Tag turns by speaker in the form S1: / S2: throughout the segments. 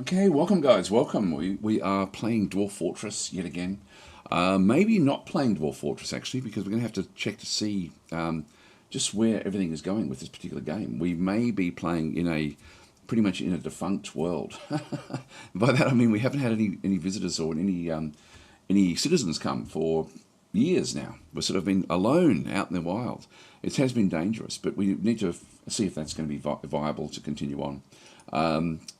S1: Okay, welcome guys, welcome. We are playing Dwarf Fortress yet again. Maybe not playing Dwarf Fortress actually, because we're going to have to check to see just where everything is going with this particular game. We may be playing in a pretty much in a defunct world. By that I mean we haven't had any visitors or any citizens come for years now. We've sort of been alone out in the wild. It has been dangerous, but we need to see if that's going to be viable to continue on.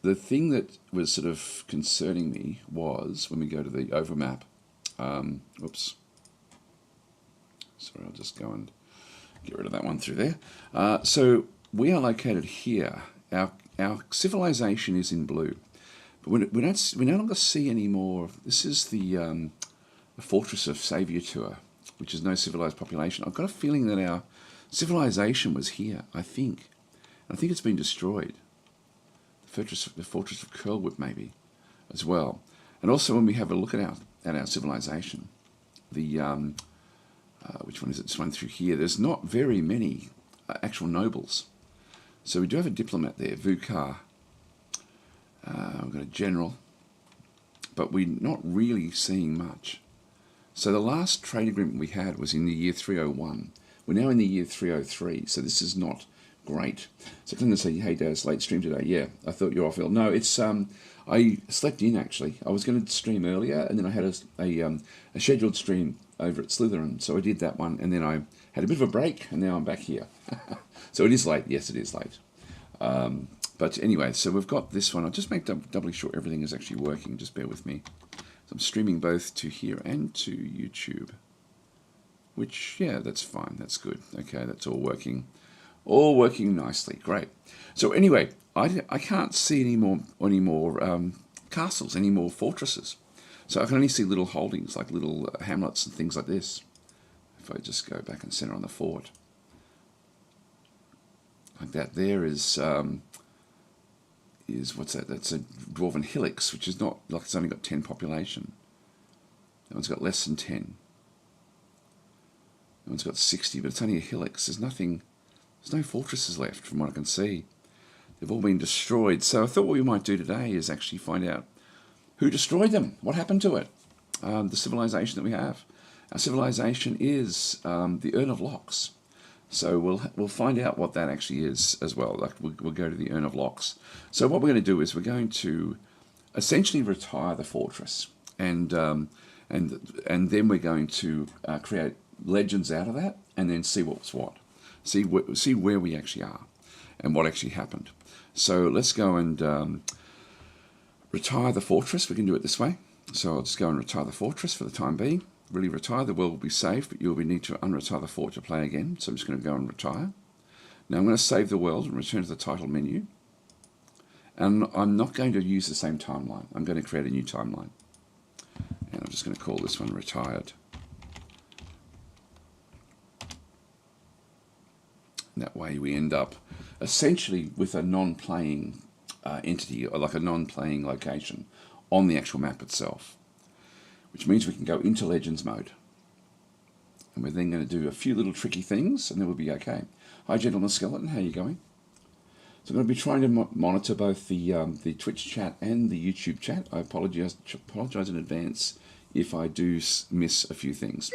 S1: The thing that was sort of concerning me was when we go to the overmap. Oops. Sorry, I'll just go and get rid of that one through there. So we are located here. Our civilization is in blue, but we no longer see any more. This is the Fortress of Savior, which is no civilized population. I've got a feeling that our civilization was here. I think it's been destroyed. The Fortress of Curlwood maybe as well. And also when we have a look at our civilization, the which one is it? This one through here. There's not very many actual nobles. So we do have a diplomat there, Vukar. We've got a general, but we're not really seeing much. So the last trade agreement we had was in the year 301. We're now in the year 303, so this is not great. So I'm going to say, hey Daz, late stream today. Yeah, I thought you were off ill. No, it's I slept in actually. I was going to stream earlier, and then I had a scheduled stream over at Slytherin, so I did that one, and then I had a bit of a break, and now I'm back here. So it is late. Yes, it is late. But anyway, so we've got this one. I'll just make doubly sure everything is actually working. Just bear with me. So I'm streaming both to here and to YouTube, which, yeah, that's fine. That's good. Okay, that's all working. All working nicely. Great. So anyway, I can't see any more castles, any more fortresses. So I can only see little holdings, like little hamlets and things like this. If I just go back and center on the fort. Like that there is what's that? That's a dwarven hillocks, which is not, like, it's only got 10 population. That one's got less than 10. That one's got 60, but it's only a hillocks. There's no fortresses left from what I can see. They've all been destroyed. So I thought what we might do today is actually find out who destroyed them, what happened to it, the civilization that we have. Our civilization is the Urn of Locks. So we'll find out what that actually is as well. Like we'll go to the Urn of Locks. So what we're going to do is we're going to essentially retire the fortress, and then we're going to create legends out of that, and then see what's what. See where we actually are and what actually happened. So let's go and retire the fortress. We can do it this way. So I'll just go and retire the fortress for the time being. Really retire. The world will be safe, but you'll need to unretire the fort to play again. So I'm just going to go and retire. Now I'm going to save the world and return to the title menu. And I'm not going to use the same timeline. I'm going to create a new timeline. And I'm just going to call this one retired. That way we end up essentially with a non-playing entity, or like a non-playing location on the actual map itself, which means we can go into Legends mode. And we're then going to do a few little tricky things, and then we'll be okay. Hi, Gentleman Skeleton, how are you going? So I'm going to be trying to monitor both the Twitch chat and the YouTube chat. I apologize in advance if I do miss a few things.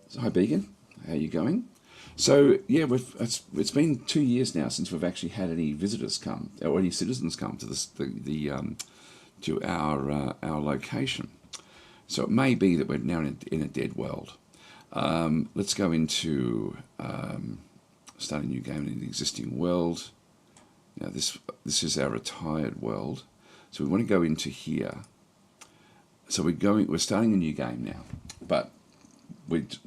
S1: So, hi, Began, how are you going? So yeah, it's been 2 years now since we've actually had any visitors come or any citizens come to to our location. So it may be that we're now in a dead world. Let's go into start a new game in the existing world. Now this is our retired world. So we want to go into here. So we're starting a new game now, but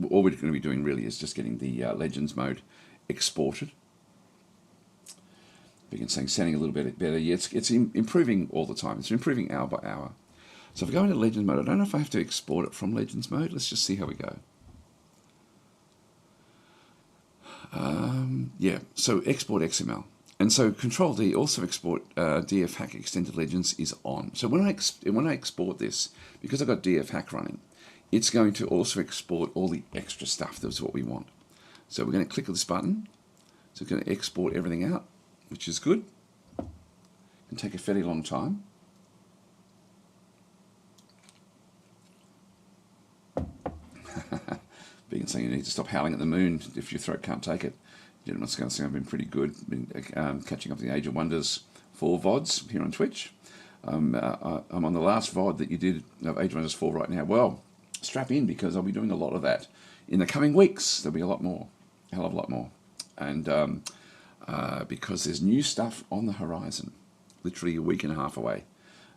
S1: all we're going to be doing really is just getting the Legends mode exported. Begin saying sounding a little bit better. Yeah, it's improving all the time. It's improving hour by hour. So if I go into Legends mode, I don't know if I have to export it from Legends mode. Let's just see how we go. Yeah, so export XML. And so Control D, also export DFHack Extended Legends is on. So when I export this, because I've got DFHack running, it's going to also export all the extra stuff. That's what we want. So we're going to click this button. So it's going to export everything out, which is good. It can take a fairly long time. Being saying you need to stop howling at the moon if your throat can't take it. Gentleman's going to say I've been pretty good. Been catching up the Age of Wonders 4 VODs here on Twitch. I'm on the last VOD that you did of Age of Wonders 4 right now. Well, strap in because I'll be doing a lot of that in the coming weeks. There'll be a lot more, a hell of a lot more. And because there's new stuff on the horizon, literally a week and a half away.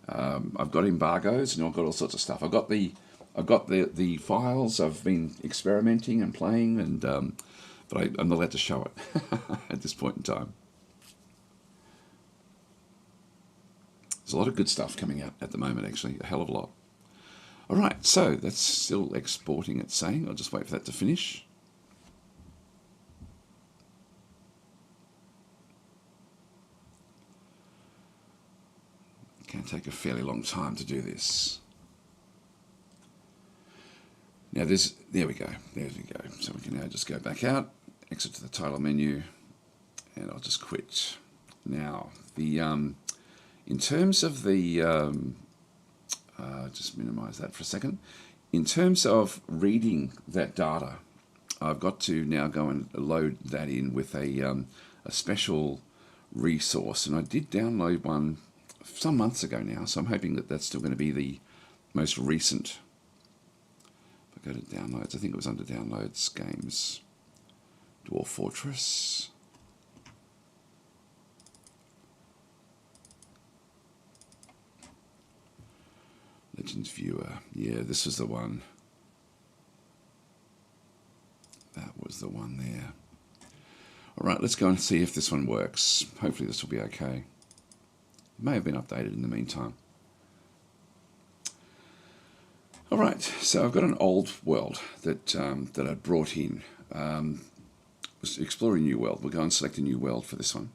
S1: I've got embargoes and I've got all sorts of stuff. I've got the files. I've been experimenting and playing, and but I'm not allowed to show it at this point in time. There's a lot of good stuff coming out at the moment, actually, a hell of a lot. All right, so that's still exporting, it's saying. I'll just wait for that to finish. It can take a fairly long time to do this. Now there we go, So we can now just go back out, exit to the title menu, and I'll just quit. Now, in terms of the, just minimize that for a second. In terms of reading that data, I've got to now go and load that in with a special resource. And I did download one some months ago now, so I'm hoping that that's still going to be the most recent. If I go to downloads, I think it was under downloads, games, Dwarf Fortress. Legends Viewer. Yeah, this is the one. That was the one there. All right, let's go and see if this one works. Hopefully this will be okay. It may have been updated in the meantime. All right, so I've got an old world that I brought in. Was exploring a new world. We'll go and select a new world for this one.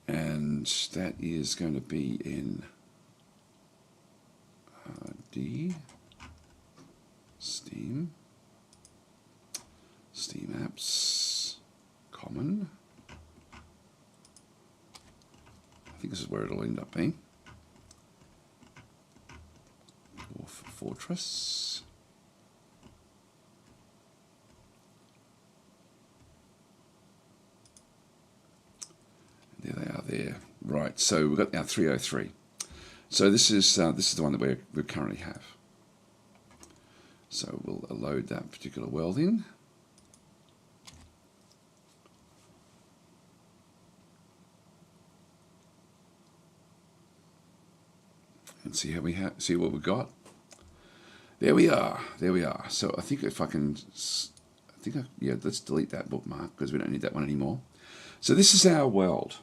S1: And that is going to be in Steam Apps, Common. I think this is where it'll end up being. Dwarf Fortress. There they are there. Right, so we've got our 303. So this is the one that we currently have. So we'll load that particular world in. And see how see what we've got. There we are. There we are. So I think if I can, yeah, let's delete that bookmark because we don't need that one anymore. So this is our world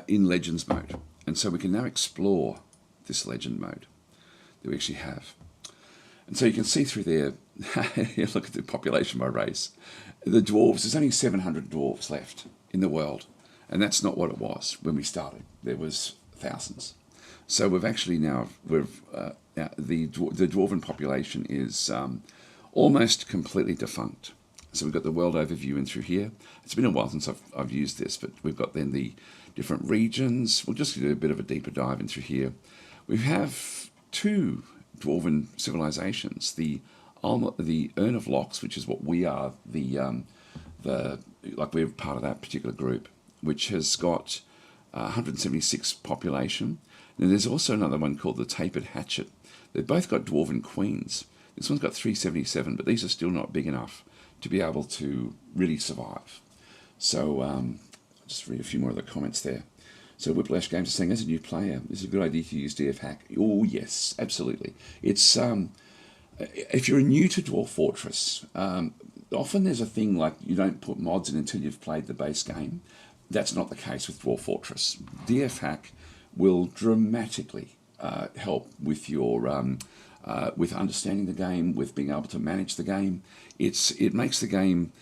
S1: in Legends mode, and so we can now explore this legend mode that we actually have. And so you can see through there, look at the population by race. The dwarves, there's only 700 dwarves left in the world, and that's not what it was when we started. There was thousands. So we've actually now, the dwarven population is almost completely defunct. So we've got the world overview in through here. It's been a while since I've used this, but we've got then the different regions. We'll just do a bit of a deeper dive in through here. We have 2 dwarven civilizations: the Urn of Locks, which is what we are, like we're part of that particular group, which has got 176 population. And there's also another one called the Tapered Hatchet. They've both got dwarven queens. This one's got 377, but these are still not big enough to be able to really survive. So I'll just read a few more of the comments there. So Whiplash Games is saying, as a new player, it's a good idea to use DFHack. Oh, yes, absolutely. It's if you're new to Dwarf Fortress, often there's a thing like you don't put mods in until you've played the base game. That's not the case with Dwarf Fortress. DFHack will dramatically help with your with understanding the game, with being able to manage the game. It makes the game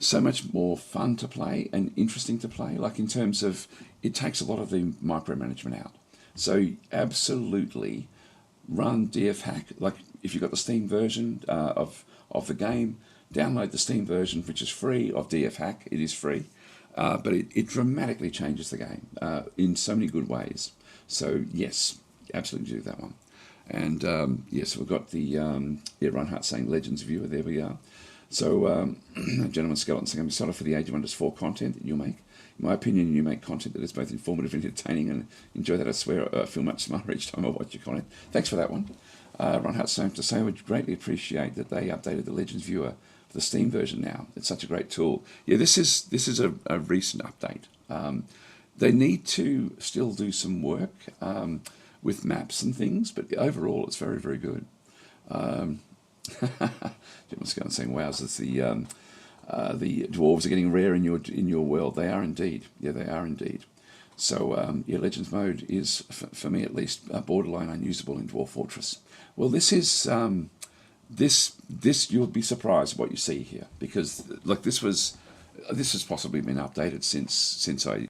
S1: so much more fun to play and interesting to play. Like in terms of, it takes a lot of the micromanagement out. So absolutely run DFHack. Like if you've got the Steam version of the game, download the Steam version, which is free, of DFHack. It is free, but it dramatically changes the game in so many good ways. So yes, absolutely do that one. And yes, we've got the Reinhardt saying Legends viewer. There we are. So, Gentleman Skeleton saying, I'm excited for the Age of Wonders 4 content that you make. In my opinion, you make content that is both informative and entertaining, and enjoy that. I swear I feel much smarter each time I watch your content. Thanks for that one. Reinhardt saying to say, I would greatly appreciate that they updated the Legends viewer for the Steam version now. It's such a great tool. Yeah, this is a recent update. They need to still do some work with maps and things, but overall it's very, very good. Jim's going saying, "Wowzers, the dwarves are getting rare in your world." They are indeed. Yeah, they are indeed. So yeah, Legends mode is, for me at least, borderline unusable in Dwarf Fortress. Well, this is this you'll be surprised what you see here, because like this has possibly been updated since I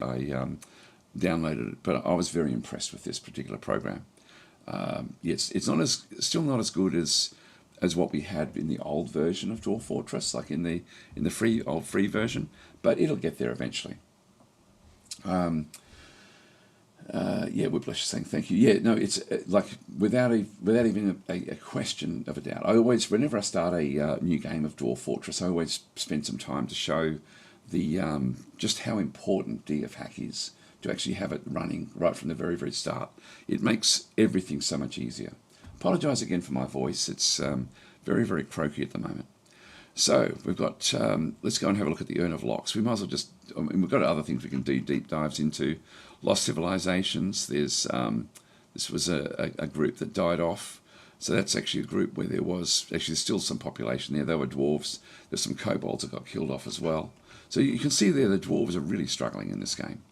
S1: downloaded it, but I was very impressed with this particular program. Yes, it's still not as good as what we had in the old version of Dwarf Fortress, like in the old free version, but it'll get there eventually. Yeah, Whiplash is saying thank you. Yeah, no, it's like without even a question of a doubt. I always, whenever I start a new game of Dwarf Fortress, I always spend some time to show the just how important DFHack is, to actually have it running right from the very, very start. It makes everything so much easier. Apologise again for my voice. It's very, very croaky at the moment. So we've got, let's go and have a look at the Urn of Locks. We might as well just, I mean, we've got other things we can do deep dives into. Lost Civilizations, there's, this was a group that died off. So that's actually a group where there's still some population there. They were dwarves. There's some kobolds that got killed off as well. So you can see there the dwarves are really struggling in this game.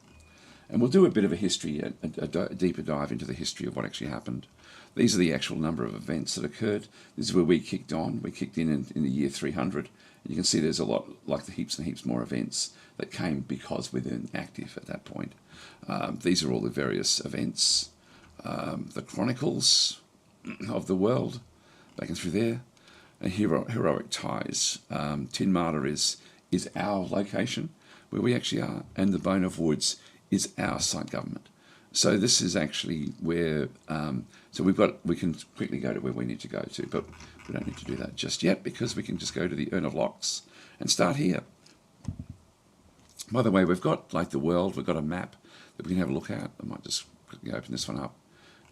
S1: And we'll do a bit of a history, a deeper dive into the history of what actually happened. These are the actual number of events that occurred. This is where we kicked on. We kicked in the year 300. And you can see there's a lot, like the heaps and heaps more events that came because we're active at that point. These are all the various events. The Chronicles of the World, back and through there. Heroic Ties. Tin Martyr is our location, where we actually are. And the Bone of Woods is our site government. So this is actually where, so we can quickly go to where we need to go to, but we don't need to do that just yet, because we can just go to the Urn of Locks and start here. By the way, we've got like the world, we've got a map that we can have a look at. I might just quickly open this one up.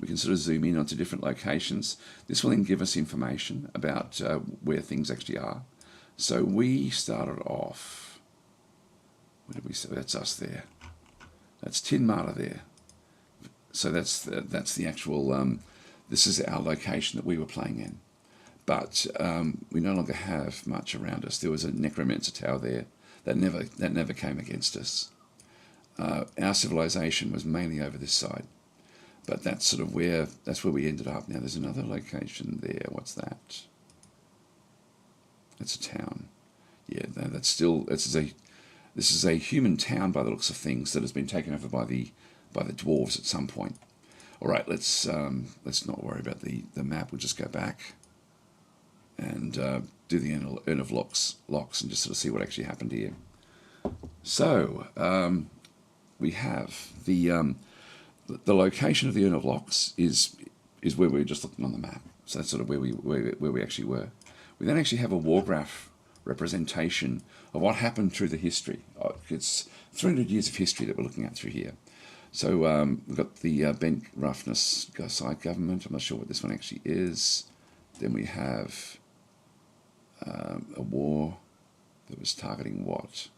S1: We can sort of zoom in onto different locations. This will then give us information about where things actually are. So we started off, where did we say? That's us there. That's Tin Martyr there. So that's the actual, this is our location that we were playing in. But we no longer have much around us. There was a Necromancer Tower there that never came against us. Our civilization was mainly over this side. But that's where we ended up. Now there's another location there. What's that? It's a town. Yeah, that's still, this is a human town by the looks of things that has been taken over by the dwarves at some point. All right, let's not worry about the map. We'll just go back and do the Urn of Locks and just sort of see what actually happened here. So we have the location of the Urn of Locks is where we were just looking on the map. So that's sort of where we actually were. We then actually have a war graph representation of what happened through the history. It's 300 years of history that we're looking at through here. So we've got the bent roughness side government. I'm not sure what this one actually is. Then we have a war that was targeting what?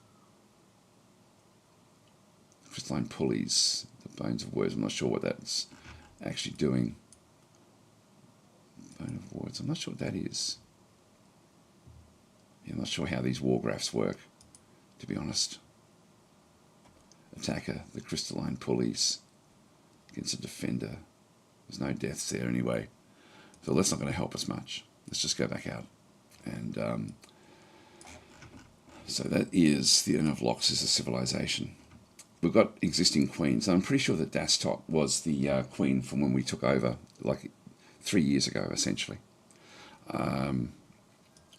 S1: Crystalline pulleys, the bones of words. I'm not sure what that's actually doing. Bone of words. I'm not sure what that is. Yeah, I'm not sure how these war graphs work, to be honest. Attacker, the crystalline pulleys against a defender. There's no deaths there anyway, so that's not going to help us much. Let's just go back out. And so that is the Urn of Locks is a civilization. We've got existing queens. I'm pretty sure that DasTactic was the queen from when we took over, like 3 years ago, essentially.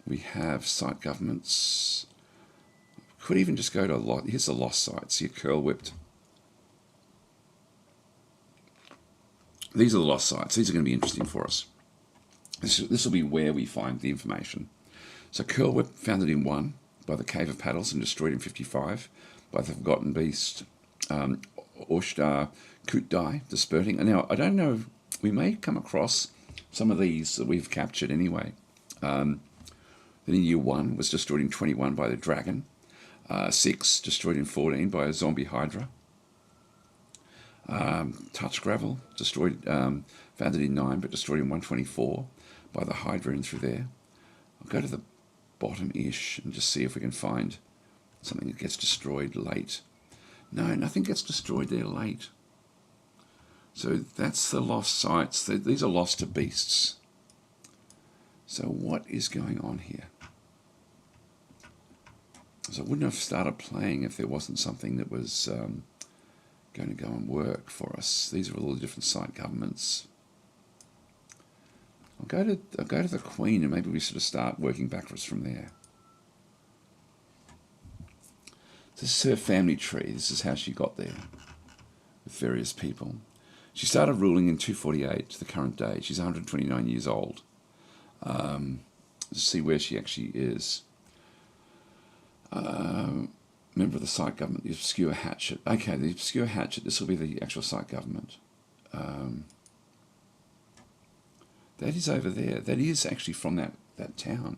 S1: We have site governments. Could even just go to here's the lost sites. Your curl whipped. these are the lost sites. These are going to be interesting for us. This will be where we find the information. So Curl founded in 1 by the Cave of Paddles and destroyed in 55 by the Forgotten Beast, Oshtar Kutdai, dispersing. And now, I don't know, we may come across some of these that we've captured anyway. Then in year 1 was destroyed in 21 by the Dragon. 6 destroyed in 14 by a Zombie Hydra. Touch Gravel, destroyed, founded in 9 but destroyed in 124 by the Hydra in through there. I'll go to the bottom-ish and just see if we can find something that gets destroyed late. No, nothing gets destroyed there late. So that's the lost sites. These are lost to beasts. So what is going on here? So I wouldn't have started playing if there wasn't something that was going to go and work for us. These are all the different site governments. I'll go to the Queen and maybe we sort of start working backwards from there. This is her family tree. This is how she got there with various people. She started ruling in 248 to the current day. She's 129 years old. Let's see where she actually is. Member of the site government, the Obscure Hatchet. Okay, the Obscure Hatchet, this will be the actual site government. That is over there. That is actually from that town.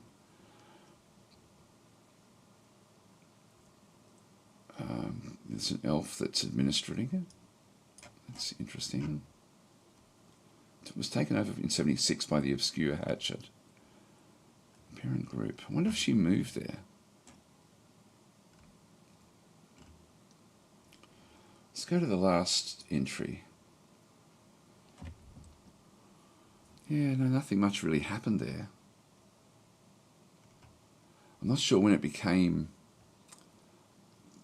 S1: There's an elf that's administering it. That's interesting. It was taken over in 76 by the Obscure Hatchet. Parent group. I wonder if she moved there. Let's go to the last entry. Yeah, no, nothing much really happened there. I'm not sure when it became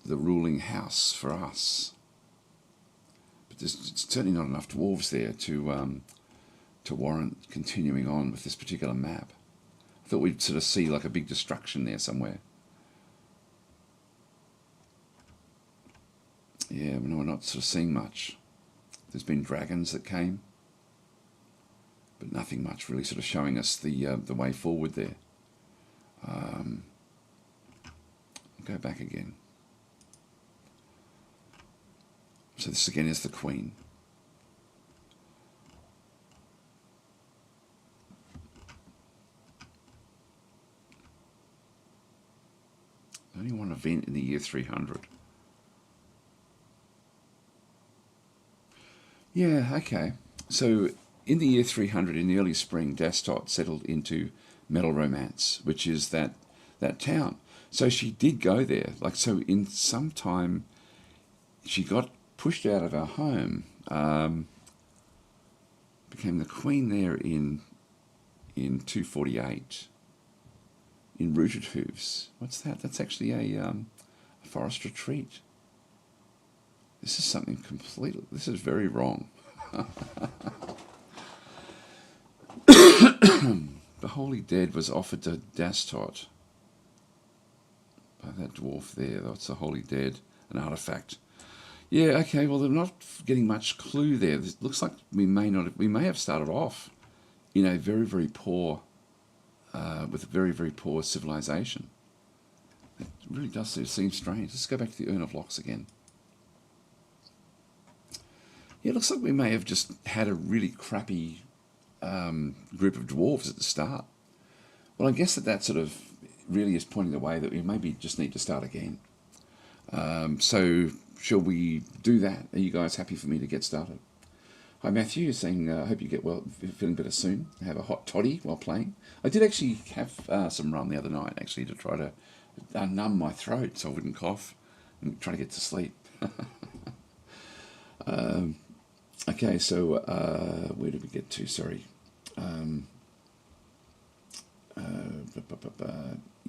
S1: the ruling house for us. But there's certainly not enough dwarves there to warrant continuing on with this particular map. I thought we'd sort of see like a big destruction there somewhere. Yeah, no, we're not sort of seeing much. There's been dragons that came, but nothing much really sort of showing us the way forward there. I'll go back again. So this again is the Queen. Only one event in the year 300. Yeah, okay. So in the year 300, in the early spring, DasTactic settled into Metal Romance, which is that town. So she did go there. Like, so in some time, she got pushed out of our home, became the Queen there in 248, in Rooted Hooves. What's that? That's actually a forest retreat. This is something completely, this is very wrong. The Holy Dead was offered to DasTactic by that dwarf there. That's the Holy Dead, an artifact. Yeah, okay, well, they're not getting much clue there. It looks like we may have started off in a very, very poor, with a very, very poor civilization. It really does seem strange. Let's go back to the Urn of Locks again. Yeah, it looks like we may have just had a really crappy group of dwarves at the start. Well, I guess that sort of really is pointing the way that we maybe just need to start again. So, shall we do that? Are you guys happy for me to get started? Hi, Matthew. You're saying, I hope you get well, feeling better soon. Have a hot toddy while playing. I did actually have some rum the other night, actually, to try to numb my throat so I wouldn't cough and try to get to sleep. Okay, so where did we get to? Sorry.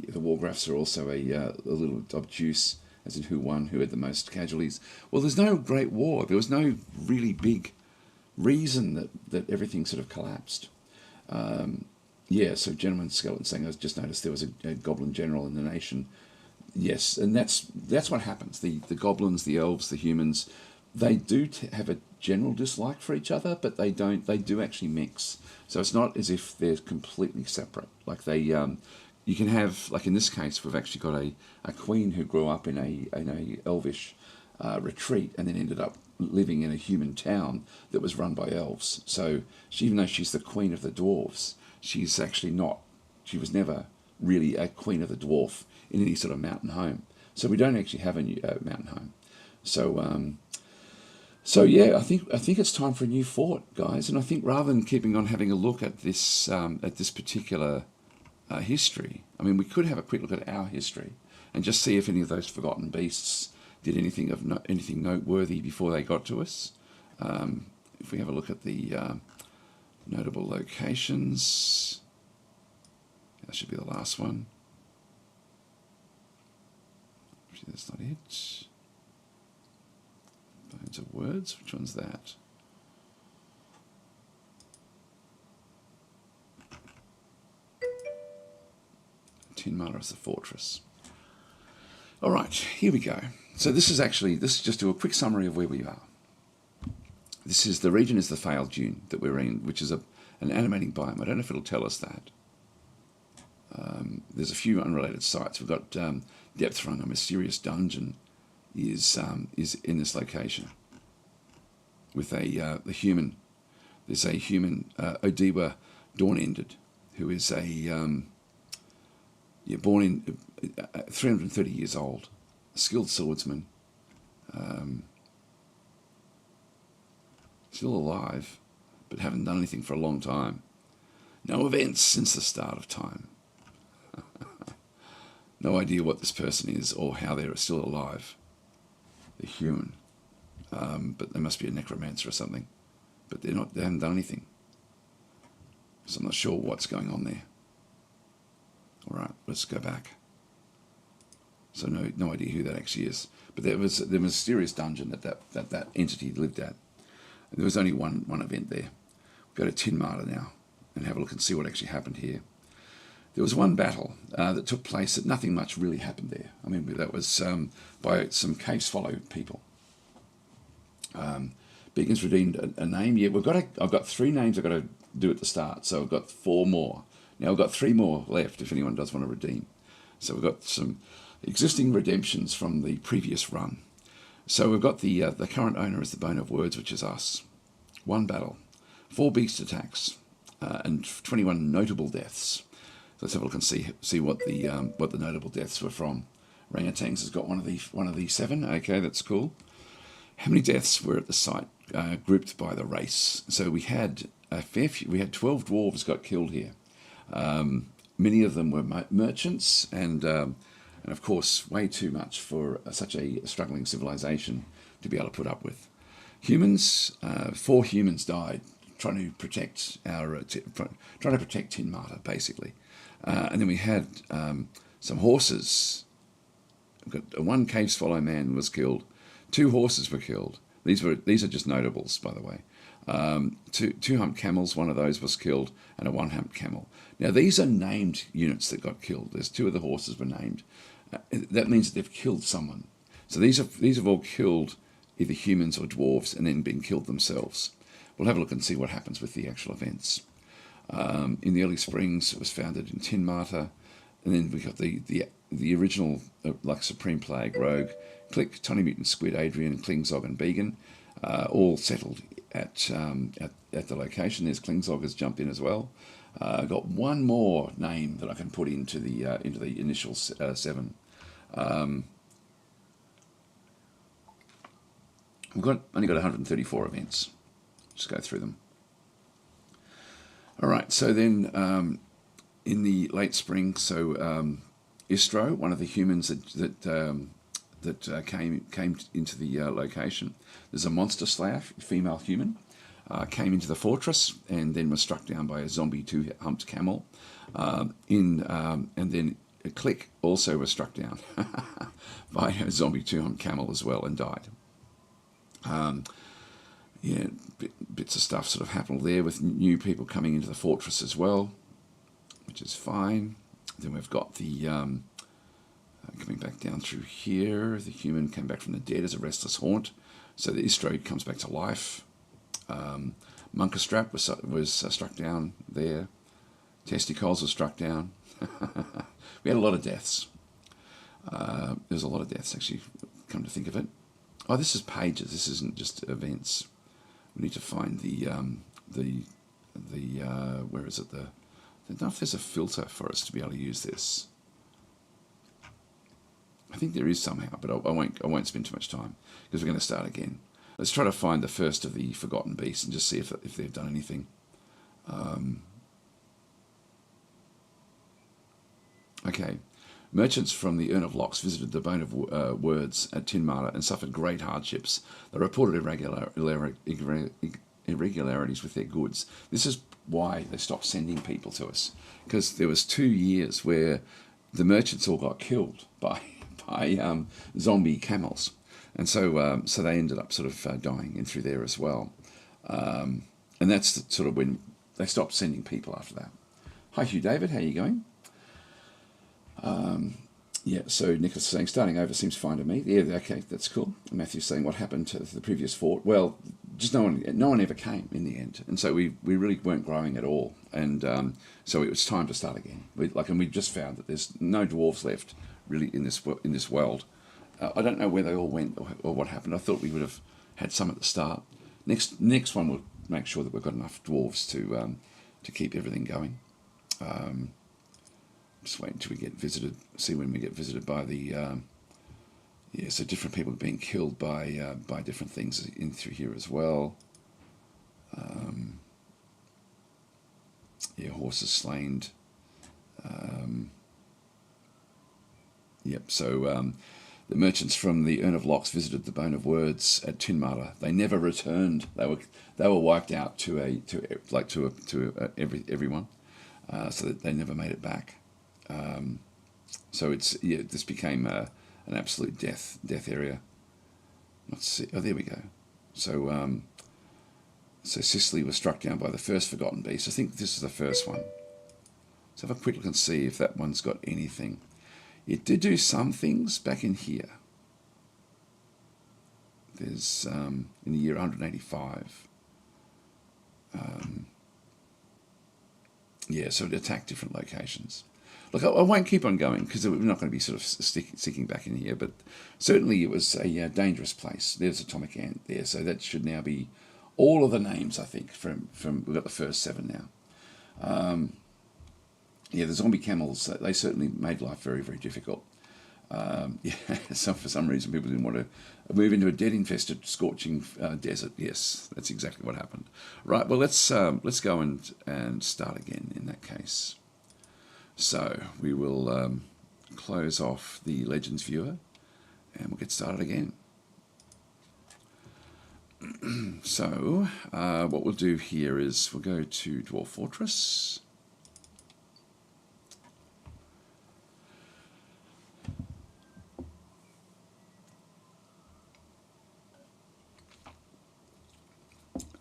S1: The war graphs are also a little obtuse, as in who won, who had the most casualties. Well, there's no great war. There was no really big reason that everything sort of collapsed. Yeah, so Gentleman Skeleton saying, I just noticed there was a goblin general in the nation. Yes, and that's what happens. The goblins, the elves, the humans, they do have a general dislike for each other, but they do actually mix. So it's not as if they're completely separate. Like they, you can have, like in this case, we've actually got a queen who grew up in a elvish retreat and then ended up living in a human town that was run by elves. So even though she's the queen of the dwarves, she's actually not, she was never really a queen of the dwarf in any sort of mountain home. So we don't actually have a new mountain home. So yeah, I think it's time for a new fort, guys. And I think rather than keeping on having a look at this particular history, I mean, we could have a quick look at our history and just see if any of those forgotten beasts did anything anything noteworthy before they got to us. If we have a look at the notable locations, that should be the last one. Actually, that's not it. Bones of Words, which one's that? Tin Mara is the fortress. All right, here we go. So this is just do a quick summary of where we are. This is, the region is the failed dune that we're in, which is an animating biome. I don't know if it'll tell us that. There's a few unrelated sites. We've got Depth Rung, a mysterious dungeon, is in this location with the human. There's a human, Odiwa Dawn-Ended, who is born in 330 years old, a skilled swordsman, still alive, but haven't done anything for a long time. No events since the start of time. No idea what this person is or how they're still alive. They're human, but they must be a necromancer or something. But they haven't done anything. So I'm not sure what's going on there. All right, let's go back. So no idea who that actually is. But there was the mysterious dungeon that entity lived at. And there was only one event there. We'll go to Tin Mara now and have a look and see what actually happened here. There was one battle that took place that nothing much really happened there. I mean, that was by some cave swallow people. Beacons redeemed a name. Yeah, I've got 3 names I've got to do at the start, so I've got 4 more. Now I've got 3 more left if anyone does want to redeem. So we've got some existing redemptions from the previous run. So we've got the current owner is the Bone of Words, which is us. 1 battle, 4 beast attacks, and 21 notable deaths. Let's have a look and see what the notable deaths were from. Orangutans has got one of the 7. Okay, that's cool. How many deaths were at the site, grouped by the race? So we had a fair few. We had 12 dwarves got killed here. Many of them were merchants, and of course, way too much for such a struggling civilization to be able to put up with. Humans, 4 humans died trying to protect Tin Mara, basically. And then we had some horses. We've got 1 cave swallow man was killed. 2 horses were killed. These are just notables, by the way. 2 humped camels, one of those was killed, and a 1 humped camel. Now these are named units that got killed. There's 2 of the horses were named. That means that they've killed someone. So these have all killed either humans or dwarves and then been killed themselves. We'll have a look and see what happens with the actual events. In the early springs, it was founded in Tin Mara, and then we got the original like Supreme Plague, Rogue, Click, Tiny Mutant, Squid, Adrian, Klingzog, and Began, all settled at the location. There's Klingzog has jumped in as well. I've got 1 more name that I can put into the initial 7. We've only got 134 events. Just go through them. All right, so then in the late spring, so Istro, one of the humans that came into the location, there's a monster slayer, female human, came into the fortress and then was struck down by a zombie 2-humped camel. And then a Click also was struck down by a zombie 2-humped camel as well and died. Bits of stuff sort of happened there with new people coming into the fortress as well, which is fine. Then we've got the coming back down through here. The human came back from the dead as a restless haunt, so the Istro comes back to life. Munkerstrap was struck down there. Testicles was struck down. We had a lot of deaths. There's a lot of deaths, actually, come to think of it. Oh, this is pages. This isn't just events. We need to find the where is it? I don't know if there's a filter for us to be able to use this. I think there is somehow, but I won't spend too much time because we're going to start again. Let's try to find the first of the forgotten beasts and just see if they've done anything. Okay. Merchants from the Urn of Locks visited the Bone of Words at Tinmata and suffered great hardships. They reported irregularities with their goods. This is why they stopped sending people to us, because there was 2 years where the merchants all got killed by zombie camels, and so they ended up sort of dying in through there as well. And that's sort of when they stopped sending people after that. Hi Hugh David, how are you going? Yeah, so Nicholas is saying, starting over seems fine to me. Yeah, okay, that's cool. Matthew's saying, what happened to the previous fort? Well, just no one ever came in the end. And so we really weren't growing at all. And so it was time to start again. And we just found that there's no dwarves left, really, in this world. I don't know where they all went or what happened. I thought we would have had some at the start. Next one will make sure that we've got enough dwarves to keep everything going. Just wait until we get visited. See when we get visited by the so different people being killed by different things in through here as well. Horses slain. So the merchants from the Urn of Locks visited the Bone of Words at Tinmata. They never returned. They were wiped out to everyone, so that they never made it back. So this became an absolute death area. Let's see. Oh, there we go. So Sicily was struck down by the first forgotten beast. I think this is the first one. So have a quick look and see if that one's got anything. It did do some things back in here. There's in the year 185. So it attacked different locations. Look, I won't keep on going because we're not going to be sort of sticking back in here, but certainly it was a dangerous place. There's Atomic Ant there, so that should now be all of the names, I think, from we've got the first 7 now. The zombie camels, they certainly made life very, very difficult. For some reason people didn't want to move into a dead-infested, scorching desert. Yes, that's exactly what happened. Right, well, let's go and start again in that case. So we will close off the Legends viewer and we'll get started again. So what we'll do here is we'll go to Dwarf Fortress.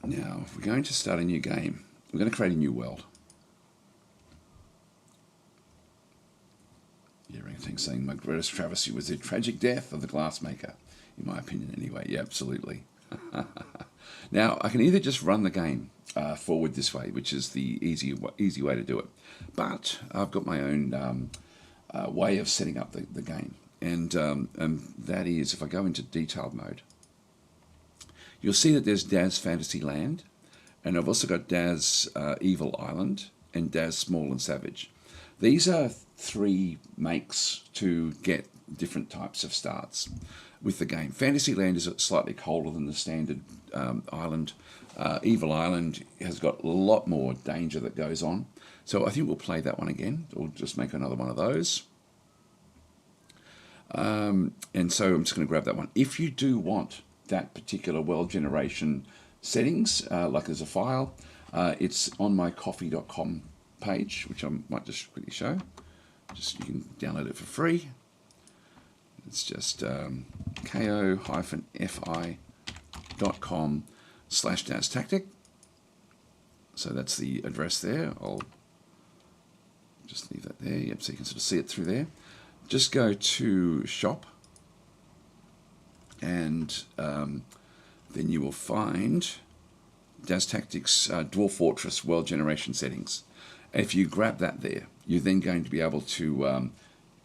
S1: Now, if we're going to start a new game, we're going to create a new world. Everything's saying my greatest travesty was the tragic death of the glassmaker, in my opinion anyway. Yeah, absolutely. Now, I can either just run the game forward this way, which is the easy way to do it, but I've got my own way of setting up the game, and that is if I go into detailed mode, you'll see that there's DAS Fantasyland, and I've also got DAS Evil Island and DAS Small and Savage. These are 3 makes to get different types of starts with the game. Fantasyland is slightly colder than the standard island. Evil Island has got a lot more danger that goes on. So I think we'll play that one again. We'll just make another one of those. And so I'm just going to grab that one. If you do want that particular world generation settings, like as a file, it's on my coffee.com page, which I might just quickly show. You can download it for free. It's just ko-fi.com/DasTactic. So that's the address there. I'll just leave that there. Yep, so you can sort of see it through there. Just go to shop, and then you will find DasTactic's Dwarf Fortress World Generation settings. If you grab that there, you're then going to be able to,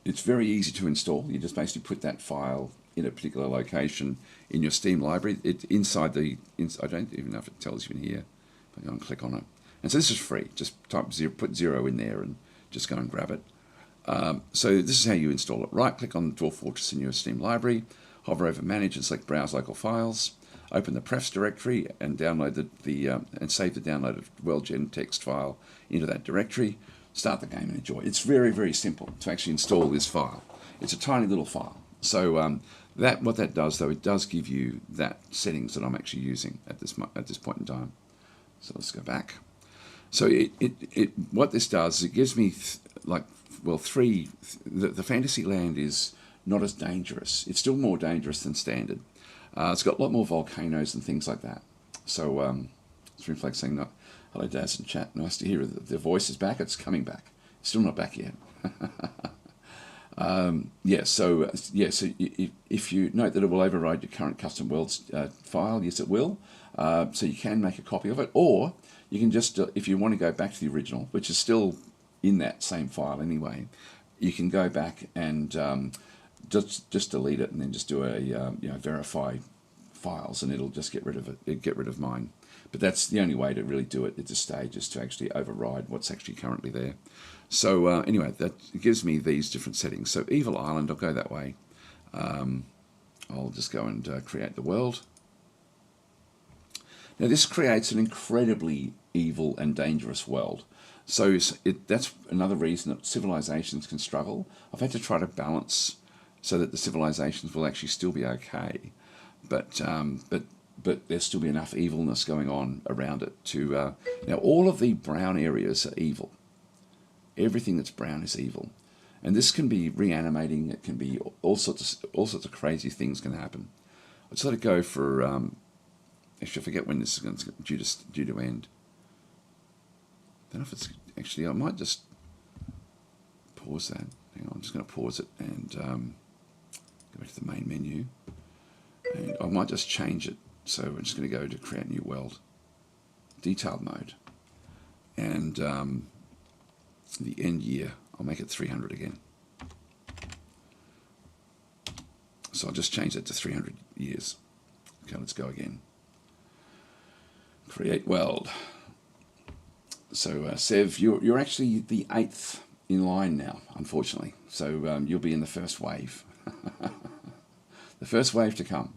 S1: it's very easy to install. You just basically put that file in a particular location in your Steam library. It's inside the, I don't even know if it tells you in here. If I go and click on it. And so this is free. Just type 0, put 0 in there and just go and grab it. So this is how you install it. Right click on Dwarf Fortress in your Steam library, hover over Manage and select Browse Local Files. Open the prefs directory and download and save the downloaded WorldGen text file into that directory. Start the game and enjoy. It's very, very simple to actually install this file. It's a tiny little file. So what that does, though, it does give you that settings that I'm actually using at this point in time. So let's go back. So what this does, it gives me the fantasy land is not as dangerous. It's still more dangerous than standard. It's got a lot more volcanoes and things like that. So it's Reflex saying, hello Daz in chat, nice to hear that the voice is back. It's coming back. It's still not back yet. So if you note that it will override your current custom worlds file, yes it will. So you can make a copy of it, or you can just, if you want to go back to the original, which is still in that same file anyway, you can go back and just delete it and then just do a verify files, and it'll just get rid of it. Get rid of mine. But that's the only way to really do it at this stage, is to actually override what's actually currently there. So anyway, that gives me these different settings. So Evil Island, I'll go that way. I'll just go and create the world. Now this creates an incredibly evil and dangerous world. So that's another reason that civilizations can struggle. I've had to try to balance so that the civilizations will actually still be okay, but there'll still be enough evilness going on around it to. Now all of the brown areas are evil. Everything that's brown is evil, and this can be reanimating. It can be all sorts of crazy things can happen. Let's let it go for. Actually, I forget when this is due to end. I don't know if it's actually. I might just pause that. Hang on, I'm just going to pause it and go back to the main menu, and I might just change it. So we're just going to go to create new world, detailed mode, and the end year. I'll make it 300 again. So I'll just change that to 300 years. Okay, let's go again. Create world. So Sev, you're actually the 8th in line now, unfortunately. So you'll be in the first wave. The first wave to come.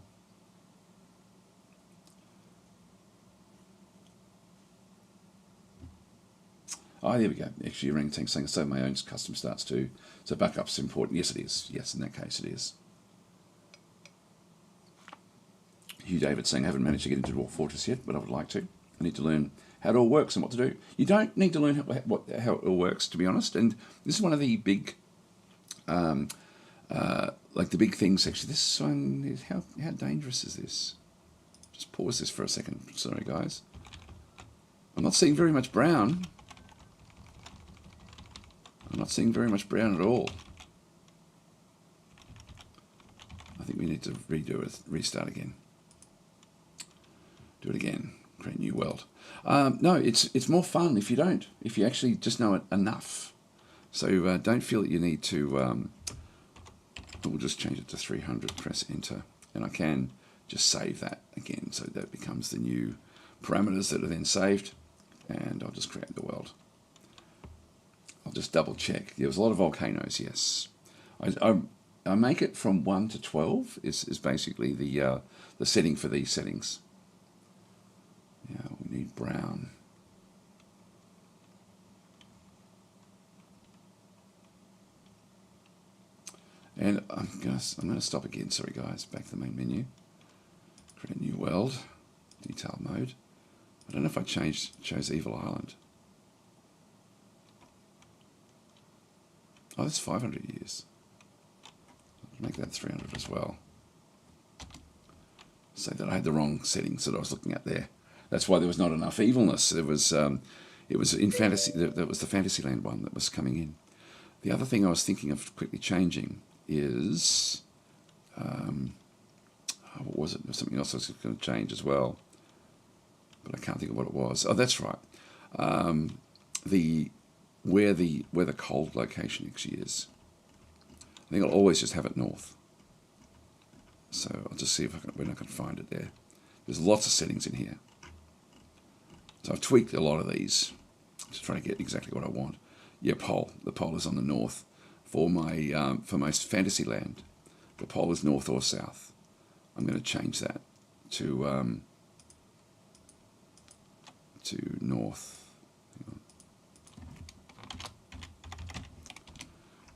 S1: Oh, there we go. Actually, orangutan saying, so my own custom starts too. So backup's important. Yes, it is. Yes, in that case, it is. Hugh David saying, I haven't managed to get into Dwarf Fortress yet, but I would like to. I need to learn how it all works and what to do. You don't need to learn how it all works, to be honest. And this is one of the big, like the big things. Actually, this one is how dangerous is this? Just pause this for a second. Sorry, guys. I'm not seeing very much brown. I'm not seeing very much brown at all. I think we need to redo it, restart again. Do it again. Create a new world. No, it's more fun if you don't. If you actually just know it enough. So don't feel that you need to. We'll just change it to 300. Press enter, and I can just save that again. So that becomes the new parameters that are then saved, and I'll just create the world. I'll just double check. There was a lot of volcanoes. Yes, I make it from 1 to 12 is basically the setting for these settings. Yeah, we need brown. And I'm gonna stop again. Sorry, guys. Back to the main menu. Create a new world. Detail mode. I don't know if I chose Evil Island. Oh, that's 500 years. I'll make that 300 as well. So that I had the wrong settings that I was looking at there. That's why there was not enough evilness. It was in fantasy. That was the Fantasyland one that was coming in. The other thing I was thinking of quickly changing is, what was it? There was something else I was going to change as well. but I can't think of what it was. Oh, that's right. Where the cold location actually is. I think I'll always just have it north. So I'll just see if when I can find it there. There's lots of settings in here. So I've tweaked a lot of these to try to get exactly what I want. Yeah, pole. The pole is on the north. For my fantasy land, the pole is north or south. I'm going to change that to north. Hang on.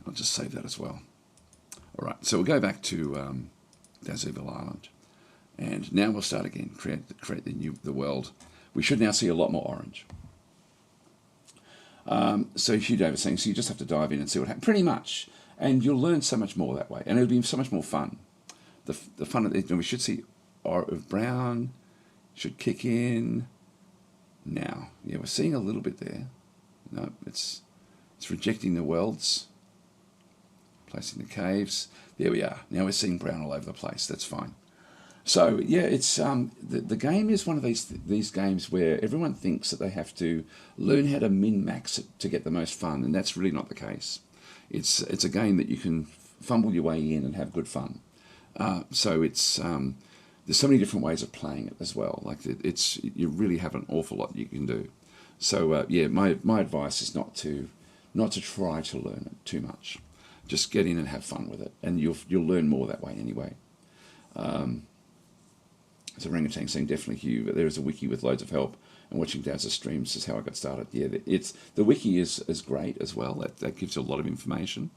S1: I'll just save that as well. All right, so we'll go back to Dazuville Island, and now we'll start again. Create the world. We should now see a lot more orange. So Hugh Davis saying, so you just have to dive in and see what happens, pretty much, and you'll learn so much more that way, and it'll be so much more fun. The fun of it, we should see brown should kick in now. Yeah, we're seeing a little bit there. No, it's rejecting the worlds, placing the caves. There we are. Now we're seeing brown all over the place. That's fine. So yeah, it's the game is one of these games where everyone thinks that they have to learn how to min-max it to get the most fun, and that's really not the case. It's a game that you can fumble your way in and have good fun. So it's there's so many different ways of playing it as well. Like you really have an awful lot you can do. So yeah, my advice is not to try to learn it too much. Just get in and have fun with it, and you'll learn more that way anyway. So Orangutan saying definitely Hugh, but there is a wiki with loads of help, and watching Daz's streams is how I got started. Yeah, the wiki is great as well. That gives you a lot of information.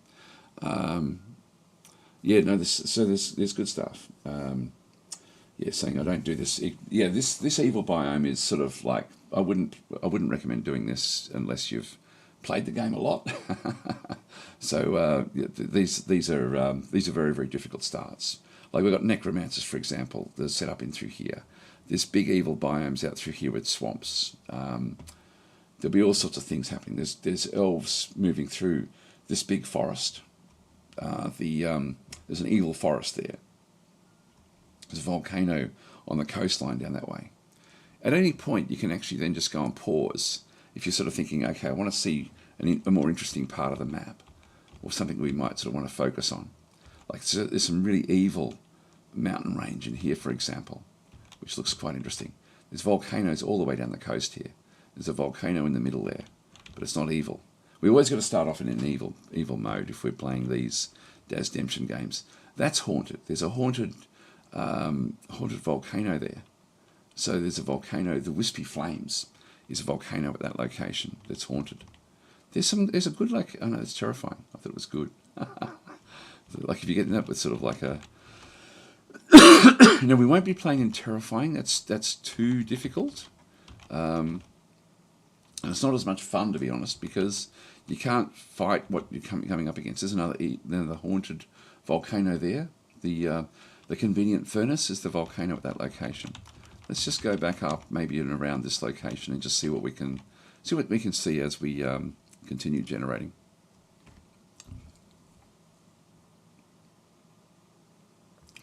S1: Yeah, no, there's good stuff. Yeah, saying I don't do this. Yeah, this evil biome is sort of like I wouldn't recommend doing this unless you've played the game a lot. So yeah, these are very, very difficult starts. Like we've got necromancers, for example, they're set up in through here. There's big evil biomes out through here with swamps. There'll be all sorts of things happening. There's elves moving through this big forest. There's an evil forest there. There's a volcano on the coastline down that way. At any point, you can actually then just go and pause if you're sort of thinking, okay, I want to see a more interesting part of the map, or something we might sort of want to focus on. Like there's some really evil mountain range in here, for example, which looks quite interesting. There's volcanoes all the way down the coast here. There's a volcano in the middle there, but it's not evil. We always got to start off in an evil mode if we're playing these DasDemption games. That's haunted. There's a haunted volcano there. So there's a volcano. The Wispy Flames is a volcano at that location that's haunted. There's a good, like, oh no, it's terrifying. I thought it was good. Like if you get up with sort of like a no, we won't be playing in terrifying. That's too difficult, and it's not as much fun, to be honest, because you can't fight what you're coming up against. There's another haunted volcano there. The convenient furnace is the volcano at that location. Let's just go back up maybe and around this location and just see what we can see as we continue generating.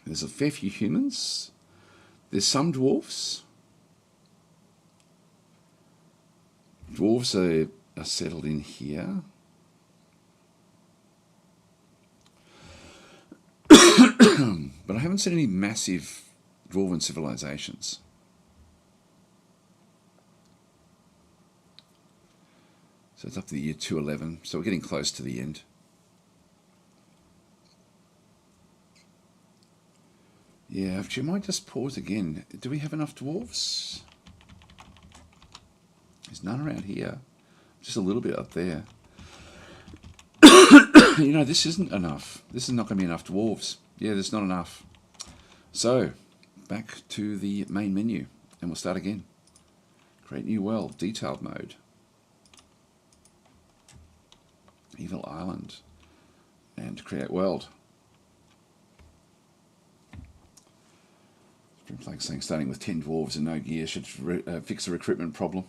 S1: There's a fair few humans. There's some dwarves. Dwarves are settled in here. But I haven't seen any massive dwarven civilizations. So it's up to the year 211. So we're getting close to the end. Yeah, actually, I might just pause again. Do we have enough dwarves? There's none around here. Just a little bit up there. You know, this isn't enough. This is not going to be enough dwarves. Yeah, there's not enough. So, back to the main menu. And we'll start again. Create new world. Detailed mode. Evil Island. And create world. Like saying starting with 10 dwarves and no gear should fix the recruitment problem.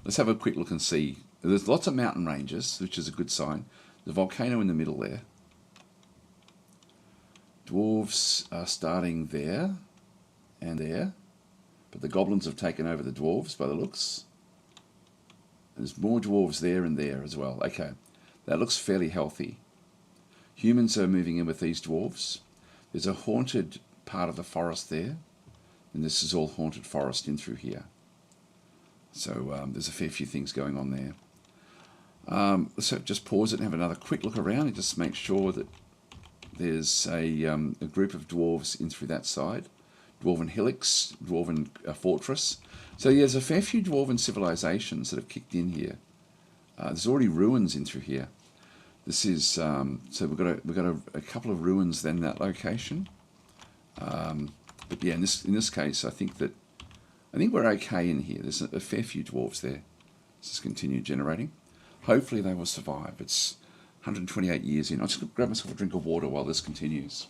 S1: Let's have a quick look and see. There's lots of mountain ranges, which is a good sign. The volcano in the middle there. Dwarves are starting there and there. but the goblins have taken over the dwarves by the looks. There's more dwarves there and there as well. Okay, that looks fairly healthy. Humans are moving in with these dwarves. There's a haunted part of the forest there, and this is all haunted forest in through here. So there's a fair few things going on there. Let's just pause it and have another quick look around and just make sure that there's a group of dwarves in through that side. Dwarven hillocks, dwarven fortress. So yeah, there's a fair few dwarven civilizations that have kicked in here. There's already ruins in through here. This is so we've got a couple of ruins then in that location. But yeah, in this case, I think we're okay in here. There's a fair few dwarves there. Let's just continue generating. Hopefully they will survive. It's 128 years in. I'll just grab myself a drink of water while this continues.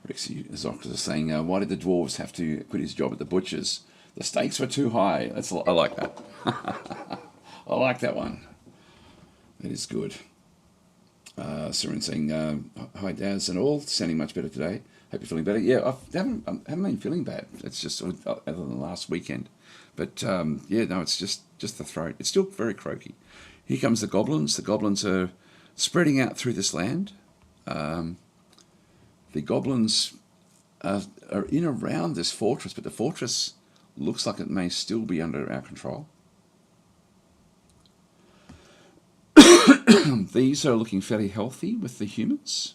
S1: Rexy Zox is saying, why did the dwarves have to quit his job at the butcher's? The stakes were too high. I like that. I like that one. That is good. Seren saying, hi Daz and all, sounding much better today. Hope you're feeling better. Yeah, I haven't been feeling bad. It's just other than last weekend. But yeah, no, it's just the throat. It's still very croaky. Here comes the goblins. The goblins are spreading out through this land. The goblins are in around this fortress, but the fortress looks like it may still be under our control. These are looking fairly healthy with the humans.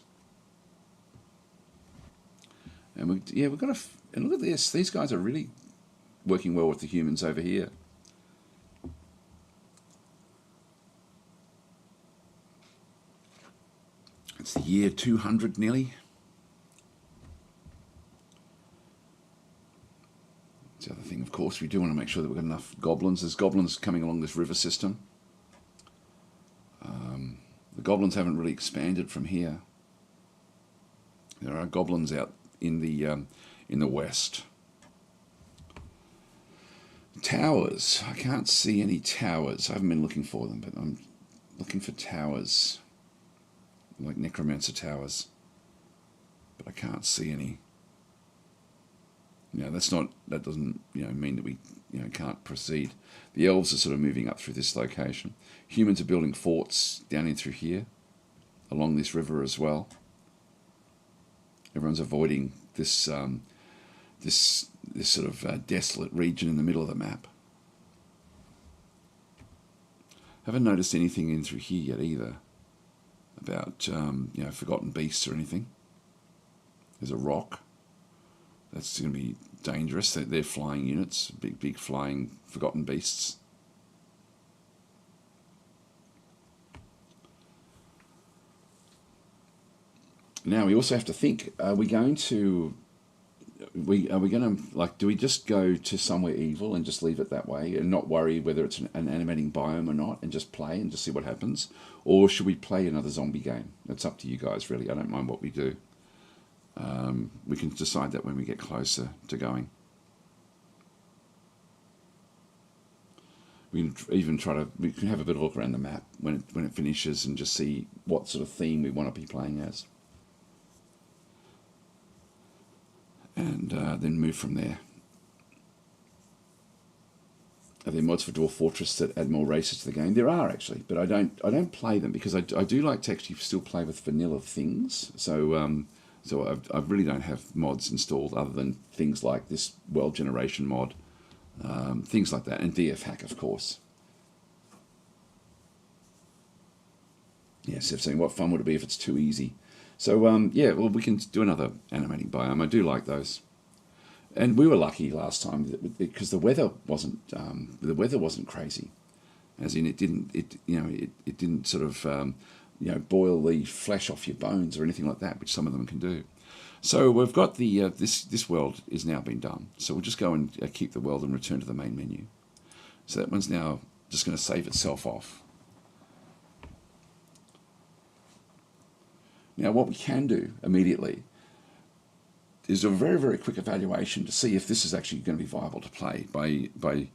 S1: And we've got and look at this. These guys are really working well with the humans over here. It's the year 200 nearly. The other thing, of course, we do want to make sure that we've got enough goblins. There's goblins coming along this river system. The goblins haven't really expanded from here. There are goblins out in the west. Towers. I can't see any towers. I haven't been looking for them, but I'm looking for towers, like necromancer towers. But I can't see any. That doesn't mean that we can't proceed. The elves are sort of moving up through this location. Humans are building forts down in through here, along this river as well. Everyone's avoiding this this sort of desolate region in the middle of the map. Haven't noticed anything in through here yet either about forgotten beasts or anything. There's a rock. That's going to be dangerous. They're flying units, big flying forgotten beasts. Now we also have to think: are we going to do we just go to somewhere evil and just leave it that way and not worry whether it's an animating biome or not, and just play and just see what happens, or should we play another zombie game? It's up to you guys, really. I don't mind what we do. We can decide that when we get closer to going. We can even we can have a bit of a look around the map when it finishes and just see what sort of theme we want to be playing as. And then move from there. Are there mods for Dwarf Fortress that add more races to the game? There are actually, but I don't play them because I do like to actually still play with vanilla things. So I really don't have mods installed other than things like this world generation mod, things like that, and DFHack, of course. Yes, they're saying, what fun would it be if it's too easy? So, yeah, well, we can do another animating biome. I do like those. And we were lucky last time because the weather wasn't crazy, as in it didn't sort of boil the flesh off your bones or anything like that, which some of them can do. So we've got the this world is now been done. So we'll just go and keep the world and return to the main menu. So that one's now just going to save itself off. Now what we can do immediately, is a very, very quick evaluation to see if this is actually going to be viable to play by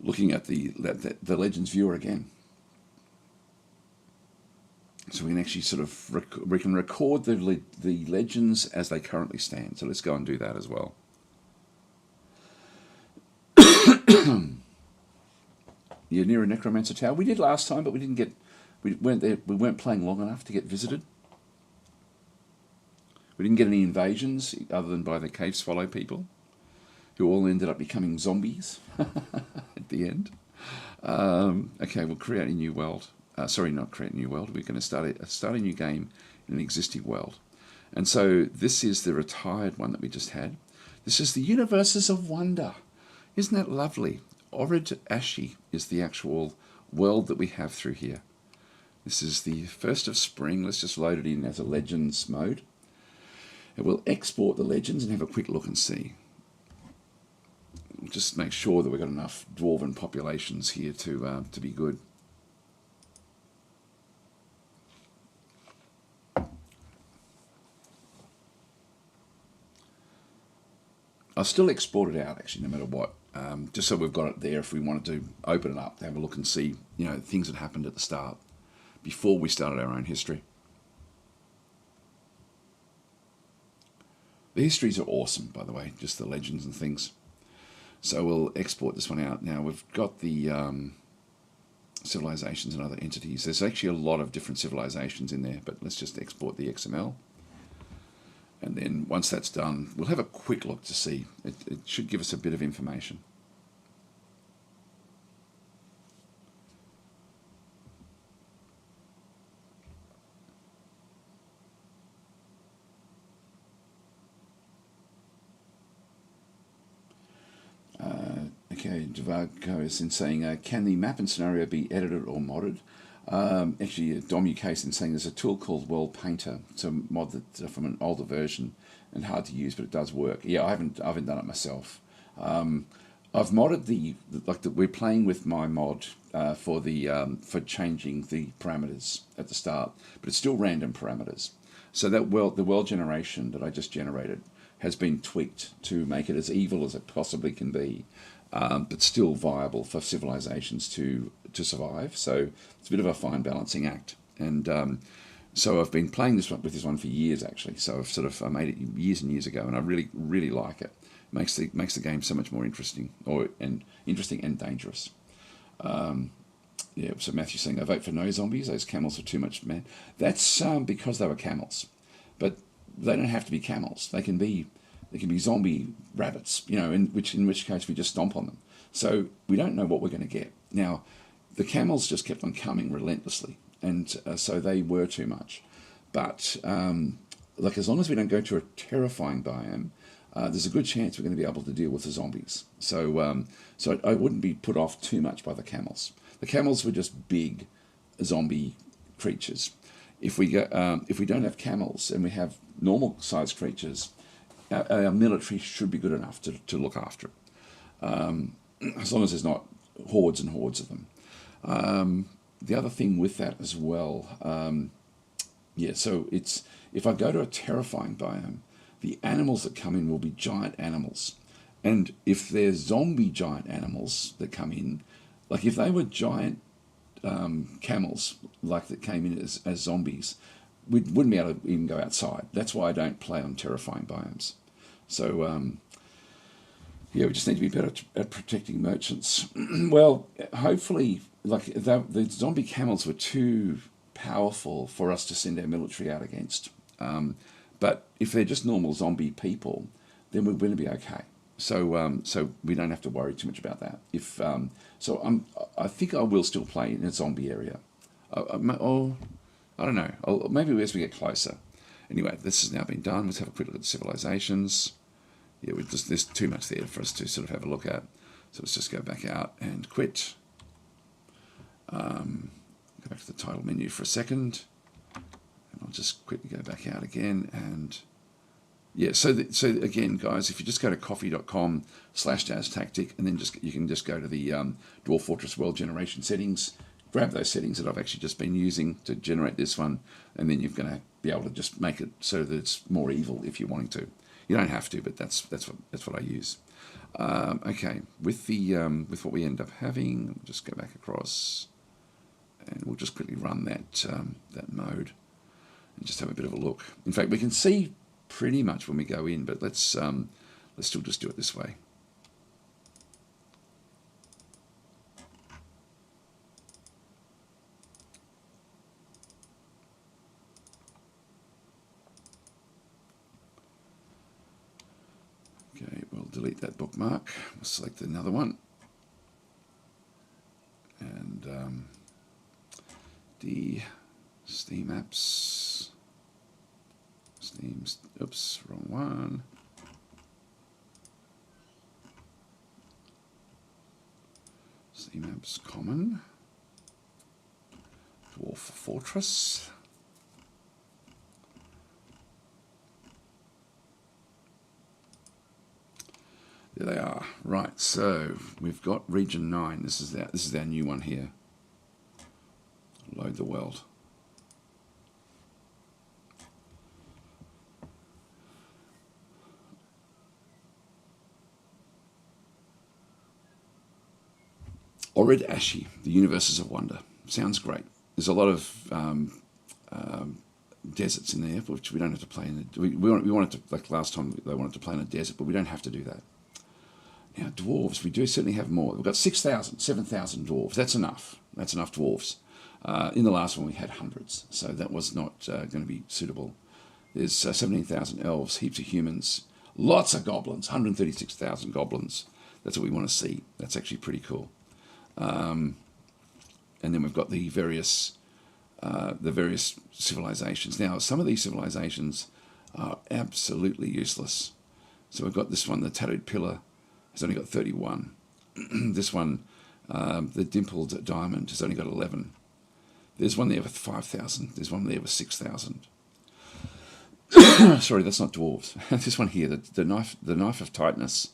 S1: looking at the Legends viewer again. So we can actually sort of we can record the legends as they currently stand. So let's go and do that as well. You're near a necromancer tower. We did last time, but we didn't get. We weren't there. We weren't playing long enough to get visited. We didn't get any invasions other than by the cave swallow people, who all ended up becoming zombies at the end. Okay, we'll create a new world. Sorry, not create a new world. We're going to start a new game in an existing world. And so this is the retired one that we just had. This is the Universes of Wonder. Isn't that lovely? Orid Ashi is the actual world that we have through here. This is the 1st of spring. Let's just load it in as a Legends mode. And we'll export the Legends and have a quick look and see. Just make sure that we've got enough dwarven populations here to be good. I'll still export it out, actually, no matter what, just so we've got it there if we wanted to open it up, have a look and see, things that happened at the start before we started our own history. The histories are awesome, by the way, just the legends and things. So we'll export this one out. Now we've got the civilizations and other entities. There's actually a lot of different civilizations in there, but let's just export the XML. And then once that's done, we'll have a quick look to see. It should give us a bit of information. Okay, Dvarko is in saying, can the map and scenario be edited or modded? Actually, Dom UK is in saying there's a tool called World Painter. It's a mod that's from an older version and hard to use, but it does work. Yeah, I haven't done it myself. I've modded we're playing with my mod for changing the parameters at the start, but it's still random parameters. So that the world generation that I just generated has been tweaked to make it as evil as it possibly can be, but still viable for civilizations to survive. So it's a bit of a fine balancing act. And so I've been playing with this one for years, actually. So I made it years and years ago, and I really, really like it. Makes the game so much more interesting, interesting and dangerous. Yeah. So Matthew's saying, I vote for no zombies. Those camels are too much, man. That's because they were camels, but they don't have to be camels. They can be zombie rabbits, in which case we just stomp on them. So we don't know what we're going to get. Now, the camels just kept on coming relentlessly, and so they were too much. But as long as we don't go to a terrifying biome, there's a good chance we're going to be able to deal with the zombies. So I wouldn't be put off too much by the camels. The camels were just big zombie creatures. If we don't have camels and we have normal sized creatures, our military should be good enough to look after it, as long as there's not hordes and hordes of them. The other thing with that as well, so if I go to a terrifying biome, the animals that come in will be giant animals. And if there's zombie giant animals that come in, like if they were giant camels that came in as zombies, we wouldn't be able to even go outside. That's why I don't play on terrifying biomes. So, we just need to be better at protecting merchants. Well, hopefully, the zombie camels were too powerful for us to send our military out against. But if they're just normal zombie people, then we're going to be okay. So we don't have to worry too much about that. I think I will still play in a zombie area. I don't know. Maybe as we get closer. Anyway, this has now been done. Let's have a quick look at the civilizations. Yeah, there's too much there for us to sort of have a look at. So let's just go back out and quit. Go back to the title menu for a second. And I'll just quickly go back out again. And yeah, so again, guys, if you just go to coffee.com/DasTactic, and then you can just go to the Dwarf Fortress World Generation settings, grab those settings that I've actually just been using to generate this one, and then you're going to be able to just make it so that it's more evil if you're wanting to. You don't have to, but that's what I use. Okay, with what we end up having, just go back across, and we'll just quickly run that mode and just have a bit of a look. In fact, we can see pretty much when we go in, but let's still just do it this way. Okay, we'll delete that bookmark. We'll select another one. And Steam apps. Oops, wrong one. Steam apps common. Dwarf Fortress. There they are. Right, so we've got region 9. This is our new one here. Load the world. Orid Ashi, the Universes of Wonder. Sounds great. There's a lot of deserts in there, which we don't have to play in. We wanted to, like last time, they wanted to play in a desert, but we don't have to do that. Now, dwarves, we do certainly have more. We've got 6,000, 7,000 dwarves. That's enough. That's enough dwarves. In the last one, we had hundreds, so that was not going to be suitable. There's 17,000 elves, heaps of humans, lots of goblins, 136,000 goblins. That's what we want to see. That's actually pretty cool. And then we've got the various civilizations. Now, some of these civilizations are absolutely useless. So we've got this one, the Tattooed Pillar, has only got 31. This one, the Dimpled Diamond, has only got 11. There's one there with 5,000. There's one there with 6,000. Sorry, that's not dwarves. This one here, the Knife of Tightness,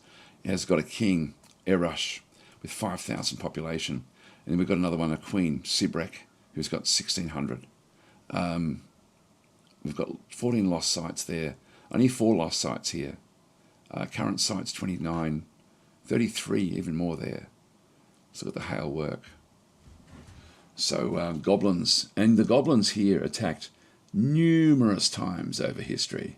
S1: has got a king, Erush, with 5,000 population. And then we've got another one, a queen, Sibrek, who's got 1,600. We've got 14 lost sites there. Only 4 lost sites here. Current sites, 29. 33, even more there. So got the hail work. So goblins. And the goblins here attacked numerous times over history.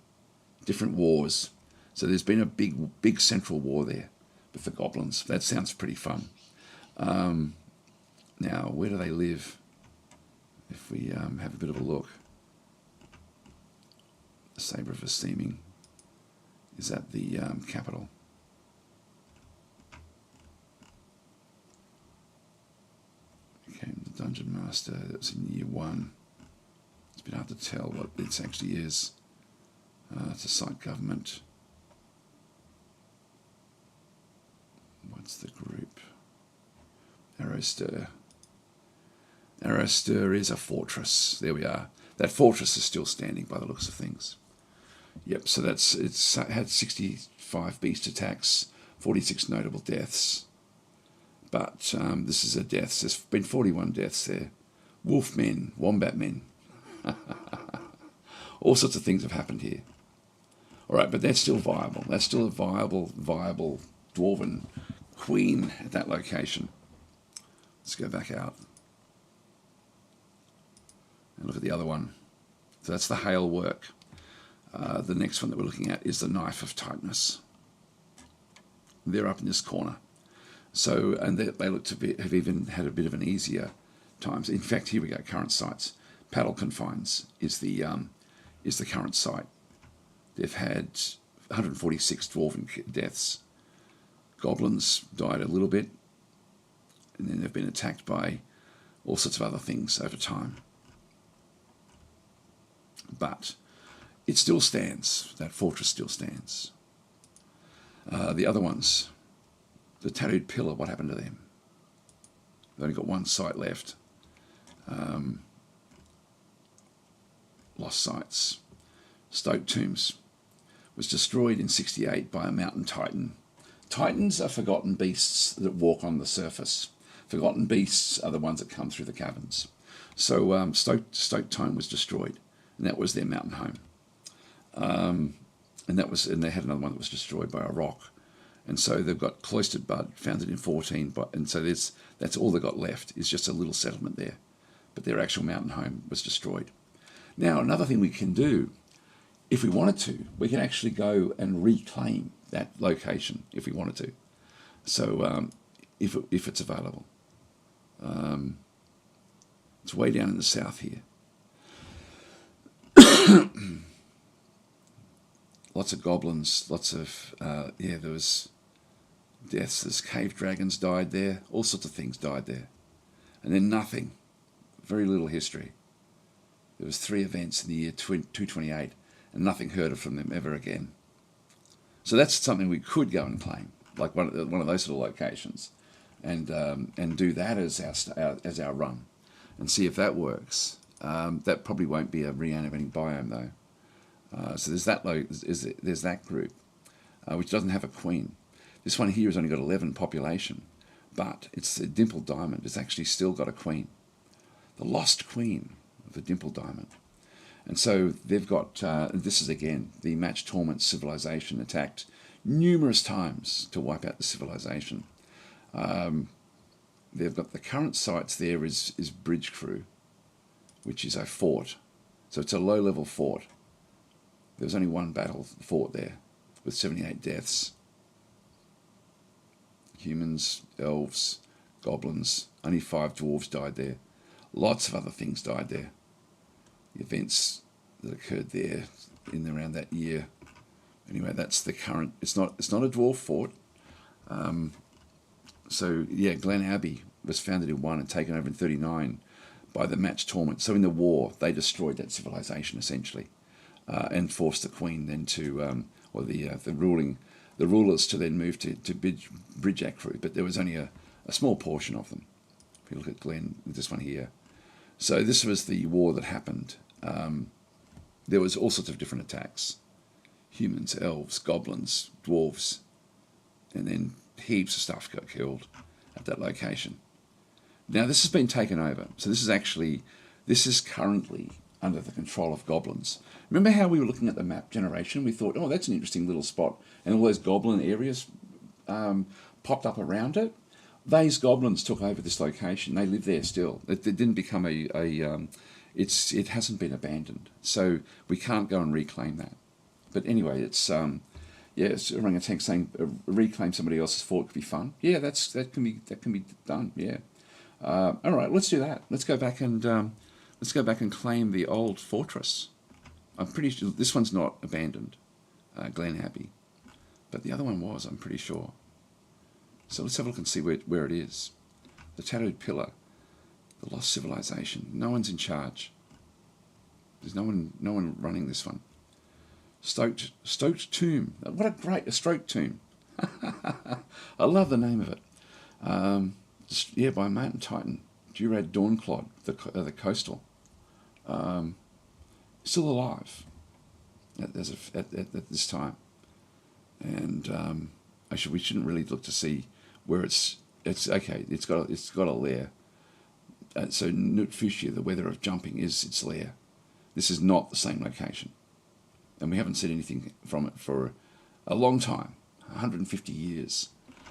S1: Different wars. So there's been a big central war there with the goblins. That sounds pretty fun. Now, where do they live? If we have a bit of a look. The Sabre of Esteeming is at the capital. Became the Dungeon Master. That was in year 1. It's a bit hard to tell what it actually is. It's a site government. What's the group? Arrowstir. Arrowstir is a fortress. There we are. That fortress is still standing by the looks of things. Yep, so it's had 65 beast attacks, 46 notable deaths. But this is a death. There's been 41 deaths there. Wolf men, wombat men. All sorts of things have happened here. All right, but that's still viable. That's still a viable dwarven queen at that location. Let's go back out and look at the other one. So that's the hail work. The next one that we're looking at is the Knife of Tightness. They're up in this corner. So, and they look to have even had a bit of an easier time. In fact, here we go, current sites. Paddle Confines is the current site. They've had 146 dwarven deaths. Goblins died a little bit, and then they've been attacked by all sorts of other things over time. But it still stands. That fortress still stands. The other ones, the Tattooed Pillar, what happened to them? They've only got one site left. Lost sites. Stoke Tombs was destroyed in 68 by a mountain titan. Titans are forgotten beasts that walk on the surface. Forgotten beasts are the ones that come through the caverns. So Stoke Tome was destroyed, and that was their mountain home. and they had another one that was destroyed by a rock. And so they've got Cloistered Bud, founded in 14, and so that's all they got left is just a little settlement there. But their actual mountain home was destroyed. Now, another thing we can do, if we wanted to, we can actually go and reclaim that location if we wanted to. So if it's available. It's way down in the south here. Lots of goblins, lots of, there was deaths. There's cave dragons died there. All sorts of things died there. And then nothing. Very little history. There was 3 events in the year 228, and nothing heard from them ever again. So that's something we could go and claim, like one of those sort of locations, and do that as our run, and see if that works. That probably won't be a reanimating biome though. So there's that group, which doesn't have a queen. This one here has only got 11 population, but it's a dimpled diamond. It's actually still got a queen, the lost queen of the dimpled diamond. And so they've got, this is again, the Match Torment civilization attacked numerous times to wipe out the civilization. They've got the current sites there is Bridge Crew, which is a fort. So it's a low-level fort. There was only one battle fort there with 78 deaths. Humans, elves, goblins, only 5 dwarves died there. Lots of other things died there. The events that occurred there in around that year. Anyway, that's the current. It's not a dwarf fort. So yeah, Glen Abbey was founded in 1 and taken over in 39 by the Match Torment. So in the war, they destroyed that civilization essentially, and forced the queen then to, or the rulers to then move to Bridge Crew. But there was only a small portion of them. If you look at Glen, this one here. So this was the war that happened. There was all sorts of different attacks. Humans, elves, goblins, dwarves, and then heaps of stuff got killed at that location. Now this has been taken over. So this is currently under the control of goblins. Remember how we were looking at the map generation? We thought, oh, that's an interesting little spot. And all those goblin areas popped up around it. These goblins took over this location. They live there still. It didn't become it hasn't been abandoned. So we can't go and reclaim that. But anyway, it's orangutan saying reclaim somebody else's fort could be fun. Yeah, that can be done. Yeah. All right, let's do that. Let's go back and claim the old fortress. I'm pretty sure this one's not abandoned, Glen Abbey, but the other one was. I'm pretty sure. So let's have a look and see where it is. The Tattooed Pillar, the Lost Civilization. No one's in charge. There's no one running this one. Stoked Tomb. What a Stroke Tomb. I love the name of it. By Mountain Titan. Durad Dawnclod, the coastal. Still alive at this time. And we shouldn't really look to see where it's okay. It's got a lair. So Nutfushia, the weather of jumping, is its lair. This is not the same location, and we haven't seen anything from it for a long time, 150 years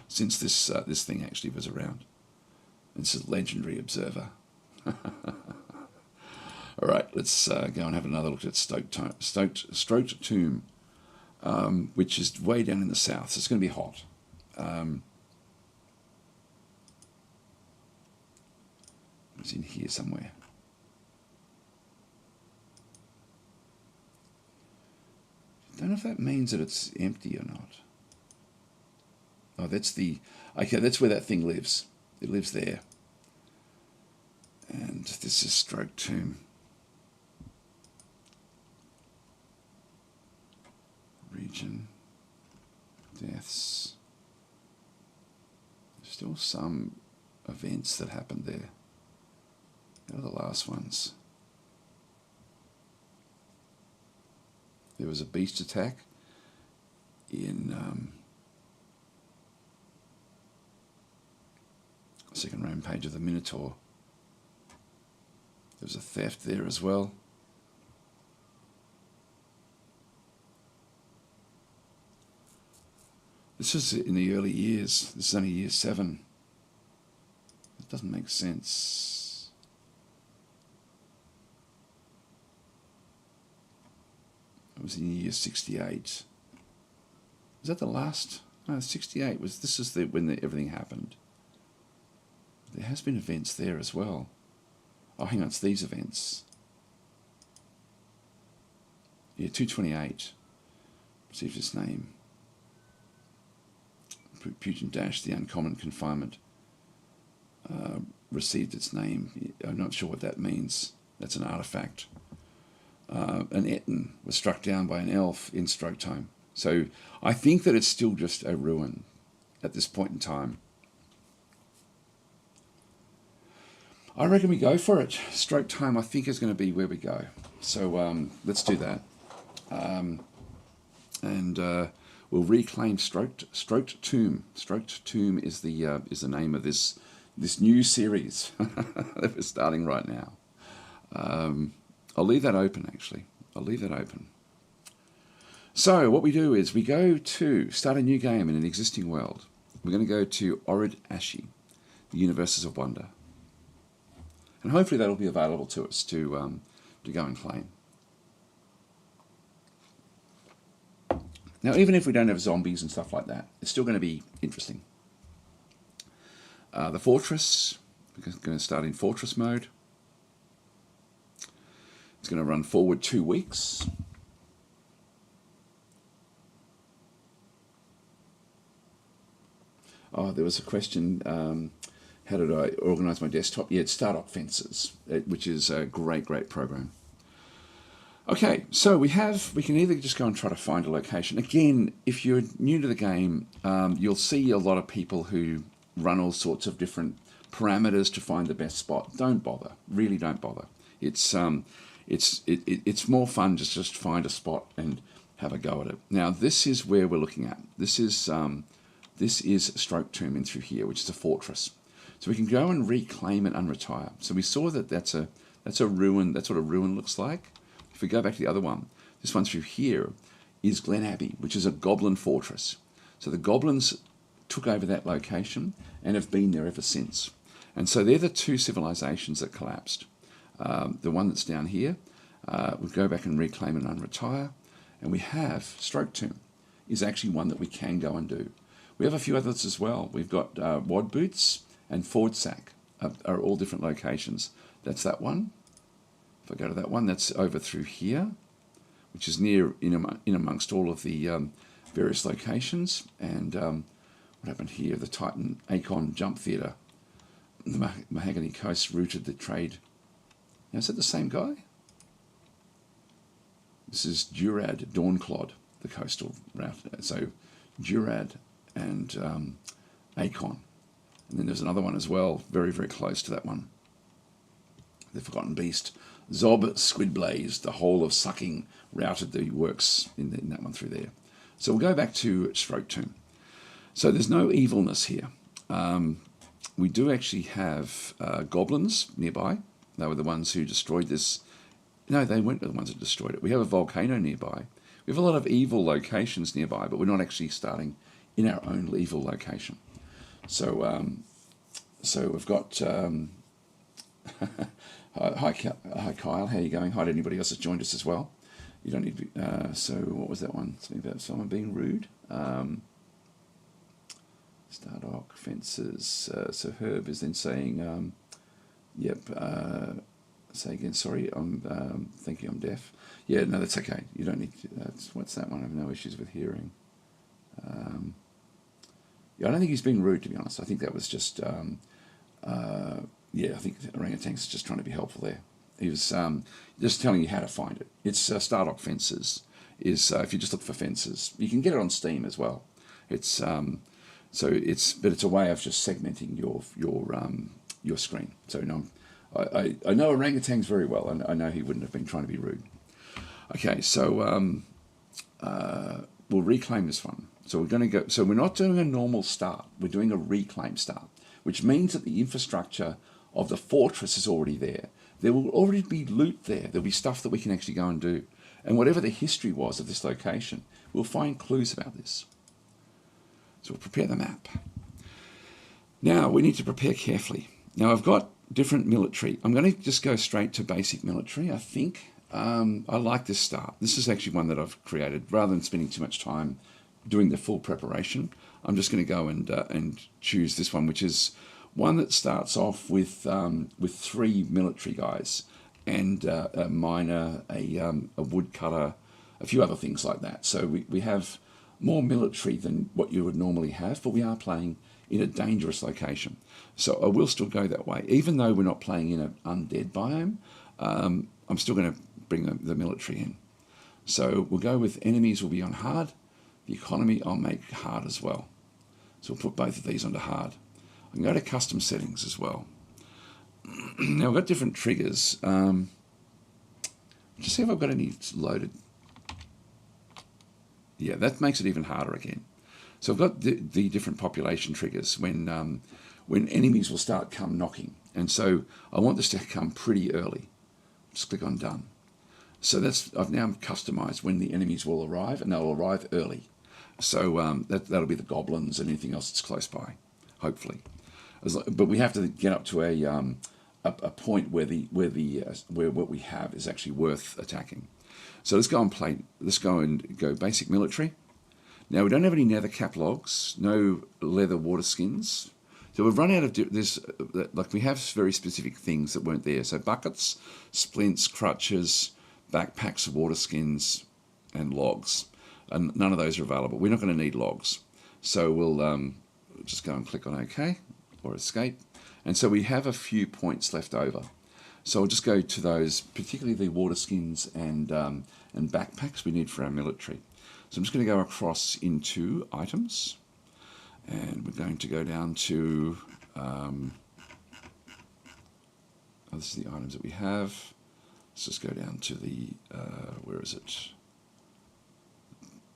S1: since this thing actually was around. It's a legendary observer. All right, let's go and have another look at Stroked Tomb, which is way down in the south. So it's going to be hot. It's in here somewhere. Don't know if that means that it's empty or not. Oh, that's where that thing lives. It lives there. And this is Stroke Tomb. Region. Deaths. There's still some events that happened there. They were the last ones. There was a beast attack in second rampage of the Minotaur. There was a theft there as well. This is in the early years. This is only year 7. It doesn't make sense. It was in year 68. Is that the last? No, 68 was. This is when everything happened. There has been events there as well. Oh, hang on, it's these events. Yeah, 228. Received its name. Putin Dash, the uncommon confinement, received its name. I'm not sure what that means. That's an artifact. An Eton was struck down by an elf in stroke time. So I think that it's still just a ruin at this point in time. I reckon we go for it. Stroke time, I think, is going to be where we go. So let's do that. We'll reclaim Stroked Tomb. Stroked Tomb is the name of this new series that we're starting right now. I'll leave that open, actually. I'll leave that open. So what we do is we go to start a new game in an existing world. We're going to go to Orid Ashi, the Universes of Wonder. And hopefully that'll be available to us to go and claim. Now, even if we don't have zombies and stuff like that, it's still going to be interesting. The Fortress, we're going to start in Fortress mode. It's going to run forward 2 weeks. Oh, there was a question, how did I organise my desktop? Yeah, it's Stardock Fences, which is a great program. Okay, so we can either just go and try to find a location. Again, if you're new to the game, you'll see a lot of people who run all sorts of different parameters to find the best spot. Don't bother, really don't bother. It's more fun just to find a spot and have a go at it. Now, this is where we're looking at. This is Stroke Tomb in through here, which is a fortress. So we can go and reclaim and unretire. So we saw that that's a ruin. That's what a ruin looks like. If we go back to the other one, this one through here is Glen Abbey, which is a goblin fortress. So the goblins took over that location and have been there ever since. And so they're the 2 civilizations that collapsed. The one that's down here, we'll go back and reclaim and unretire. And we have Stroke Tomb is actually one that we can go and do. We have a few others as well. We've got Wad Boots and Ford Sack are all different locations. That's that one. If I go to that one, that's over through here, which is near in amongst all of the various locations. And what happened here? The Titan Acon Jump Theatre. The Mahogany Coast routed the trade. Now, is that the same guy? This is Durad Dawnclod, the coastal route. So Durad and Acon. And then there's another one as well, very close to that one. The Forgotten Beast. Zob Squidblaze, the whole of sucking, routed the works in that one through there. So we'll go back to Stroke Tomb. So there's no evilness here. We do actually have goblins nearby. They were the ones who destroyed this. No, they weren't the ones that destroyed it. We have a volcano nearby. We have a lot of evil locations nearby, but we're not actually starting in our own evil location. So, so we've got... Hi Kyle, how are you going? Hi to anybody else that's joined us as well. You don't need to so what was that one? Something about someone being rude. Stardock Fences. So Herb is then saying, yep, say again, sorry, I'm thinking I'm deaf. Yeah, no, that's okay. You don't need to, what's that one? I have no issues with hearing. Yeah, I don't think he's being rude, to be honest. I think that was just... yeah, I think Orangutan's just trying to be helpful there. He was just telling you how to find it. It's Stardock Fences. If you just look for fences, you can get it on Steam as well. It's but it's a way of just segmenting your screen. So no, I know orangutans very well, and I know he wouldn't have been trying to be rude. Okay, so we'll reclaim this one. So we're going to go. So we're not doing a normal start. We're doing a reclaim start, which means that the infrastructure of the fortress is already there. There will already be loot there. There'll be stuff that we can actually go and do. And whatever the history was of this location, we'll find clues about this. So we'll prepare the map. Now we need to prepare carefully. Now I've got different military. I'm going to just go straight to basic military, I think. I like this start. This is actually one that I've created. Rather than spending too much time doing the full preparation, I'm just going to go and choose this one, which is one that starts off with 3 military guys and a miner, a woodcutter, a few other things like that. So we have more military than what you would normally have, but we are playing in a dangerous location. So I will still go that way. Even though we're not playing in an undead biome, I'm still going to bring the military in. So we'll go with enemies will be on hard. The economy I'll make hard as well. So we'll put both of these onto hard. I can go to custom settings as well. Now I've got different triggers. Just see if I've got any loaded. Yeah, that makes it even harder again. So I've got the different population triggers when enemies will start come knocking. And so I want this to come pretty early. Just click on done. So I've now customized when the enemies will arrive, and they'll arrive early. So that'll be the goblins and anything else that's close by, hopefully. But we have to get up to a point where what we have is actually worth attacking. So let's go and go basic military. Now we don't have any nether cap logs, no leather water skins. So we've run out of this. Like we have very specific things that weren't there. So buckets, splints, crutches, backpacks, water skins, and logs. And none of those are available. We're not going to need logs. So we'll just go and click on OK or escape. And so we have a few points left over. So I'll just go to those, particularly the water skins and backpacks we need for our military. So I'm just going to go across into items. And we're going to go down to, this is the items that we have. Let's just go down to the, where is it?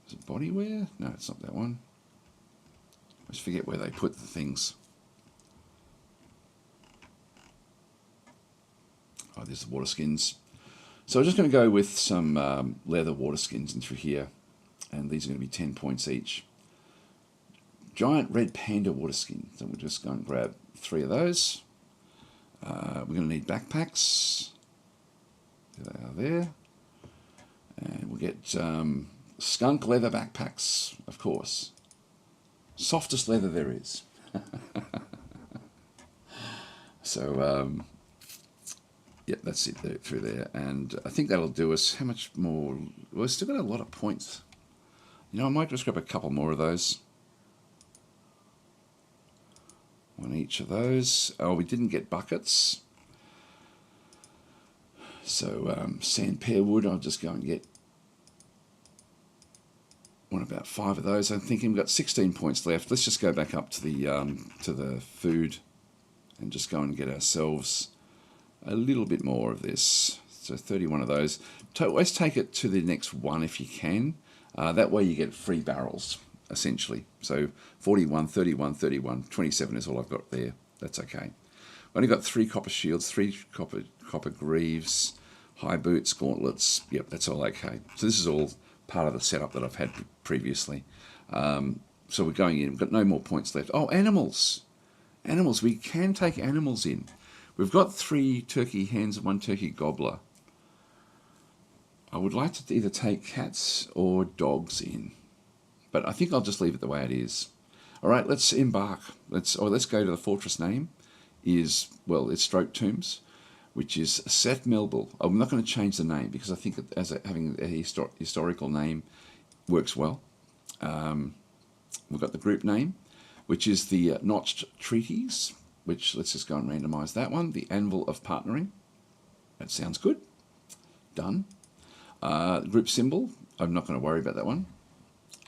S1: Is it bodywear? No, it's not that one. I just forget where they put the things. Oh, there's the water skins. So I'm just going to go with some leather water skins in through here. And these are going to be 10 points each. Giant red panda water skin. So we'll just go and grab 3 of those. We're going to need backpacks. There they are there. And we'll get skunk leather backpacks, of course. Softest leather there is. So, yeah, that's it there, through there. And I think that'll do us. How much more? Well, we've still got a lot of points. You know, I might just grab a couple more of those. One each of those. Oh, we didn't get buckets. So sand pear wood, I'll just go and get about 5 of those. I'm thinking we've got 16 points left. Let's just go back up to the food and just go and get ourselves a little bit more of this. So 31 of those. Always take it to the next one if you can. That way you get free barrels, essentially. So 41, 31, 31, 27 is all I've got there. That's okay. I've only got 3 copper shields, 3 copper greaves, high boots, gauntlets. Yep, that's all okay. So this is all part of the setup that I've had previously. So we're going in. We've got no more points left. Oh, animals. Animals. We can take animals in. We've got 3 turkey hens and 1 turkey gobbler. I would like to either take cats or dogs in, but I think I'll just leave it the way it is. All right, let's embark. Let's go to the fortress name. It's Stroke Tombs, which is Seth Melville. I'm not going to change the name because I think having a historical name works well. We've got the group name, which is the Notched Treaties, which let's just go and randomize that one. The Anvil of Partnering. That sounds good. Done. Group symbol, I'm not going to worry about that one.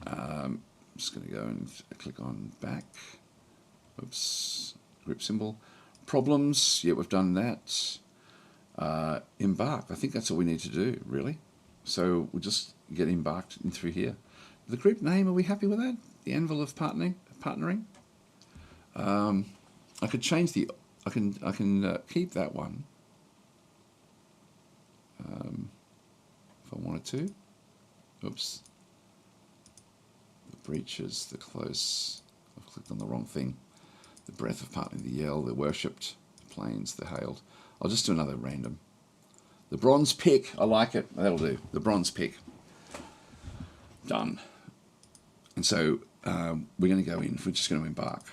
S1: I'm just going to go and click on back. Oops. Group symbol. Problems, yeah, we've done that. Embark, I think that's all we need to do, really. So we'll just get embarked in through here. The group name, are we happy with that? The Anvil of Partnering. I could change I can keep that one. If I wanted to. Oops. The breaches, the close. on the wrong thing. The breath of partly the yell, the worshipped, the plains, the hailed. I'll just do another random. The bronze pick, I like it. That'll do. The bronze pick. Done. And so we're going to go in. We're just going to embark.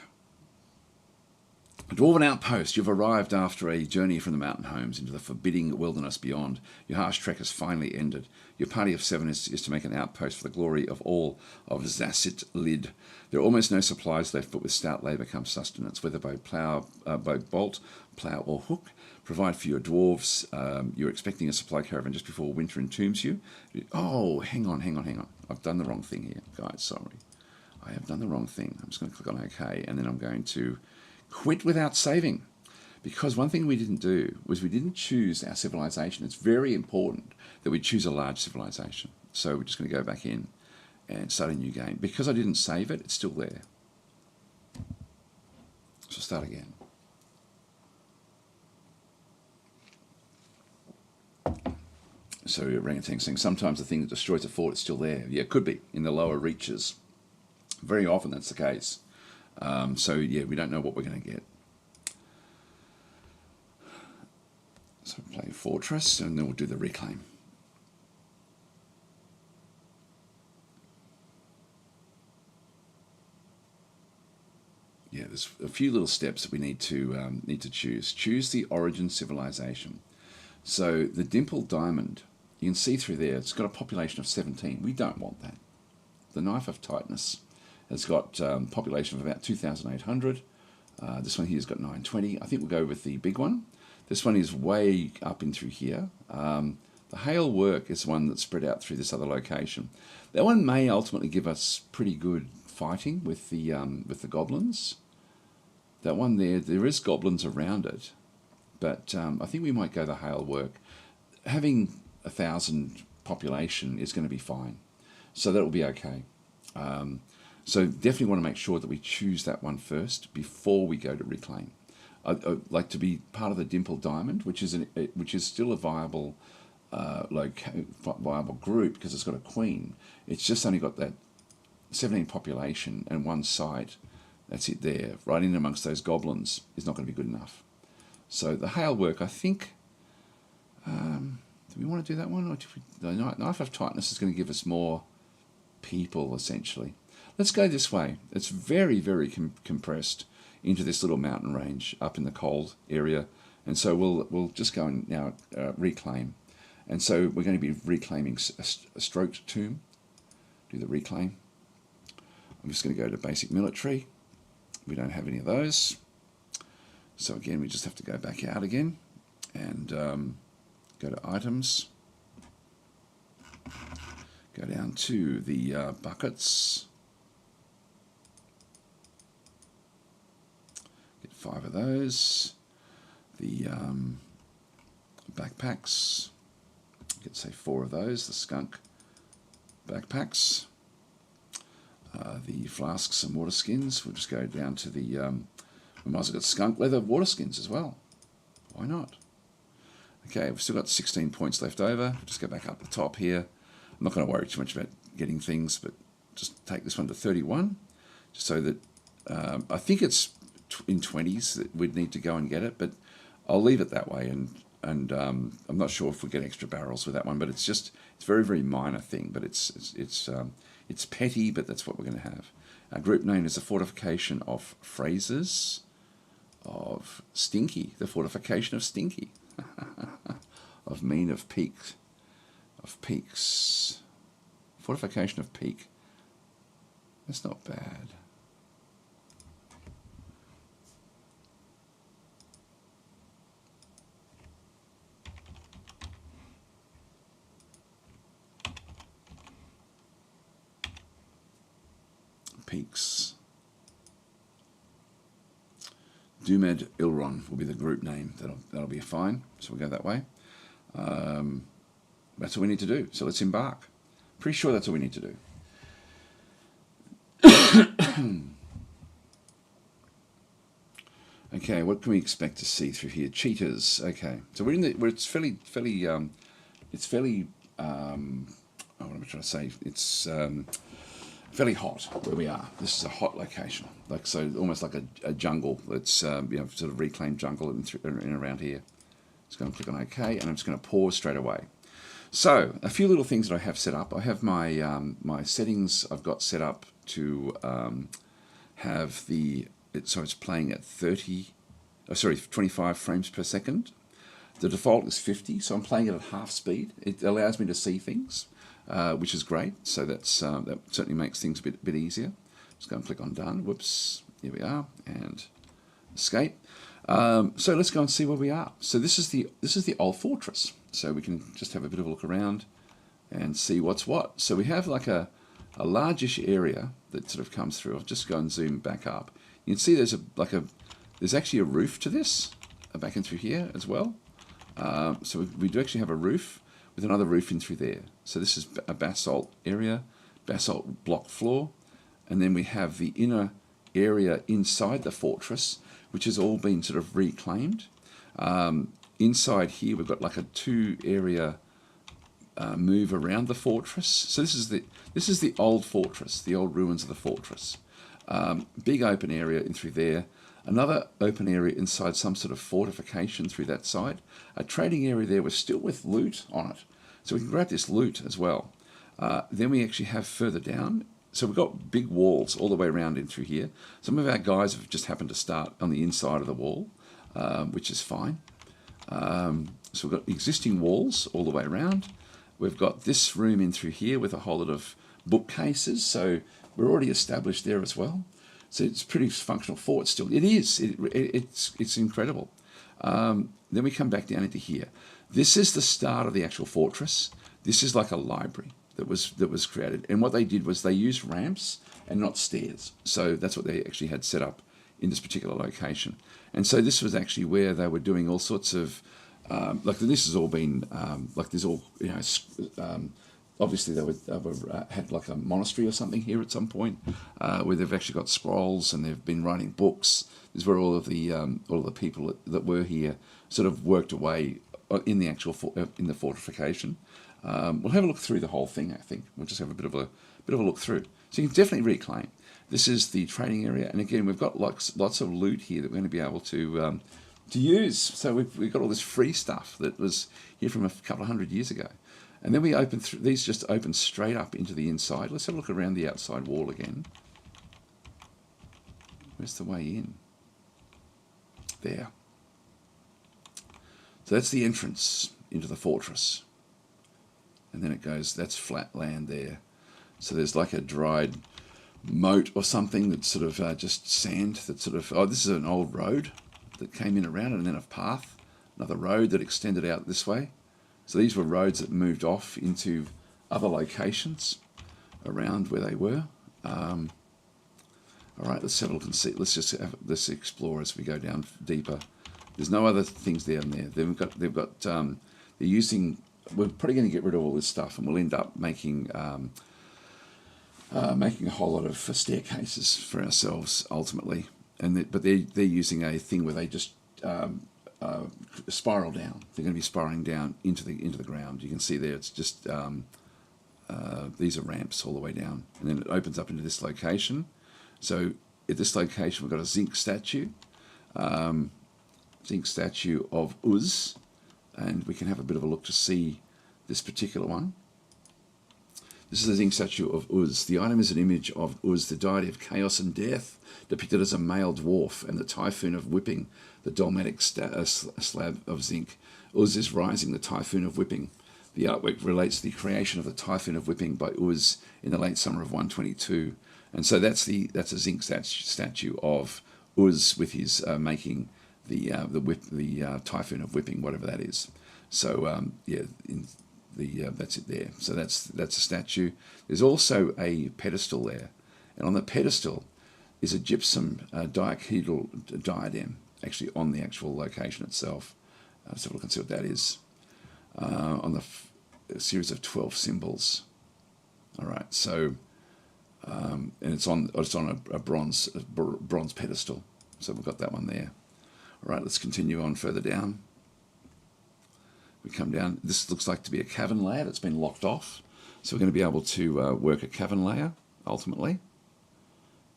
S1: A dwarven outpost. You've arrived after a journey from the mountain homes into the forbidding wilderness beyond. Your harsh trek has finally ended. Your party of 7 is to make an outpost for the glory of all of Zassit Lid. There are almost no supplies left, but with stout labour comes sustenance, whether by bolt, plough or hook. Provide for your dwarves. You're expecting a supply caravan just before winter entombs you. Oh, hang on. I've done the wrong thing here, guys. Sorry. I have done the wrong thing. I'm just going to click on OK, and then I'm going to quit without saving. Because one thing we didn't do was we didn't choose our civilization. It's very important that we choose a large civilization. So we're just going to go back in and start a new game. Because I didn't save it, it's still there. So start again. So orangutan saying sometimes the thing that destroys a fort is still there. Yeah, it could be in the lower reaches. Very often that's the case. So yeah, we don't know what we're going to get. So play Fortress, and then we'll do the reclaim. Yeah, there's a few little steps that we need to choose. Choose the origin civilization. So the dimpled diamond, you can see through there, it's got a population of 17. We don't want that. The knife of tightness has got population of about 2,800. This one here has got 920. I think we'll go with the big one. This one is way up in through here. The hail work is one that's spread out through this other location. That one may ultimately give us pretty good fighting with the goblins. That one there is goblins around it, but I think we might go the hail work. Having 1,000 population is going to be fine, so that will be okay. So definitely want to make sure that we choose that one first before we go to reclaim. I'd like to be part of the dimpled diamond, which is still a viable viable group because it's got a queen. It's just only got that 17 population and one site. That's it there. Right in amongst those goblins is not going to be good enough. So the hail work, I think, do we want to do that one? Or the knife of tightness is going to give us more people, essentially. Let's go this way. It's very, very compressed into this little mountain range up in the cold area. And so we'll just go and now reclaim. And so we're going to be reclaiming a stroked tomb. Do the reclaim. I'm just going to go to basic military. We don't have any of those. So again, we just have to go back out again and go to items. Go down to the buckets. Get 5 of those. The backpacks. Get, say, 4 of those. The skunk backpacks. The flasks and water skins. We'll just go down to the... we might as well get skunk leather water skins as well. Why not? Okay, we've still got 16 points left over. We'll just go back up the top here. I'm not going to worry too much about getting things, but just take this one to 31, just so that I think it's in 20s that we'd need to go and get it, but I'll leave it that way. And I'm not sure if we get extra barrels with that one, but it's a very, very minor thing, but it's petty, but that's what we're going to have. Our group name is the Fortification of Phrases of Stinky, the Fortification of Stinky, of Mean of Peaks. Of Peaks. Fortification of Peak. That's not bad. Peaks. Dumed Ilron will be the group name. That'll be fine. So we'll go that way. That's what we need to do. So let's embark. Pretty sure that's what we need to do. Okay, what can we expect to see through here? Cheetahs. Okay, so we're in the. It's fairly. What am I trying to say? It's fairly hot where we are. This is a hot location, like so, almost like a jungle. That's sort of reclaimed jungle in around here. Just going to click on OK, and I'm just going to pause straight away. So a few little things that I have set up. I have my my settings. I've got set up to have it's playing at 25 frames per second. The default is 50, so I'm playing it at half speed. It allows me to see things, which is great. So that certainly makes things a bit easier. Just go and click on done. Whoops, here we are, and escape. So let's go and see where we are. So this is the old fortress. So we can just have a bit of a look around and see what's what. So we have like a largish area that sort of comes through. I'll just go and zoom back up. You can see there's actually a roof to this, back in through here as well. So we do actually have a roof with another roof in through there. So this is a basalt area, basalt block floor, and then we have the inner area inside the fortress, which has all been sort of reclaimed. Inside here we've got like a 2-area move around the fortress. So this is the old fortress, the old ruins of the fortress. Big open area in through there. Another open area inside some sort of fortification through that side. A trading area there was still with loot on it. So we can grab this loot as well. Then we actually have further down. So we've got big walls all the way around in through here. Some of our guys have just happened to start on the inside of the wall, which is fine. So we've got existing walls all the way around. We've got this room in through here with a whole lot of bookcases. So we're already established there as well. So it's pretty functional fort still. It is. It's incredible. Then we come back down into here. This is the start of the actual fortress. This is like a library that was created. And what they did was they used ramps and not stairs. So that's what they actually had set up in this particular location. And so this was actually where they were doing all sorts of like this has all been like there's all obviously they had like a monastery or something here at some point where they've actually got scrolls and they've been writing books. This is where all of the people that were here sort of worked away in the actual in the fortification. We'll have a look through the whole thing. I think we'll just have a bit of a look through. So you can definitely reclaim. This is the trading area, and again we've got lots of loot here that we're going to be able to use. So we've got all this free stuff that was here from a couple of 100 years ago. And then we open through, these just open straight up into the inside. Let's have a look around the outside wall again. Where's the way in? There. So that's the entrance into the fortress. And then it goes, that's flat land there. So there's like a dried moat or something that's sort of just sand that sort of, oh, this is an old road that came in around it, and then a path, another road that extended out this way. So these were roads that moved off into other locations around where they were. All right, let's have a look and see. Let's explore as we go down deeper. There's no other things down there. They're using. We're probably going to get rid of all this stuff, and we'll end up making a whole lot of staircases for ourselves ultimately. But they're using a thing where they just spiral down. They're going to be spiraling down into the ground. You can see there it's just these are ramps all the way down, and then it opens up into this location. So at this location we've got a zinc statue of Uz, and we can have a bit of a look to see this particular one. This is a zinc statue of Uz. The item is an image of Uz, the deity of chaos and death, depicted as a male dwarf, and the typhoon of whipping, the dolmatic slab of zinc. Uz is rising, the typhoon of whipping. The artwork relates to the creation of the typhoon of whipping by Uz in the late summer of 122. And so that's a zinc statue of Uz with his making the typhoon of whipping, whatever that is. So that's it there. So that's a statue. There's also a pedestal there, and on the pedestal is a gypsum dihedral diadem, actually on the actual location itself. Let's have a look and see what that is. On the series of 12 symbols. All right, so and it's on a bronze pedestal. So we've got that one there. All right, let's continue on further down. We come down. This looks like to be a cavern layer that's been locked off. So we're going to be able to work a cavern layer ultimately.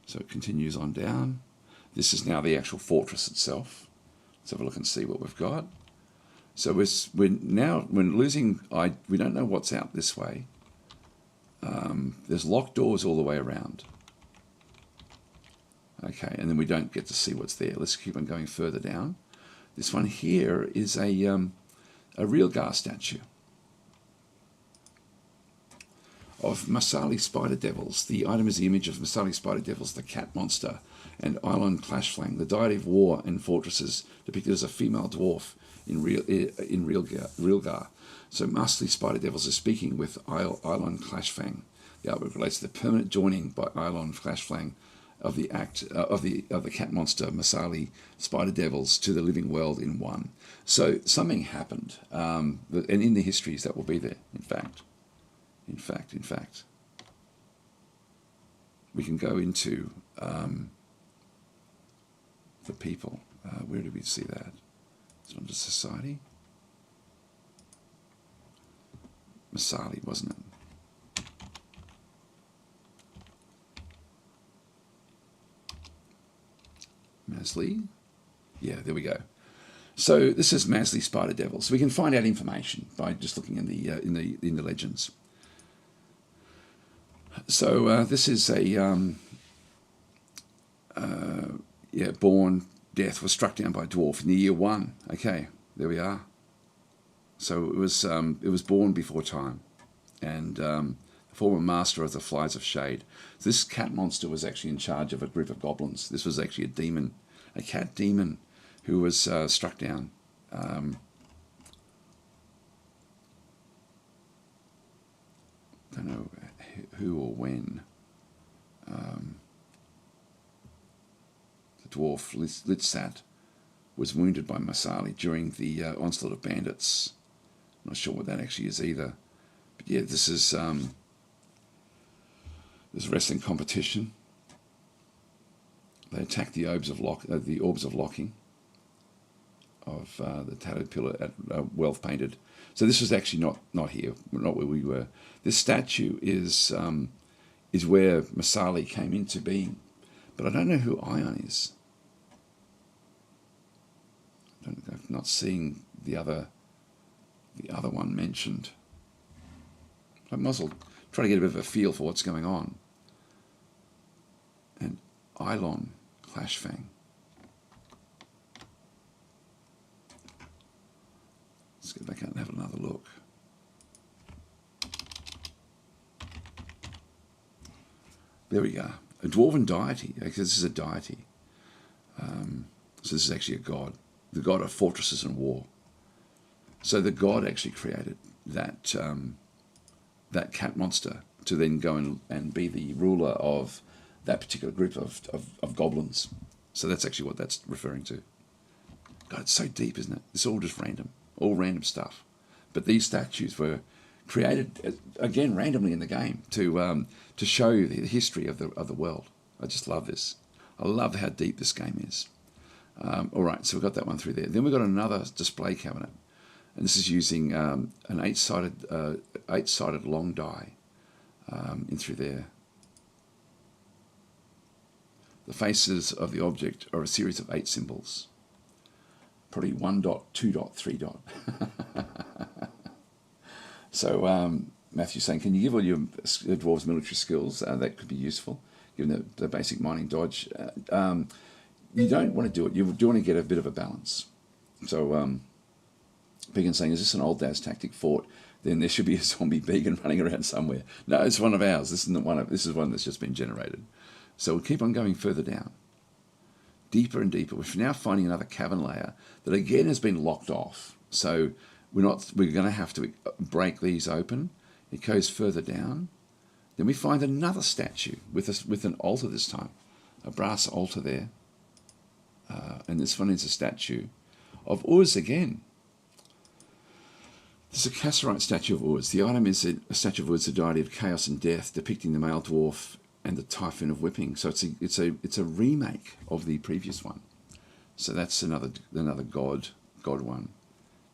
S1: So it continues on down. This is now the actual fortress itself. Let's have a look and see what we've got. So we're losing. We don't know what's out this way. There's locked doors all the way around. Okay, and then we don't get to see what's there. Let's keep on going further down. This one here is a Realgar statue of Masali spider devils. The item is the image of Masali spider devils, the cat monster, and Eilon Clashflang, the deity of war and fortresses, depicted as a female dwarf in Realgar. So Masali spider devils are speaking with Eilon Clashflang. The artwork relates to the permanent joining by Eilon Clashflang of the cat monster Masali spider devils to the living world in one. So something happened, and in the histories that will be there. In fact, we can go into the people. Where do we see that? It's under society. Masali, wasn't it? Masli? Yeah, there we go. So this is Masli spider devil. So we can find out information by just looking in the legends. So this is a born death was struck down by a dwarf in the year 1. Okay, there we are. So it was born before time, and former master of the flies of shade. This cat monster was actually in charge of a group of goblins. This was actually a demon, a cat demon, who was struck down. Don't know who or when. The dwarf Litsat was wounded by Masali during the onslaught of bandits. Not sure what that actually is either. But yeah, this is this wrestling competition. They attacked the orbs of locking of the tattooed pillar at Wealth Painted. So this was actually not here, not where we were. This statue is where Masali came into being, but I don't know who Ion is. I'm not seeing the other one mentioned. I might as well try to get a bit of a feel for what's going on. And Eilon Clashfang. Let's get back out and have another look. There we go. A dwarven deity. Because this is a deity. So this is actually a god. The god of fortresses and war. So the god actually created that that cat monster to then go and be the ruler of that particular group of goblins. So that's actually what that's referring to. God, it's so deep, isn't it? It's all just random. All random stuff. But these statues were created, again, randomly in the game to show the history of the world. I just love this. I love how deep this game is. All right, so we've got that one through there. Then we've got another display cabinet. And this is using an eight-sided long die in through there. The faces of the object are a series of 8 symbols. Probably 1 dot, 2 dot, 3 dot. So Matthew's saying, can you give all your dwarves military skills? That could be useful, given the basic mining dodge. You don't want to do it. You do want to get a bit of a balance. So Began saying, is this an old DasTactic fort? Then there should be a zombie Began running around somewhere. No, it's one of ours. This isn't one of. This is one that's just been generated. So we'll keep on going further down, deeper and deeper. We're now finding another cavern layer that again has been locked off. So we're going to have to break these open. It goes further down. Then we find another statue with an altar this time, a brass altar there. And this one is a statue of Uz again. This is a Kasserite statue of Uz. The item is a statue of Uz, the deity of chaos and death, depicting the male dwarf and the typhoon of whipping. So it's a remake of the previous one. So that's another god one.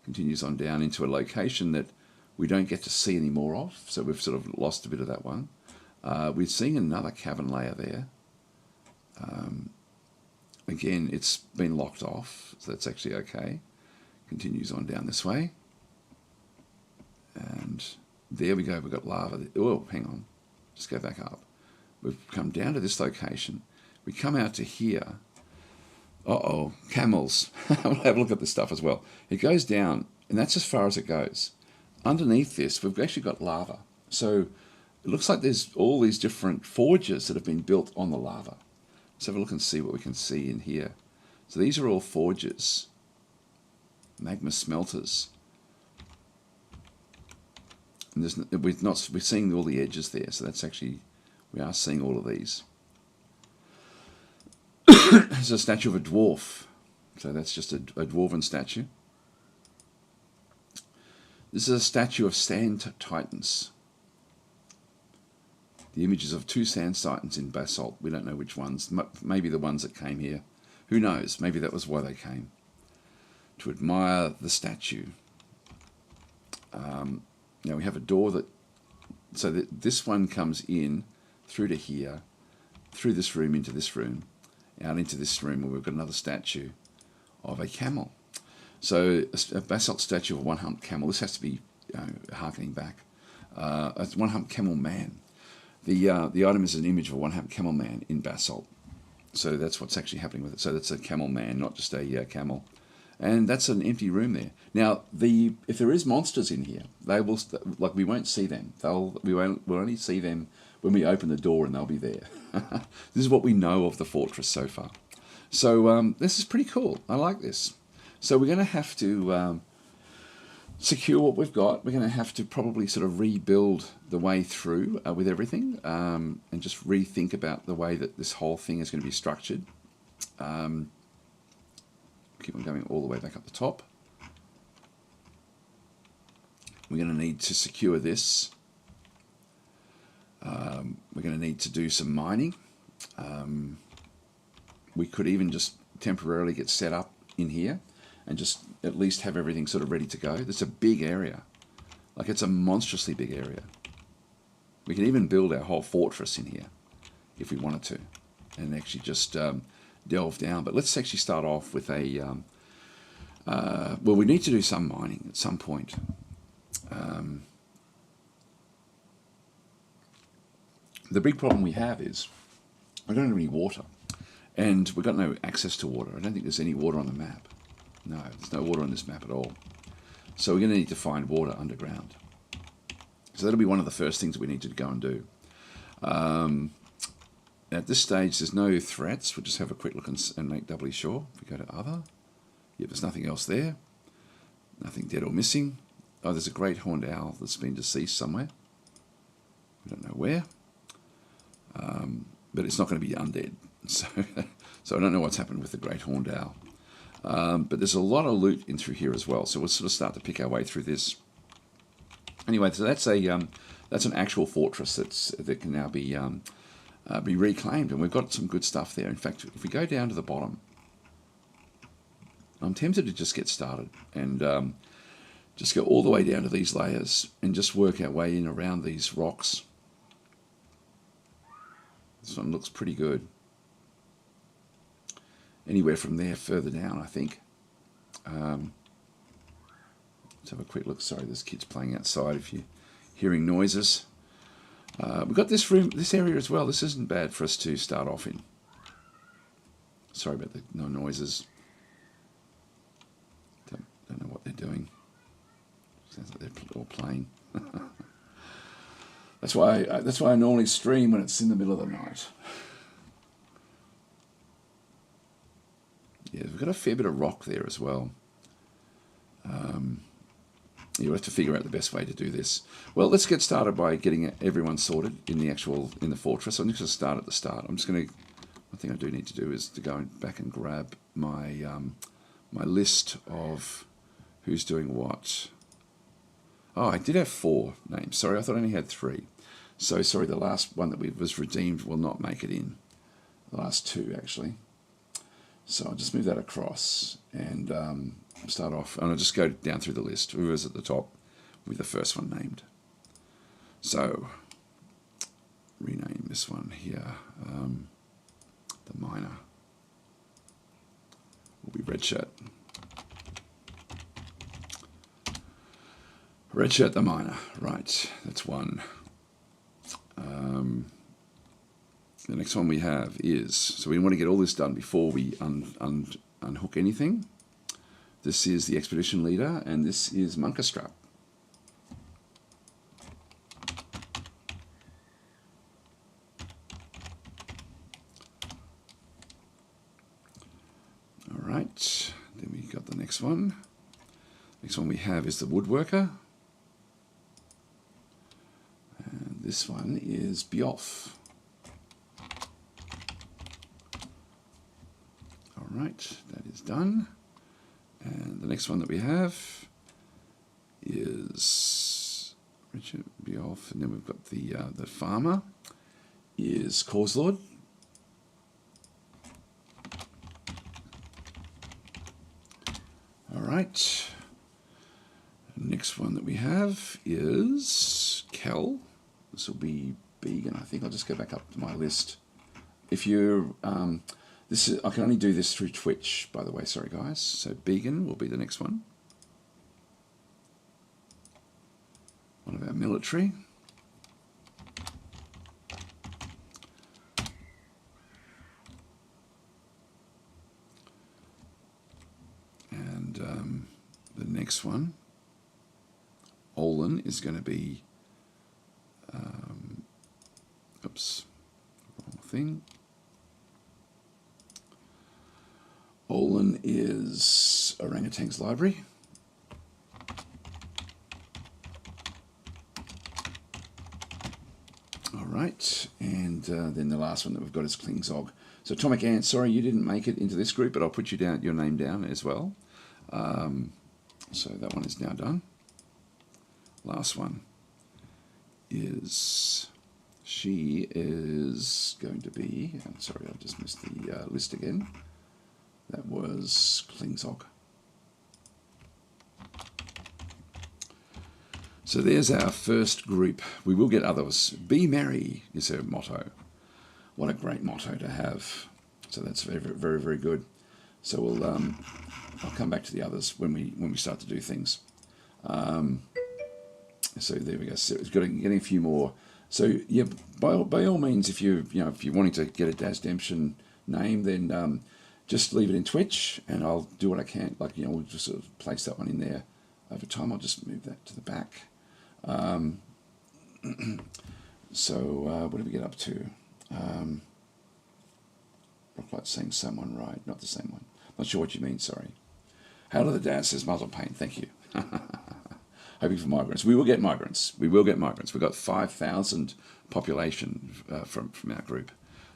S1: Continues on down into a location that we don't get to see any more of. So we've sort of lost a bit of that one. We're seeing another cavern layer there. Again, it's been locked off, so that's actually okay. Continues on down this way. And there we go, we've got lava. Oh, hang on. Just go back up. We've come down to this location. We come out to here. Uh-oh, camels. We'll have a look at this stuff as well. It goes down, and that's as far as it goes. Underneath this, we've actually got lava. So it looks like there's all these different forges that have been built on the lava. Let's have a look and see what we can see in here. So these are all forges. Magma smelters. And we're seeing all the edges there, so that's actually, we are seeing all of these. There's a statue of a dwarf. So that's just a dwarven statue. This is a statue of sand titans. The images of 2 sand titans in basalt. We don't know which ones. Maybe the ones that came here. Who knows? Maybe that was why they came. To admire the statue. Now we have a door that... So that this one comes in through to here. Through this room into this room. Out into this room where we've got another statue of a camel. So a basalt statue of a one-humped camel. This has to be harkening back. A one-humped camel man. The item is an image of a one-humped camel man in basalt. So that's what's actually happening with it. So that's a camel man, not just a camel. And that's an empty room there. Now, if there is monsters in here, they will we won't see them. We'll only see them when we open the door, and they'll be there. This is what we know of the fortress so far. So this is pretty cool. I like this. So we're going to have to secure what we've got. We're going to have to probably sort of rebuild the way through with everything, and just rethink about the way that this whole thing is going to be structured. Keep on going all the way back up the top. We're going to need to secure this. We're going to need to do some mining. We could even just temporarily get set up in here and just at least have everything sort of ready to go. It's a big area. Like, it's a monstrously big area. We could even build our whole fortress in here if we wanted to, and actually just delve down. But let's actually start off with a... well, we need to do some mining at some point. The big problem we have is we don't have any water, and we've got no access to water. I don't think there's any water on the map. No, there's no water on this map at all. So we're going to need to find water underground. So that'll be one of the first things that we need to go and do. At this stage, there's no threats. We'll just have a quick look and make doubly sure. If we go to other, yep, there's nothing else there. Nothing dead or missing. Oh, there's a great horned owl that's been deceased somewhere. We don't know where. But it's not going to be undead. So I don't know what's happened with the great horned owl. But there's a lot of loot in through here as well. So we'll sort of start to pick our way through this. Anyway, so that's an actual fortress that can now be reclaimed, and we've got some good stuff there. In fact, if we go down to the bottom, I'm tempted to just get started and just go all the way down to these layers and just work our way in around these rocks. This one looks pretty good. Anywhere from there further down, I think. Let's have a quick look. Sorry, there's kids playing outside if you're hearing noises. We've got this room, this area as well. This isn't bad for us to start off in. Sorry about the no noises. Don't know what they're doing. Sounds like they're all playing. That's why I normally stream when it's in the middle of the night. Yeah, we've got a fair bit of rock there as well. You'll have to figure out the best way to do this. Well, let's get started by getting everyone sorted in the fortress. I'm just going to start at the start. One thing I do need to do is to go back and grab my my list of who's doing what. Oh, I did have 4 names. Sorry, I thought I only had 3. So sorry, the last one that was redeemed will not make it in. The last 2, actually. So I'll just move that across and start off. And I'll just go down through the list. Who is at the top with the first one named. So, rename this one here, the miner, will be red shirt. Red shirt the miner, right, that's one. The next one we have is, so we want to get all this done before we unhook anything. This is the expedition leader, and this is Monkastrap. All right, then we got the next one. Next one we have is the woodworker. And this one is Dwarf. All right, that is done. And the next one that we have is Richard Dwarf, and then we've got the farmer is Causelord. All right. Next one that we have is Kel. This will be Began. I think I'll just go back up to my list. If you're this is, I can only do this through Twitch, by the way. Sorry, guys. So Began will be the next one. One of our military. And the next one, Olin, is going to be, oops, wrong thing. Olin is Orangutan's Library. All right, and then the last one that we've got is Klingzog. So Atomic Ant, sorry you didn't make it into this group, but I'll put you down, your name down as well. So that one is now done. Last one is, she is going to be, I'm sorry, I just missed the list again. That was Klingzog. So there's our first group. We will get others. Be merry is her motto. What a great motto to have. So that's very, very, very good. So we'll, I'll come back to the others when we start to do things. So there we go. So it's getting a few more. So yeah, by all means, if you're wanting to get a DasDemption name, then just leave it in Twitch, and I'll do what I can. Like, we'll just sort of place that one in there over time. I'll just move that to the back. So what did we get up to? Rocklight saying someone right, not the same one. Not sure what you mean. Sorry. Hail to the Daz says muzzle pain. Thank you. Hoping for migrants. We will get migrants. We will get migrants. We've got 5,000 population from our group,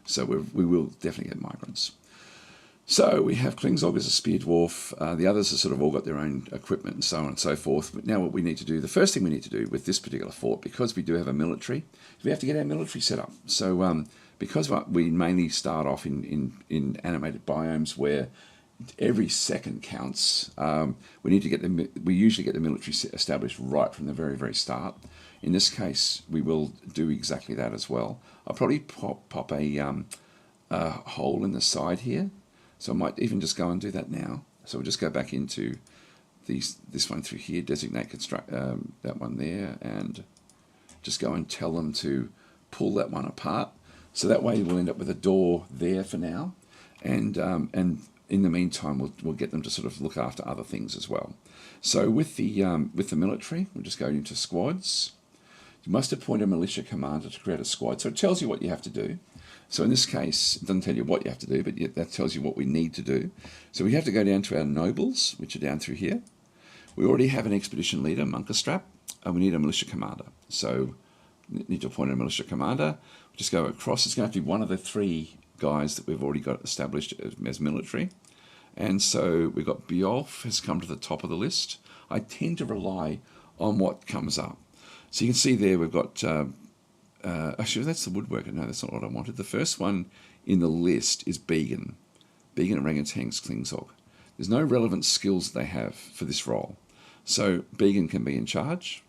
S1: so we will definitely get migrants. So we have Klingzog as a spear dwarf. The others have sort of all got their own equipment and so on and so forth. But now what we need to do, the first thing we need to do with this particular fort, because we do have a military, is we have to get our military set up. So because we mainly start off in animated biomes where every second counts, we need to get we usually get the military established right from the very, very start. In this case, we will do exactly that as well. I'll probably pop a hole in the side here. So I might even just go and do that now. So we'll just go back into this one through here, designate construct that one there, and just go and tell them to pull that one apart. So that way we'll end up with a door there for now, and in the meantime we'll get them to sort of look after other things as well. So with the military, we'll just go into squads. You must appoint a militia commander to create a squad. So it tells you what you have to do. So in this case, it doesn't tell you what you have to do, but yet that tells you what we need to do. So we have to go down to our nobles, which are down through here. We already have an expedition leader, Monkastrap, and we need a militia commander. So we need to appoint a militia commander. We'll just go across. It's going to have to be one of the 3 guys that we've already got established as military. And so we've got Dwarf has come to the top of the list. I tend to rely on what comes up. So you can see there we've got... actually, that's the woodworker. No, that's not what I wanted. The first one in the list is Began. Began Orangutan's Klingzog. There's no relevant skills they have for this role. So Began can be in charge.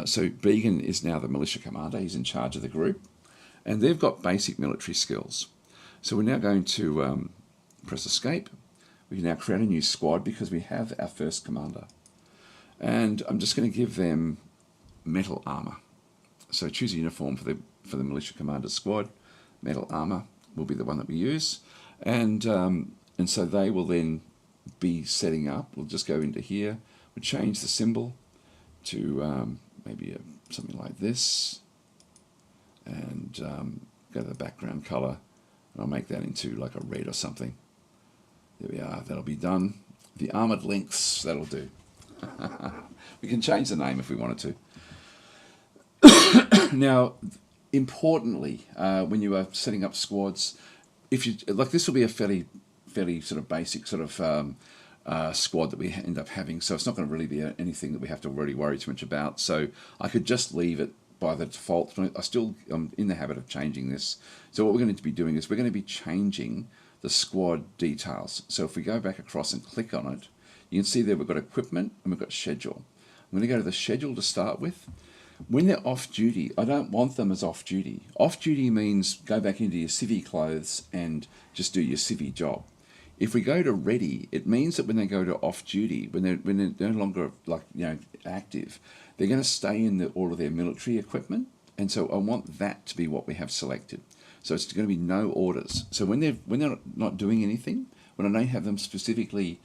S1: So Began is now the militia commander. He's in charge of the group. and they've got basic military skills. So we're now going to press escape. We can now create a new squad because we have our first commander. And I'm just going to give them metal armor. So choose a uniform for the militia commander squad. Metal armor will be the one that we use. And so they will then be setting up. We'll just go into here. We'll change the symbol to maybe something like this. And go to the background color. And I'll make that into like a red or something. There we are. That'll be done. The armored lynx, that'll do. We can change the name if we wanted to. Now, importantly, when you are setting up squads, if you like, this will be a fairly sort of basic sort of squad that we end up having. So it's not going to really be anything that we have to really worry too much about. So I could just leave it by the default. I still am in the habit of changing this. So what we're going to be doing is we're going to be changing the squad details. So if we go back across and click on it, you can see there we've got equipment and we've got schedule. I'm going to go to the schedule to start with. When they're off duty, I don't want them as off duty. Off duty means go back into your civvy clothes and just do your civvy job. If we go to ready, it means that when they go to off duty, when they're no longer active, they're going to stay in all of their military equipment. And so I want that to be what we have selected. So it's going to be no orders. So when they're not doing anything, when I don't have them specifically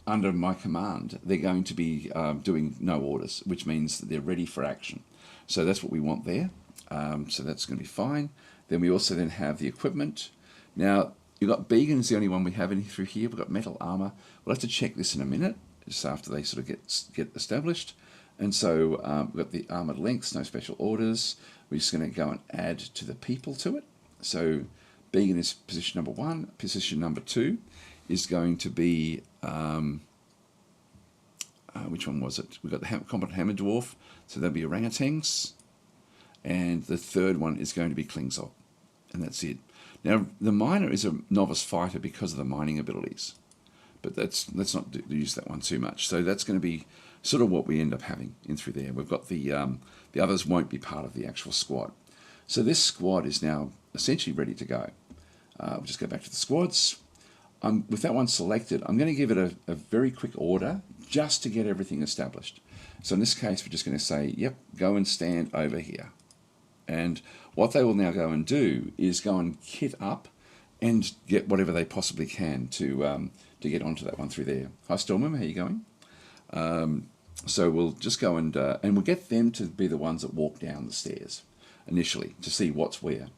S1: under my command, they're going to be doing no orders, which means that they're ready for action. So that's what we want there. So that's going to be fine. Then we also then have the equipment. Now, you've got Began is the only one we have in through here. We've got metal armor. We'll have to check this in a minute, just after they sort of get established. And so we've got the armored lynx, no special orders. We're just going to go and add to the people to it. So Began is position number 1. Position number 2 is going to be, which one was it? We've got the competent hammer dwarf, so there'll be orangutans. And the third one is going to be Klingzog. And that's it. Now, the miner is a novice fighter because of the mining abilities. But let's not use that one too much. So that's going to be sort of what we end up having in through there. We've got the others won't be part of the actual squad. So this squad is now essentially ready to go. We'll just go back to the squads. With that one selected, I'm going to give it a very quick order just to get everything established. So in this case, we're just going to say, yep, go and stand over here. And what they will now go and do is go and kit up and get whatever they possibly can to get onto that one through there. Hi, Stormham, how are you going? So we'll just go and we'll get them to be the ones that walk down the stairs initially to see what's where.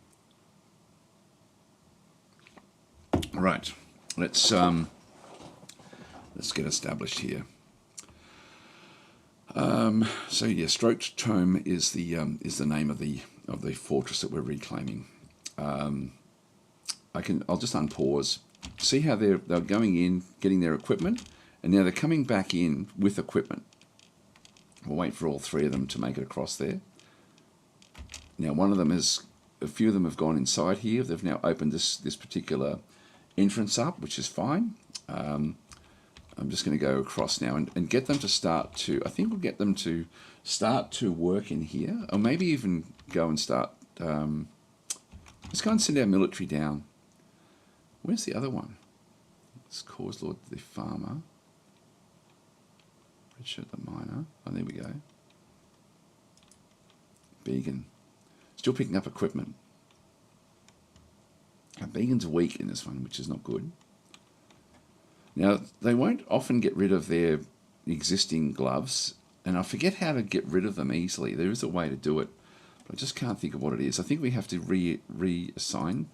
S1: Right, let's get established here. So yeah, Stroked Tome is the name of the fortress that we're reclaiming. I'll just unpause. See how they're going in, getting their equipment, and now they're coming back in with equipment. We'll wait for all 3 of them to make it across there. Now a few of them have gone inside here. They've now opened this particular entrance up, which is fine. I'm just going to go across now and get them to start to, I think we'll get them to start to work in here, or maybe even go and start, let's go and send our military down. Where's the other one? It's Cause Lord the Farmer. Richard the Miner. Oh, there we go. Began. Still picking up equipment. Now, Began's weak in this one, which is not good. Now, they won't often get rid of their existing gloves, and I forget how to get rid of them easily. There is a way to do it, but I just can't think of what it is. I think we have to reassign.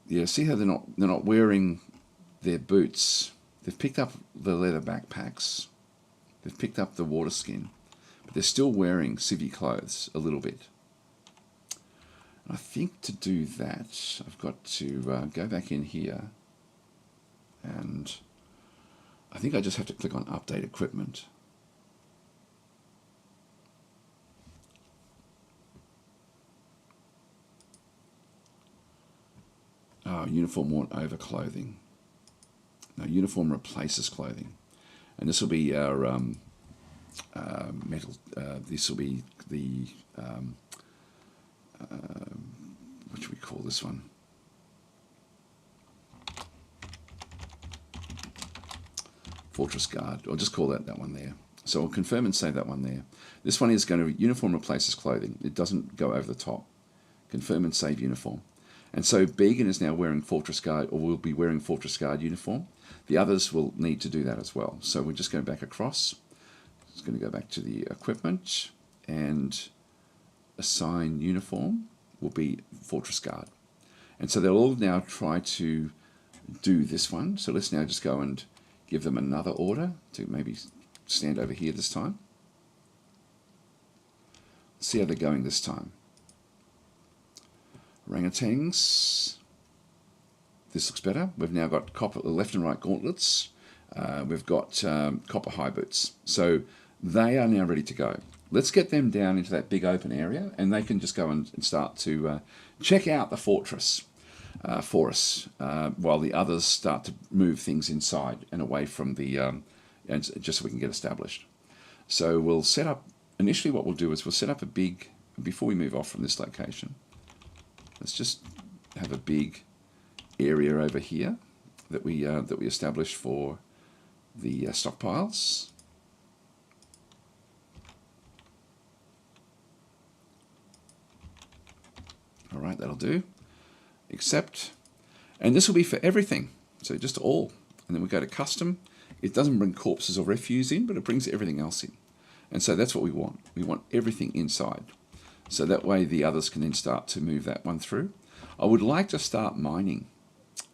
S1: Yeah, see how they're not wearing their boots. They've picked up the leather backpacks. They've picked up the water skin, but they're still wearing civvy clothes a little bit. And I think to do that, I've got to go back in here. And I think I just have to click on Update Equipment. Oh, uniform worn over clothing. No, uniform replaces clothing. And this will be our metal, this will be the what should we call this one? Fortress Guard, or just call that one there. So I'll confirm and save that one there. This one is going to uniform replaces clothing. It doesn't go over the top. Confirm and save uniform. And so Began is now wearing Fortress Guard, or will be wearing Fortress Guard uniform. The others will need to do that as well. So we're just going back across. It's going to go back to the equipment, and assign uniform will be Fortress Guard. And so they'll all now try to do this one. So let's now just go and give them another order to maybe stand over here this time. See how they're going this time. Orangutans. This looks better. We've now got copper left and right gauntlets. We've got copper high boots. So they are now ready to go. Let's get them down into that big open area, and they can just go and start to check out the fortress for us, while the others start to move things inside and away from the, and just so we can get established. So we'll set up, initially what we'll do is we'll set up a big, before we move off from this location, let's just have a big area over here that we establish for the stockpiles. All right, that'll do. Accept. And this will be for everything. So just all. And then we go to custom. It doesn't bring corpses or refuse in, but it brings everything else in. And so that's what we want. We want everything inside. So that way the others can then start to move that one through. I would like to start mining.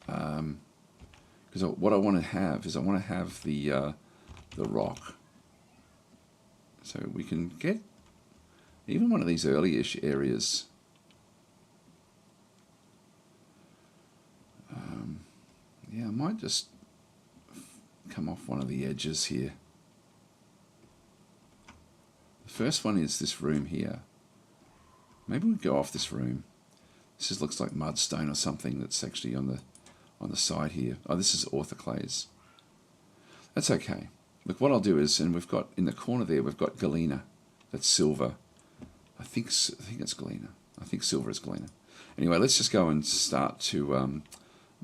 S1: Because what I want to have is I want to have the rock. So we can get even one of these early-ish areas. Yeah, I might just come off one of the edges here. The first one is this room here. Maybe we go off this room. This just looks like mudstone or something that's actually on the side here. Oh, this is orthoclase. That's okay. Look, what I'll do is, and we've got in the corner there, we've got galena. That's silver. I think it's galena. I think silver is galena. Anyway, let's just go and start to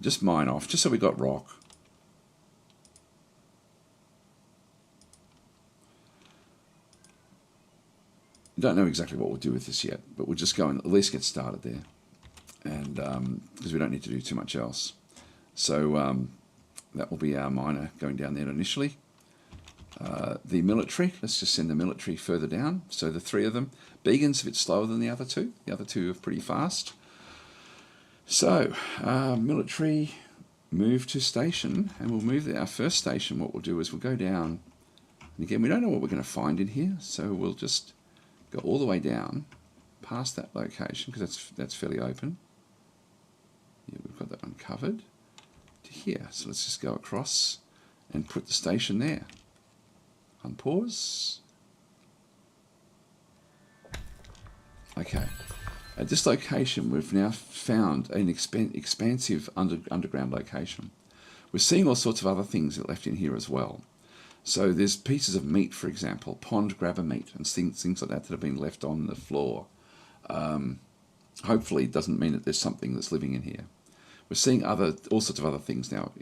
S1: just mine off, just so we got rock. Don't know exactly what we'll do with this yet, but we'll just go and at least get started there, and because we don't need to do too much else. So that will be our miner going down there initially. The military, let's just send the military further down. So the three of them. Began's a bit slower than the other two. The other two are pretty fast. So military, move to station, and we'll move our first station. What we'll do is we'll go down, and again we don't know what we're going to find in here, so we'll just go all the way down past that location, because that's fairly open. Yeah, we've got that one covered to here. So let's just go across and put the station there. Unpause. Okay. At this location, we've now found an expansive underground location. We're seeing all sorts of other things that are left in here as well. So there's pieces of meat, for example, pond grabber meat, and things like that have been left on the floor. Hopefully it doesn't mean that there's something that's living in here. We're seeing all sorts of other things now.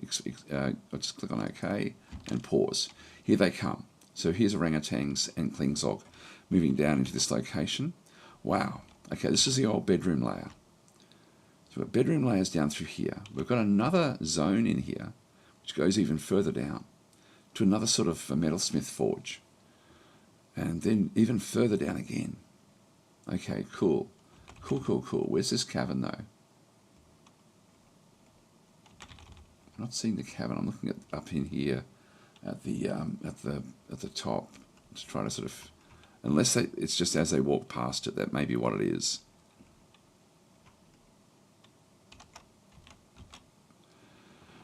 S1: I'll just click on OK and pause. Here they come. So here's orangutans and klingzog moving down into this location. Wow. Okay, this is the old bedroom layer. So we've got bedroom layers down through here. We've got another zone in here, which goes even further down to another sort of a metalsmith forge. And then even further down again. Okay, cool. Cool, cool, cool. Where's this cavern, though? I'm not seeing the cavern. I'm looking up in here at the top to try to sort of, unless it's just as they walk past it, that may be what it is.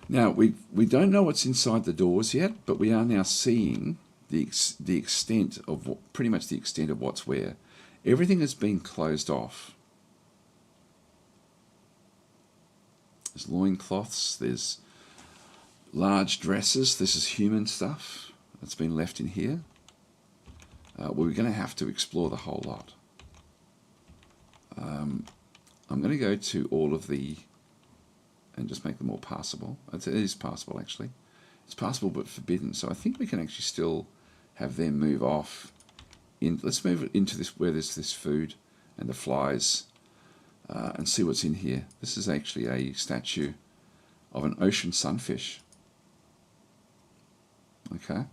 S1: Now we don't know what's inside the doors yet, but we are now seeing the extent of pretty much the extent of what's where. Everything has been closed off. There's loincloths. There's large dresses. This is human stuff that's been left in here. We're going to have to explore the whole lot. I'm going to go to all of the, and just make them all passable. It is passable actually. It's passable but forbidden, so I think we can actually still have them move off. Let's move it into this where there's this food and the flies, and see what's in here. This is actually a statue of an ocean sunfish. Okay.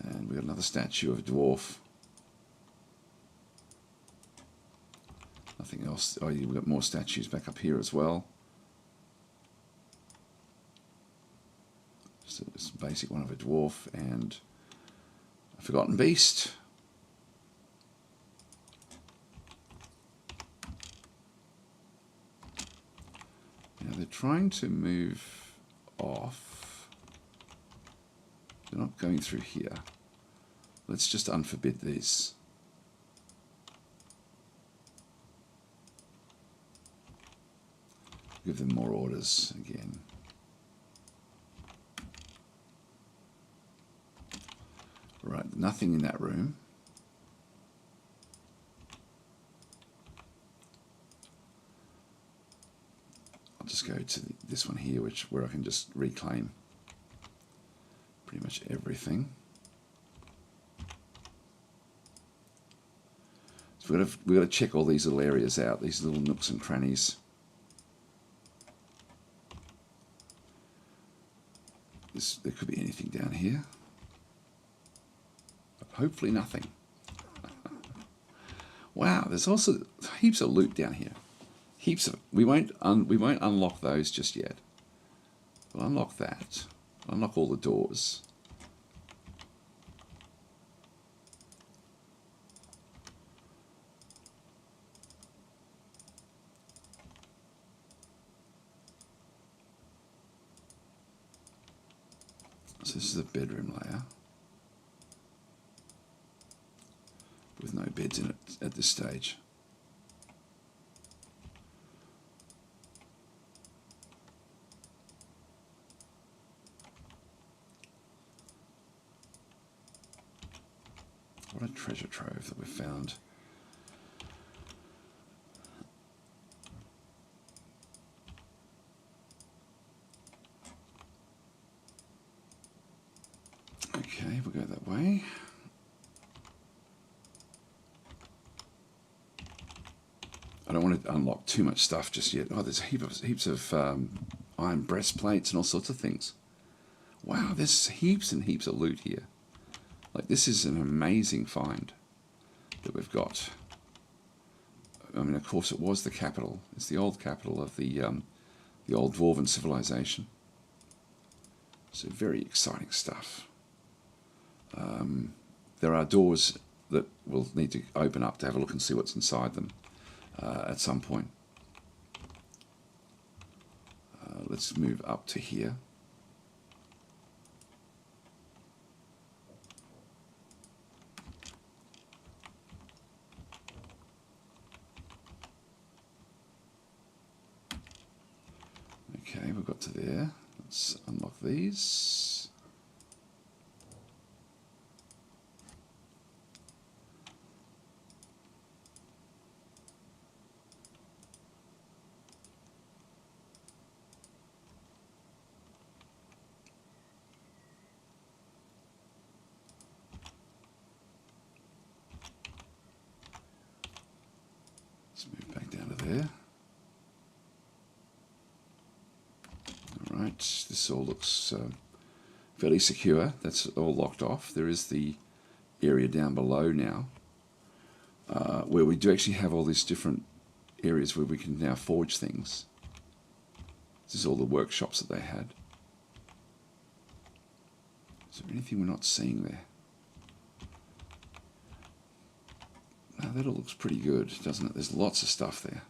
S1: And we've got another statue of a dwarf. Nothing else. Oh, we've got more statues back up here as well. So this basic one of a dwarf and a forgotten beast. Now they're trying to move off. They're not going through here. Let's just unforbid these. Give them more orders again. Right, nothing in that room. I'll just go to this one here, where I can just reclaim pretty much everything. So we've got to check all these little areas out, these little nooks and crannies. There could be anything down here. Hopefully nothing. Wow, there's also heaps of loot down here. Heaps of. We won't unlock those just yet. We'll unlock that. Unlock all the doors. So this is a bedroom layer with no beds in it at this stage. What a treasure trove that we've found. Okay, we'll go that way. I don't want to unlock too much stuff just yet. Oh, there's heaps of iron breastplates and all sorts of things. Wow, there's heaps and heaps of loot here. Like, this is an amazing find that we've got. I mean, of course, it was the capital. It's the old capital of the old dwarven civilization. So very exciting stuff. There are doors that we'll need to open up to have a look and see what's inside them at some point. Let's move up to here. Okay, we've got to there. Let's unlock these. Let's move back down to there. Alright, this all looks fairly secure. That's all locked off. There is the area down below now, where we do actually have all these different areas where we can now forge things. This is all the workshops that they had. Is there anything we're not seeing there? Now that all looks pretty good, doesn't it? There's lots of stuff there.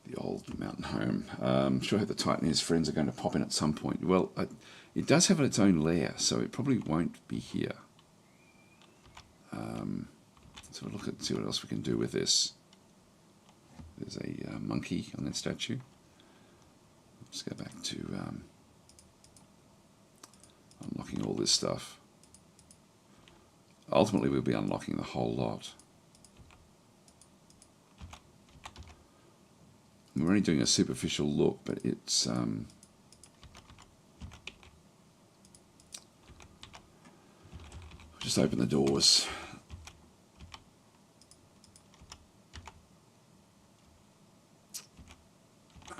S1: The old mountain home. I'm sure the Titan and his friends are going to pop in at some point. Well, it does have its own lair, so it probably won't be here. Let's have a look at see what else we can do with this. There's a monkey on that statue. Let's go back to unlocking all this stuff. ultimately we'll be unlocking the whole lot. We're only doing a superficial look, but it's just open the doors.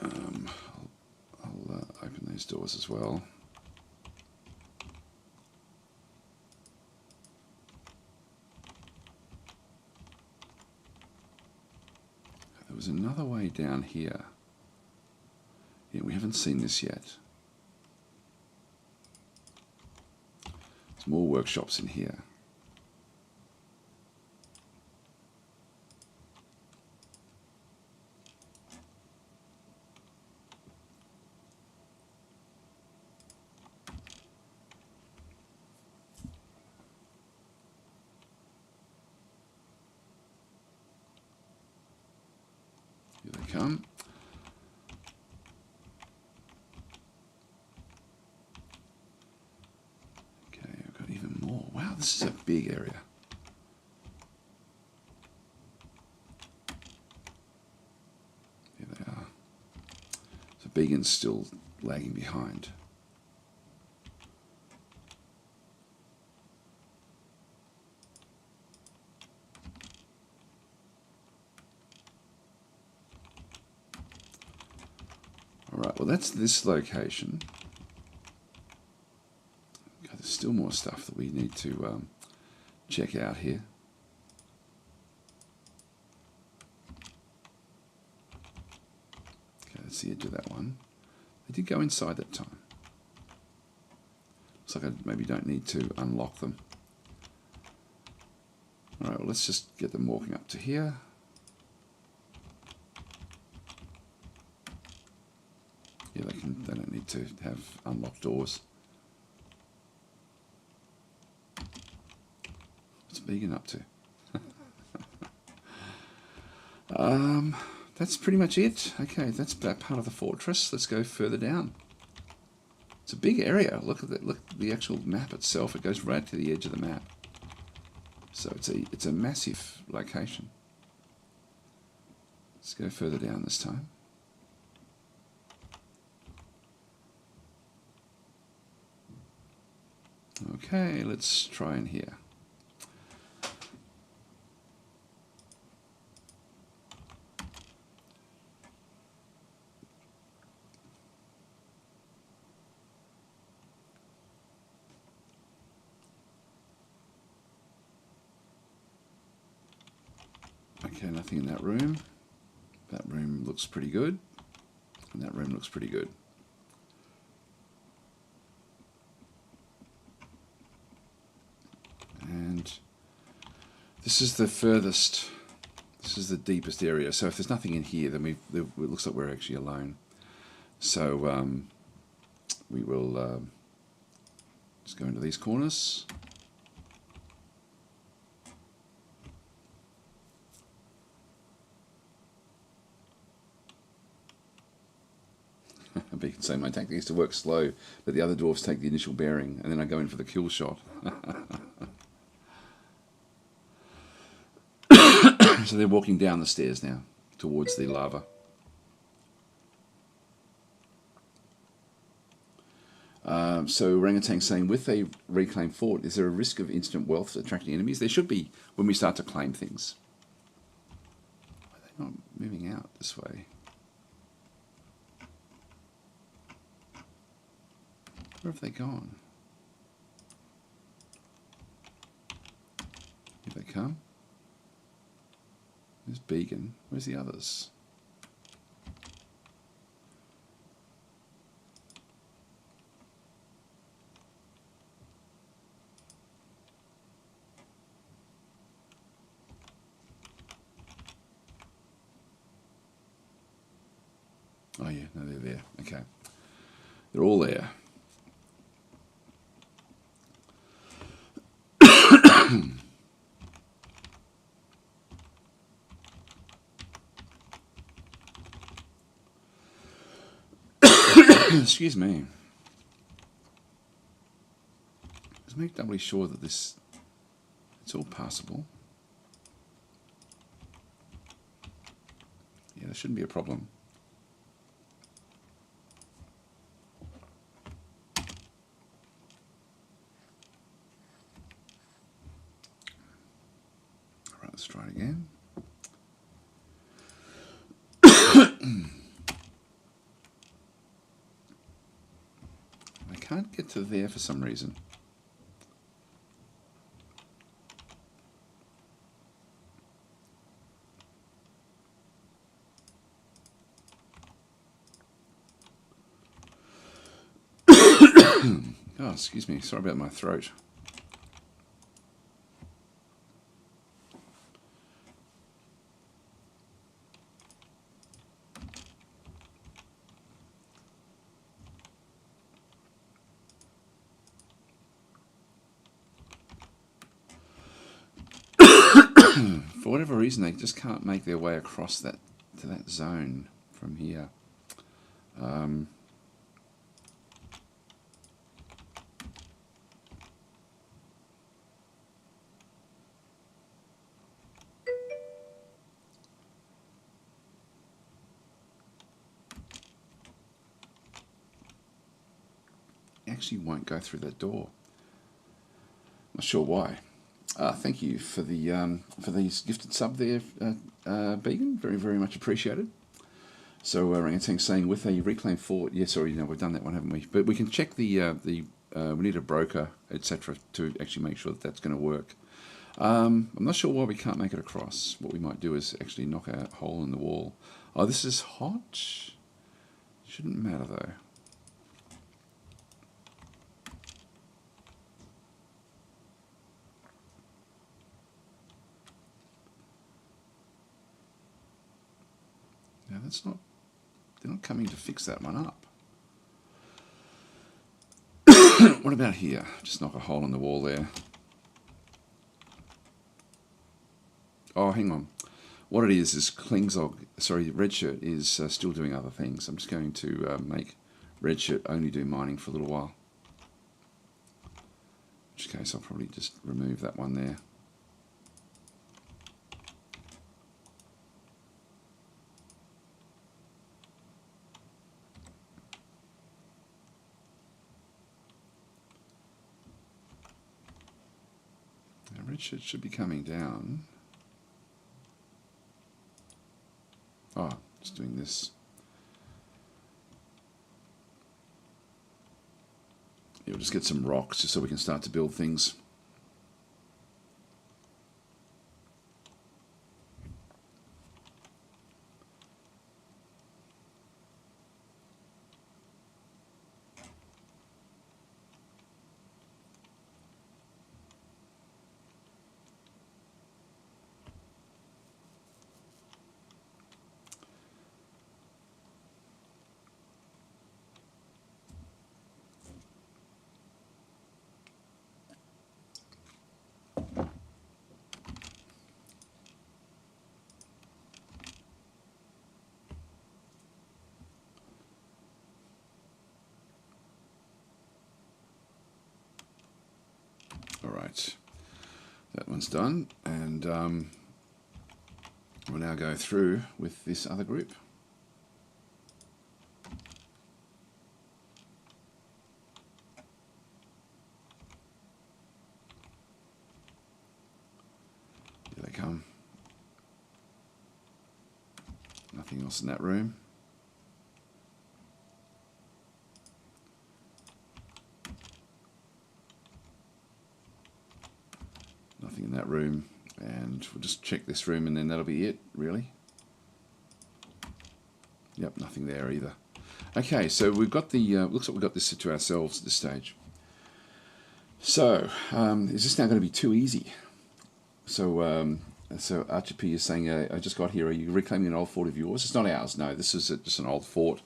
S1: I'll open these doors as well. There was another way down here. Yeah, we haven't seen this yet. There's more workshops in here. Here they come. Okay, I've got even more. Wow, this is a big area. Here they are. So Began's still lagging behind. Alright, well that's this location. Okay, there's still more stuff that we need to check out here. Okay, that's the edge of that one. They did go inside that time. Looks like I maybe don't need to unlock them. Alright, well let's just get them walking up to here. Yeah, they don't need to have unlocked doors. What's Vegan up to? That's pretty much it. Okay, that's that part of the fortress. Let's go further down. It's a big area. Look at that. Look at the actual map itself. It goes right to the edge of the map. So it's a massive location. Let's go further down this time. Okay, let's try in here. Okay, nothing in that room. That room looks pretty good. And that room looks pretty good. And this is the furthest, this is the deepest area. So if there's nothing in here, then it looks like we're actually alone. So we will just go into these corners. Beacon saying my tactic is to work slow, but the other dwarves take the initial bearing, and then I go in for the kill shot. So they're walking down the stairs now, towards the lava. So Orangutan saying, with a reclaimed fort, is there a risk of instant wealth attracting enemies? There should be when we start to claim things. Why are they not moving out this way? Where have they gone? Here they come. There's Beacon. Where's the others? Oh yeah, no, they're there. Okay. They're all there. Excuse me. Let's make doubly sure that this It's all passable. Yeah, there shouldn't be a problem. All right, let's try it again. I can't get to there for some reason. Oh, excuse me. Sorry about my throat. For whatever reason, they just can't make their way across that to that zone from here. Actually won't go through that door. Not sure why. Thank you for these gifted sub there, Began. Very, very much appreciated. So Rangatang saying with a reclaim fort. Yes, already know we've done that one, haven't we? But we can check we need a broker, etc., to actually make sure that that's going to work. I'm not sure why we can't make it across. What we might do is actually knock a hole in the wall. Oh, this is hot. Shouldn't matter though. No, that's not. They're not coming to fix that one up. What about here? Just knock a hole in the wall there. Oh, hang on. What it is Klingzog, sorry, Redshirt is still doing other things. I'm just going to make Redshirt only do mining for a little while. In which case I'll probably just remove that one there. Now Redshirt should be coming down. Oh, just doing this. We'll just get some rocks just so we can start to build things. Alright, that one's done, and we'll now go through with this other group. Here they come. Nothing else in that room. Nothing in that room, and we'll just check this room and then that'll be it, really. Yep, nothing there either. Okay, so we've got the, looks like we've got this to ourselves at this stage. So, is this now going to be too easy? So, so Archer P is saying, I just got here, are you reclaiming an old fort of yours? It's not ours, no, this is just an old fort.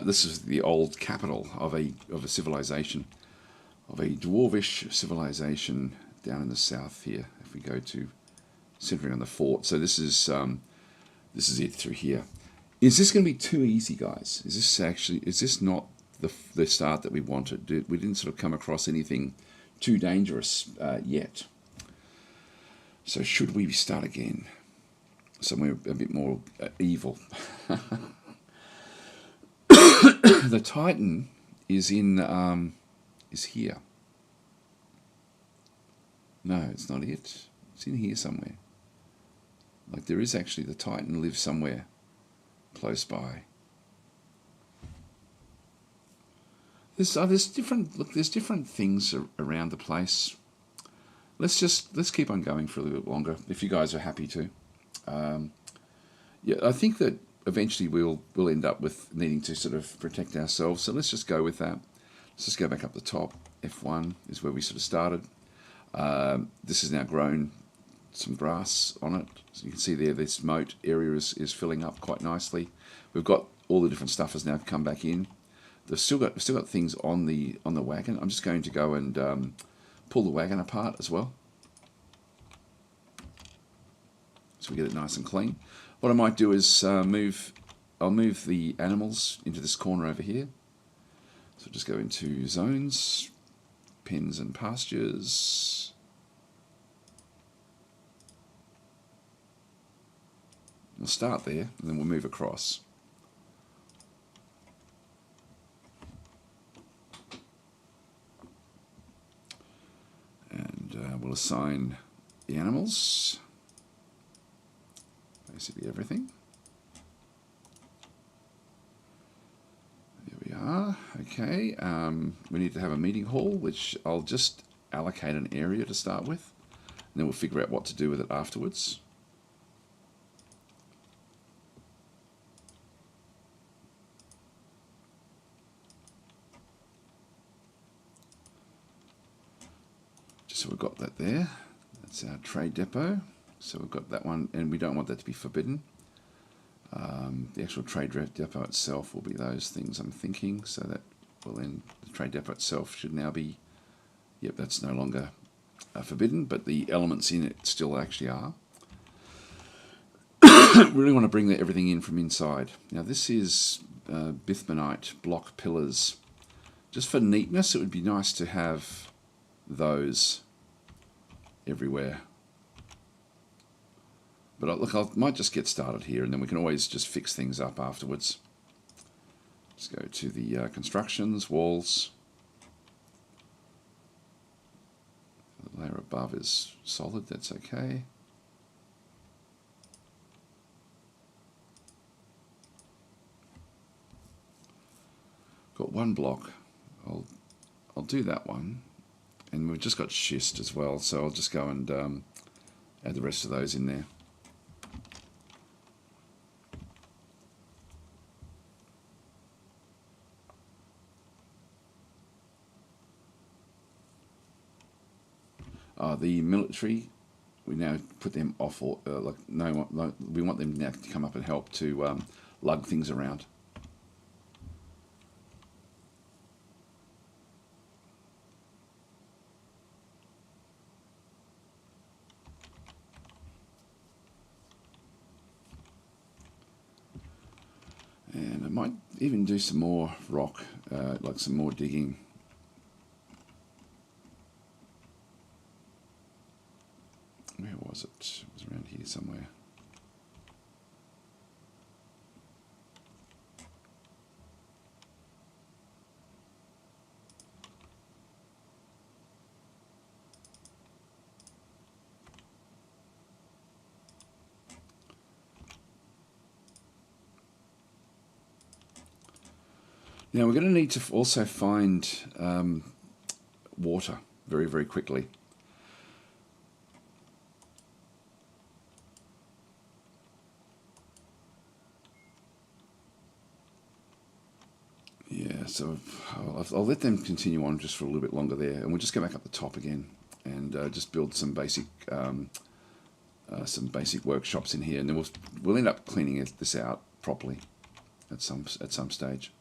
S1: This is the old capital of a civilization, of a dwarvish civilization down in the south here. If we go to centering on the fort, so this is it through here. Is this going to be too easy, guys? Is this not the start that we wanted? We didn't sort of come across anything too dangerous yet. So should we start again? Somewhere a bit more evil. The Titan is in is here. No, it's not it. It's in here somewhere. Like there is actually the Titan lives somewhere close by. There's different things around the place. Let's keep on going for a little bit longer if you guys are happy to. Yeah, I think that eventually we'll end up with needing to sort of protect ourselves. So let's just go with that. Let's just go back up the top. F1 is where we sort of started. This has now grown some grass on it. So you can see there, this moat area is filling up quite nicely. We've got all the different stuff has now come back in. They've still got things on the wagon. I'm just going to go and pull the wagon apart as well, so we get it nice and clean. What I might do is I'll move the animals into this corner over here. So just go into zones, pens and pastures. We'll start there and then we'll move across. And we'll assign the animals, basically everything. There we are. Okay, we need to have a meeting hall, which I'll just allocate an area to start with, and then we'll figure out what to do with it afterwards. So we've got that there. That's our trade depot. So we've got that one, and we don't want that to be forbidden. The actual trade depot itself will be those things I'm thinking. So that will then the trade depot itself should now be. Yep, that's no longer forbidden, but the elements in it still actually are. We really want to bring everything in from inside. Now this is Bithmanite block pillars. Just for neatness, it would be nice to have those everywhere. But look, I might just get started here, and then we can always just fix things up afterwards. Let's go to the constructions, walls. The layer above is solid, that's okay. Got one block. I'll do that one. And we've just got schist as well, so I'll just go and add the rest of those in there. The military, we now put them off, or we want them now to come up and help to lug things around. And I might even do some more rock, like some more digging. Where was it? It was around here somewhere. Now we're going to need to also find water very, very quickly. Yeah, so I'll let them continue on just for a little bit longer there, and we'll just go back up the top again and just build some basic workshops in here, and then we'll end up cleaning this out properly at some stage.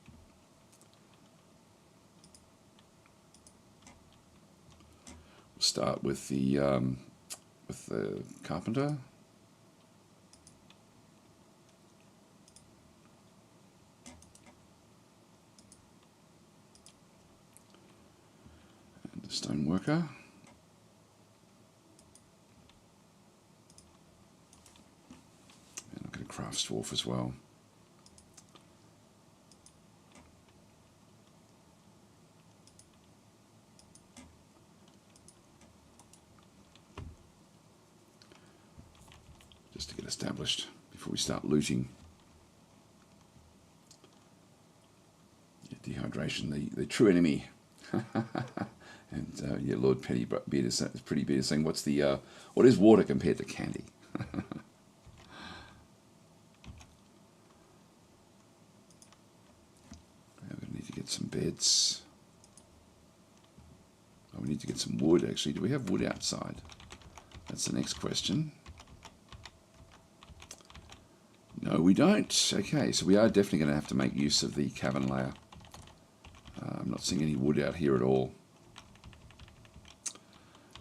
S1: We'll start with the carpenter. Stone worker. Drafts Dwarf as well. Just to get established before we start looting. Yeah, dehydration, the true enemy. And yeah, Lord Pretty Beard is saying, what is water compared to candy? We're going to need to get some beds. Oh, we need to get some wood, actually. Do we have wood outside? That's the next question. No, we don't. Okay, so we are definitely going to have to make use of the cavern layer. I'm not seeing any wood out here at all.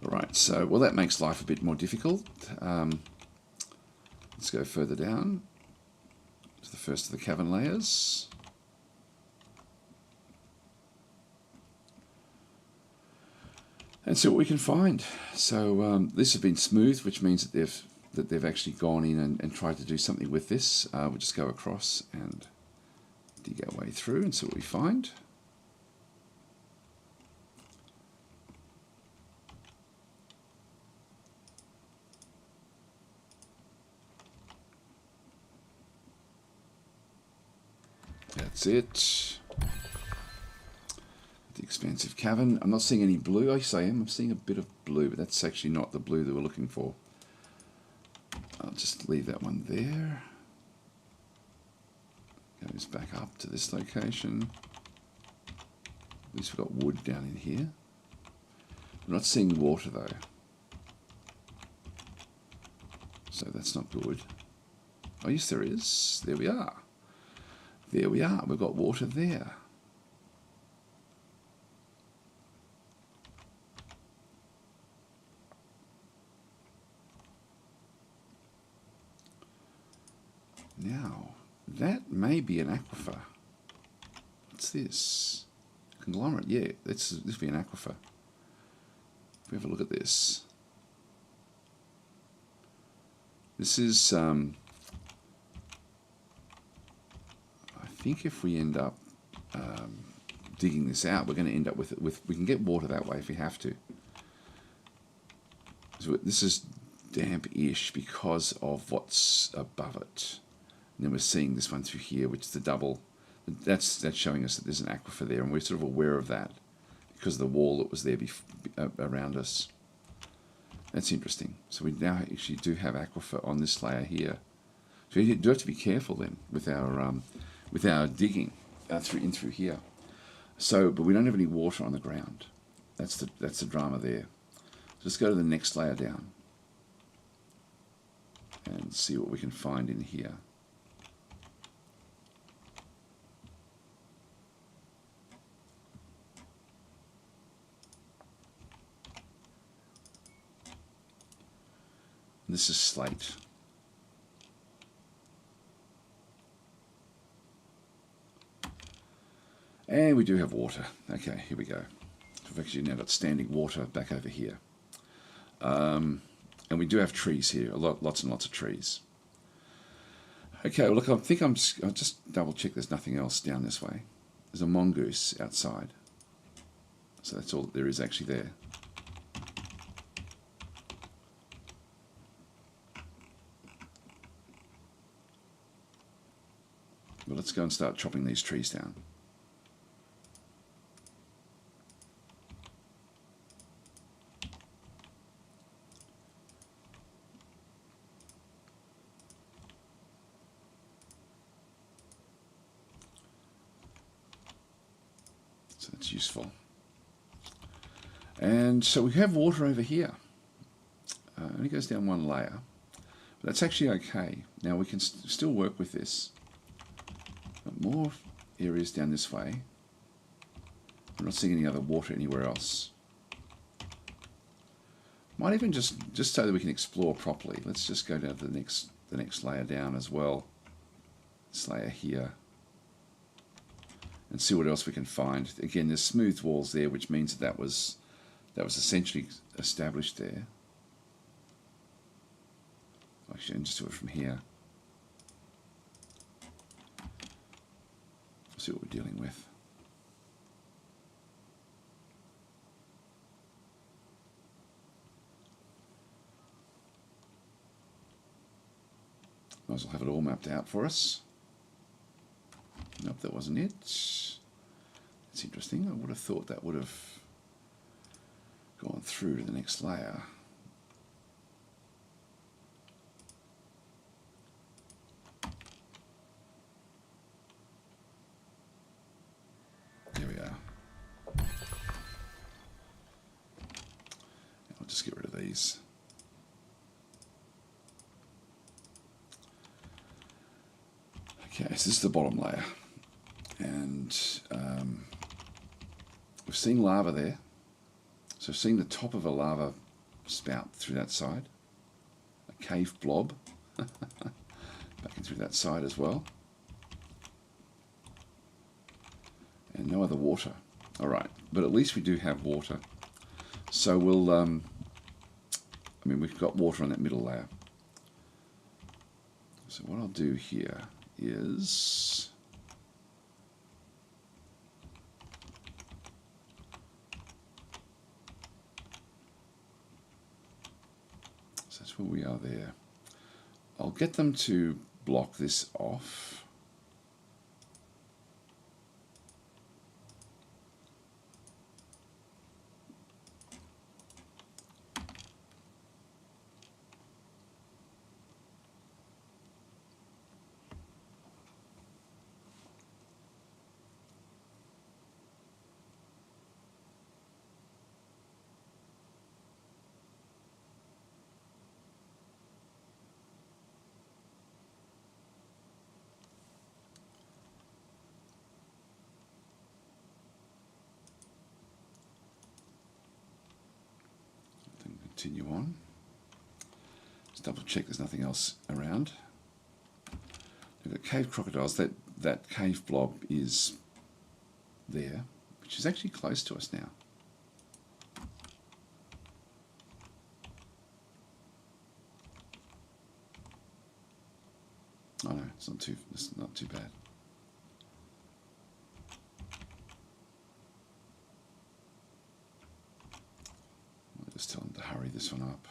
S1: Alright, so, well, that makes life a bit more difficult. Let's go further down to the first of the cavern layers. And see what we can find. So this has been smoothed, which means that they've actually gone in and tried to do something with this. We'll just go across and dig our way through and see what we find. That's it. The expansive cavern. I'm not seeing any blue. Oh, yes, I am. I'm seeing a bit of blue, but that's actually not the blue that we're looking for. I'll just leave that one there. Goes back up to this location. At least we've got wood down in here. We're not seeing water though. So that's not good. Oh yes, there is. There we are. There we are. We've got water there. Now, that may be an aquifer. What's this? Conglomerate, yeah, this will be an aquifer. If we have a look at this. This is, I think if we end up digging this out, we're going to end up with we can get water that way if we have to. So this is damp-ish because of what's above it. And then we're seeing this one through here, which is the double. That's showing us that there's an aquifer there, and we're sort of aware of that because of the wall that was there around us. That's interesting. So we now actually do have aquifer on this layer here. So we do have to be careful then with our digging through here. So, but we don't have any water on the ground. That's the drama there. So let's go to the next layer down and see what we can find in here. This is slate. And we do have water. Okay, here we go. We've actually now got standing water back over here. And we do have trees here, lots and lots of trees. Okay, well look, I think I'll just double check there's nothing else down this way. There's a mongoose outside. So that's all that there is actually there. Well, let's go and start chopping these trees down. So that's useful. And so we have water over here. It only goes down one layer. But that's actually okay. Now we can still work with this. More areas down this way. I'm not seeing any other water anywhere else. Might even just so that we can explore properly. Let's just go down to the next layer down as well. This layer here, and see what else we can find. Again, there's smooth walls there, which means that was essentially established there. Actually, I'll just do it from here. See what we're dealing with. Might as well have it all mapped out for us. Nope, that wasn't it. It's interesting. I would have thought that would have gone through to the next layer. There we are. I'll just get rid of these. Okay, so this is the bottom layer, and we've seen lava there. So we've seen the top of a lava spout through that side, a cave blob backing through that side as well, and no other water. All right, but at least we do have water. So we'll, I mean, we've got water on that middle layer. So what I'll do here is so that's where we are there. I'll get them to block this off. Continue on. Just double check there's nothing else around. We've got cave crocodiles. That cave blob is there, which is actually close to us now. Oh no, it's not too bad. Just tell them to hurry this one up.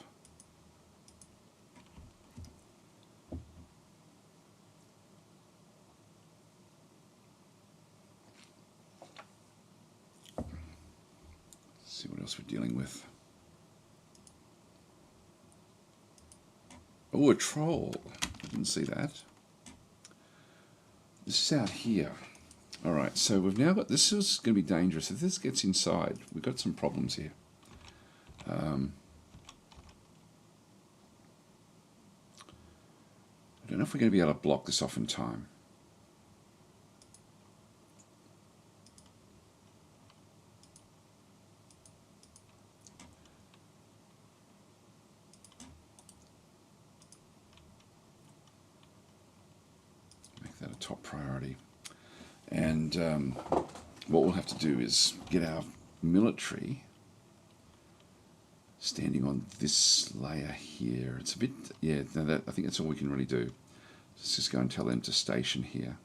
S1: Let's see what else we're dealing with. Oh, a troll. I didn't see that. This is out here. All right, so we've now got, this is going to be dangerous. If this gets inside, we've got some problems here. I don't know if we're going to be able to block this off in time. Make that a top priority. And what we'll have to do is get our military standing on this layer here. It's a bit, yeah, no, I think that's all we can really do. Let's just go and tell them to station here.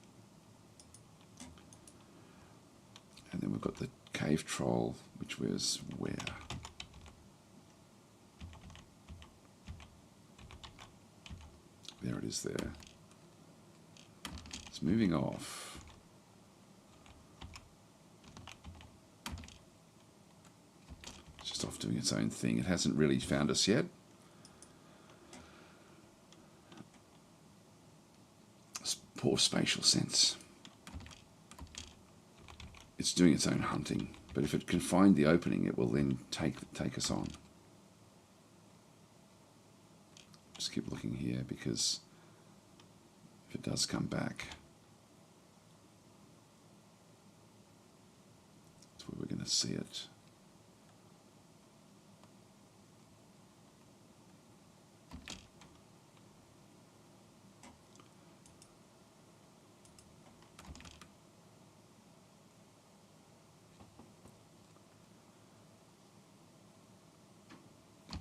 S1: And then we've got the cave troll, which was where? There it is there. It's moving off. It's just off doing its own thing. It hasn't really found us yet. Poor spatial sense. It's doing its own hunting, but if it can find the opening, it will then take us on. Just keep looking here, because if it does come back, that's where we're going to see it.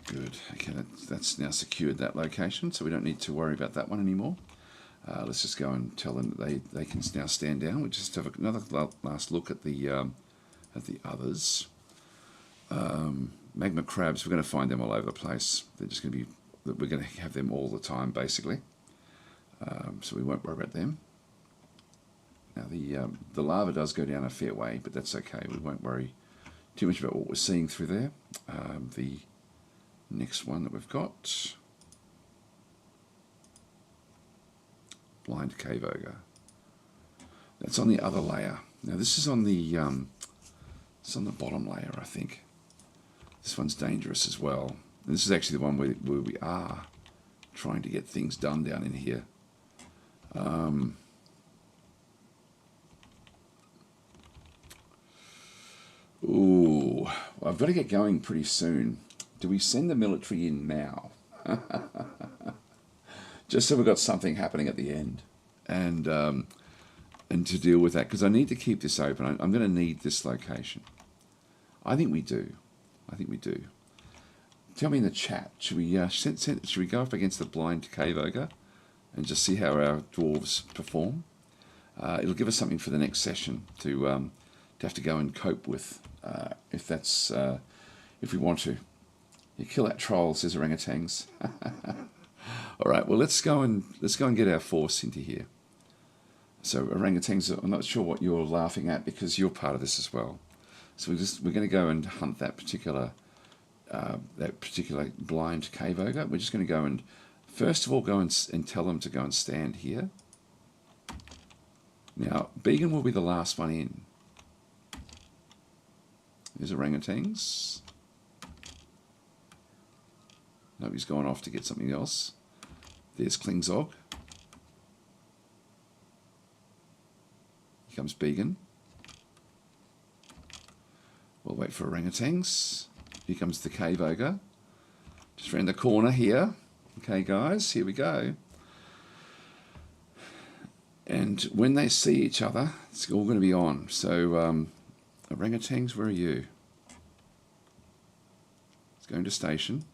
S1: Good. Okay, that's now secured that location, so we don't need to worry about that one anymore. Let's just go and tell them that they can now stand down. We'll just have another last look at the others. Magma crabs, we're going to find them all over the place. They're just going to be, we're going to have them all the time, basically. So we won't worry about them. Now the lava does go down a fair way, but that's okay. We won't worry too much about what we're seeing through there. The next one that we've got, blind cave ogre. That's on the other layer. Now this is on the it's on the bottom layer, I think. This one's dangerous as well. And this is actually the one where we are trying to get things done down in here. Ooh, well, I've got to get going pretty soon. Do we send the military in now? Just so we've got something happening at the end. And to deal with that, because I need to keep this open. I'm going to need this location. I think we do. I think we do. Tell me in the chat, should we should we go up against the blind cave ogre and just see how our dwarves perform? It'll give us something for the next session to have to go and cope with, if that's if we want to. You kill that troll, says orangutans. All right, well let's go and get our force into here. So orangutans, I'm not sure what you're laughing at because you're part of this as well. So we're going to go and hunt that particular blind cave ogre. We're just going to go and first of all go and tell them to go and stand here. Now Began will be the last one in. There's orangutans. No, he's gone off to get something else. There's Klingzog. Here comes Began. We'll wait for orangutans. Here comes the cave ogre. Just around the corner here. Okay, guys, here we go. And when they see each other, it's all going to be on. So, orangutans, where are you? It's going to station.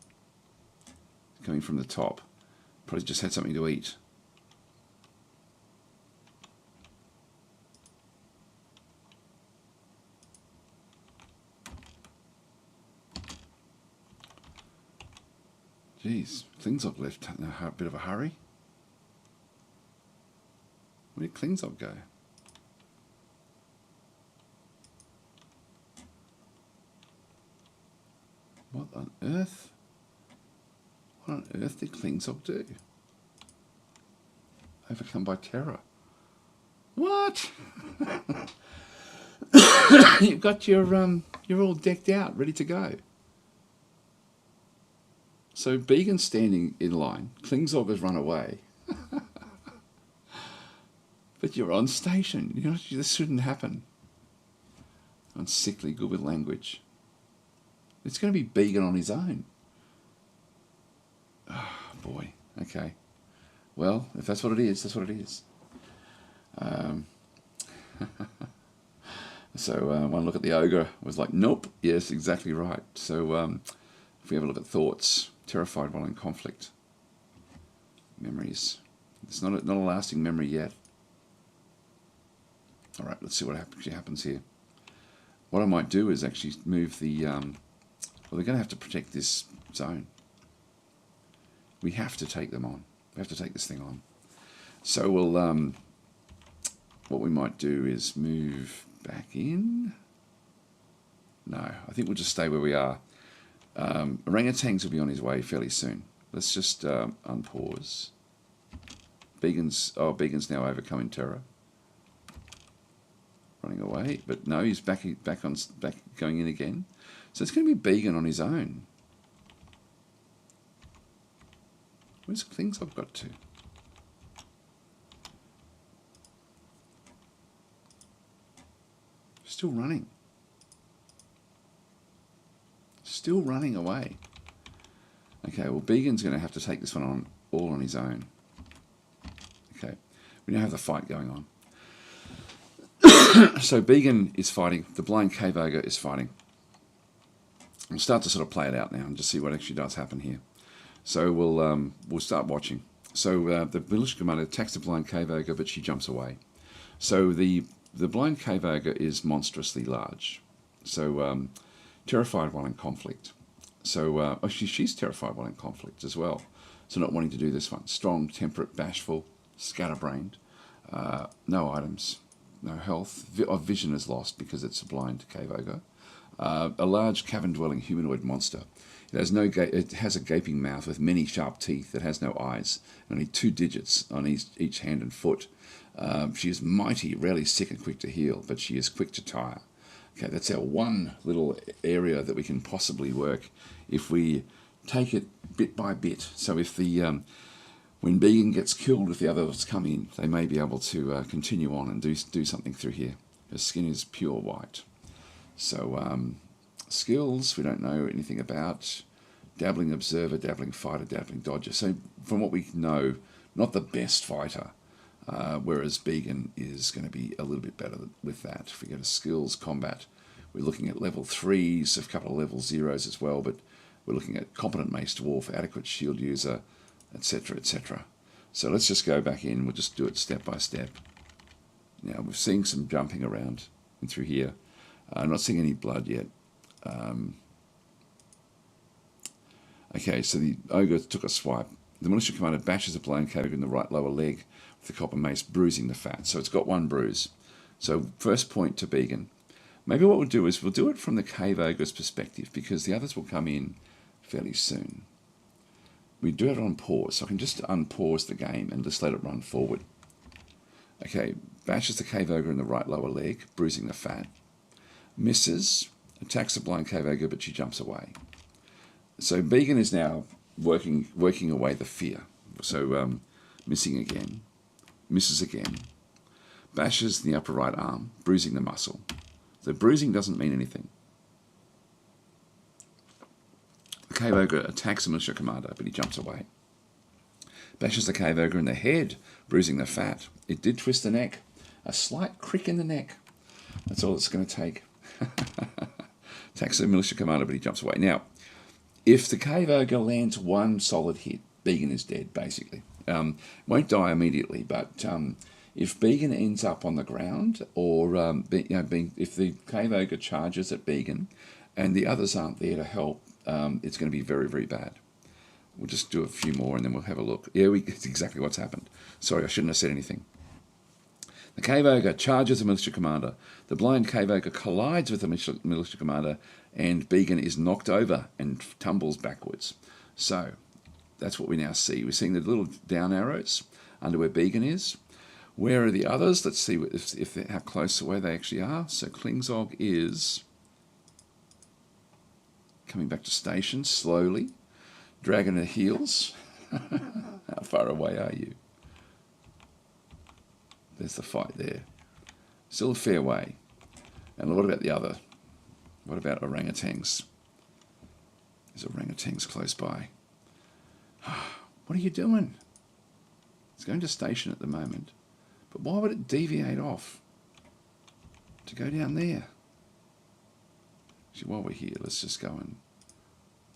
S1: It's coming from the top. Probably just had something to eat. Jeez, Klingzog left in a bit of a hurry. Where did Klingzog go? What on earth? What on earth did Klingzog do? Overcome by terror. What? You've got you're all decked out, ready to go. So Began's standing in line. Klingzog has run away. But you're on station. You know, this shouldn't happen. I'm sickly good with language. It's going to be Began on his own. Oh, boy. Okay. Well, if that's what it is, that's what it is. So one look at the ogre was like, nope. Yes, exactly right. So if we have a look at thoughts, terrified while in conflict. Memories. It's not a lasting memory yet. All right, let's see what actually happens here. What I might do is actually move the... well, they're going to have to protect this zone. We have to take them on. We have to take this thing on. So we'll... what we might do is move back in. No, I think we'll just stay where we are. Orangutans will be on his way fairly soon. Let's just unpause. Began's now overcoming terror. Running away, but no, he's back going in again. So it's going to be Began on his own. Where's the things I've got to? Still running. Still running away. Okay, well, Began's going to have to take this one on all on his own. Okay, we now have the fight going on. So Began is fighting. The blind cave ogre is fighting. We'll start to sort of play it out now and just see what actually does happen here. So we'll start watching. So the militia commander attacks the blind cave ogre, but she jumps away. So the blind cave ogre is monstrously large. So terrified while in conflict. So she's terrified while in conflict as well. So not wanting to do this one. Strong, temperate, bashful, scatterbrained. No items, no health. Vision is lost because it's a blind cave ogre. A large cavern-dwelling humanoid monster. It has a gaping mouth with many sharp teeth. It has no eyes. Only 2 digits on each hand and foot. She is mighty, rarely sick and quick to heal, but she is quick to tire. Okay, that's our one little area that we can possibly work if we take it bit by bit. So if when Began gets killed, if the others come in, they may be able to continue on and do something through here. Her skin is pure white. So skills, we don't know anything about. Dabbling observer, dabbling fighter, dabbling dodger. So from what we know, not the best fighter. Whereas Began is going to be a little bit better with that. If we go to skills, combat, we're looking at level 3s, a couple of level 0s as well, but we're looking at competent mace dwarf, adequate shield user, etc., etc. So let's just go back in. We'll just do it step by step. Now, we're seeing some jumping around and through here. I'm not seeing any blood yet. Okay, so the ogre took a swipe. The militia commander bashes a blind cave ogre in the right lower leg with the copper mace, bruising the fat. So it's got 1 bruise. So first point to Began. Maybe what we'll do is we'll do it from the cave ogre's perspective, because the others will come in fairly soon. We do it on pause, so I can just unpause the game and just let it run forward. Okay, bashes the cave ogre in the right lower leg, bruising the fat. Misses, attacks the blind cave ogre, but she jumps away. So Began is now working away the fear. So missing again, misses again, bashes the upper right arm, bruising the muscle. So bruising doesn't mean anything. The cave ogre attacks the militia commander, but he jumps away. Bashes the cave ogre in the head, bruising the fat. It did twist the neck. A slight crick in the neck. That's all it's going to take. Attacks the militia commander, but he jumps away. Now, if the cave ogre lands 1 solid hit, Began is dead, basically. Won't die immediately, but if Began ends up on the ground, or if the cave ogre charges at Began and the others aren't there to help, it's going to be very, very bad. We'll just do a few more and then we'll have a look. Yeah, it's exactly what's happened. Sorry, I shouldn't have said anything. The cave ogre charges the militia commander. The blind cave ogre collides with the militia commander, and Began is knocked over and tumbles backwards. So that's what we now see. We're seeing the little down arrows under where Began is. Where are the others? Let's see how close away they actually are. So Klingzog is coming back to station slowly. Dragging her heels. How far away are you? There's the fight there. Still a fair way. And what about the other? What about orangutans? There's orangutans close by. What are you doing? It's going to station at the moment. But why would it deviate off to go down there? Actually, while we're here, let's just go and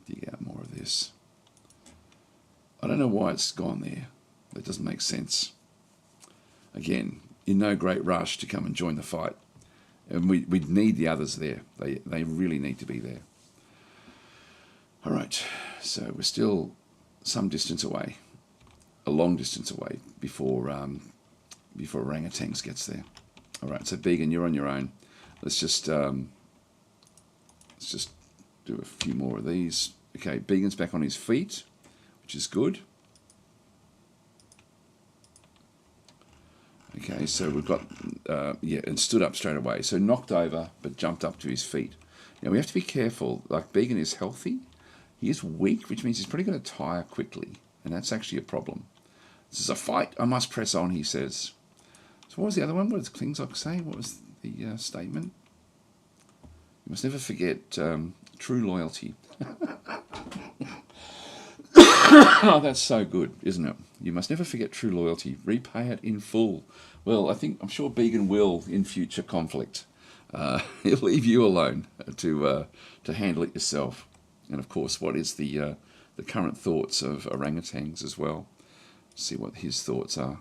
S1: dig out more of this. I don't know why it's gone there. That doesn't make sense. Again, in no great rush to come and join the fight. And we need the others there. They really need to be there. All right, so we're still some distance away, a long distance away before orangutans gets there. All right, so Began, you're on your own. Let's just do a few more of these. Okay, Began's back on his feet, which is good. Okay, so we've got, and stood up straight away. So knocked over, but jumped up to his feet. Now we have to be careful. Like, Began is healthy. He is weak, which means he's probably going to tire quickly. And that's actually a problem. This is a fight. I must press on, he says. So what was the other one? What did Klingzog say? What was the statement? You must never forget true loyalty. Oh, that's so good, isn't it? You must never forget true loyalty. Repay it in full. Well, I'm sure Began will in future conflict. He'll leave you alone to handle it yourself. And of course, what is the current thoughts of orangutans as well? See what his thoughts are.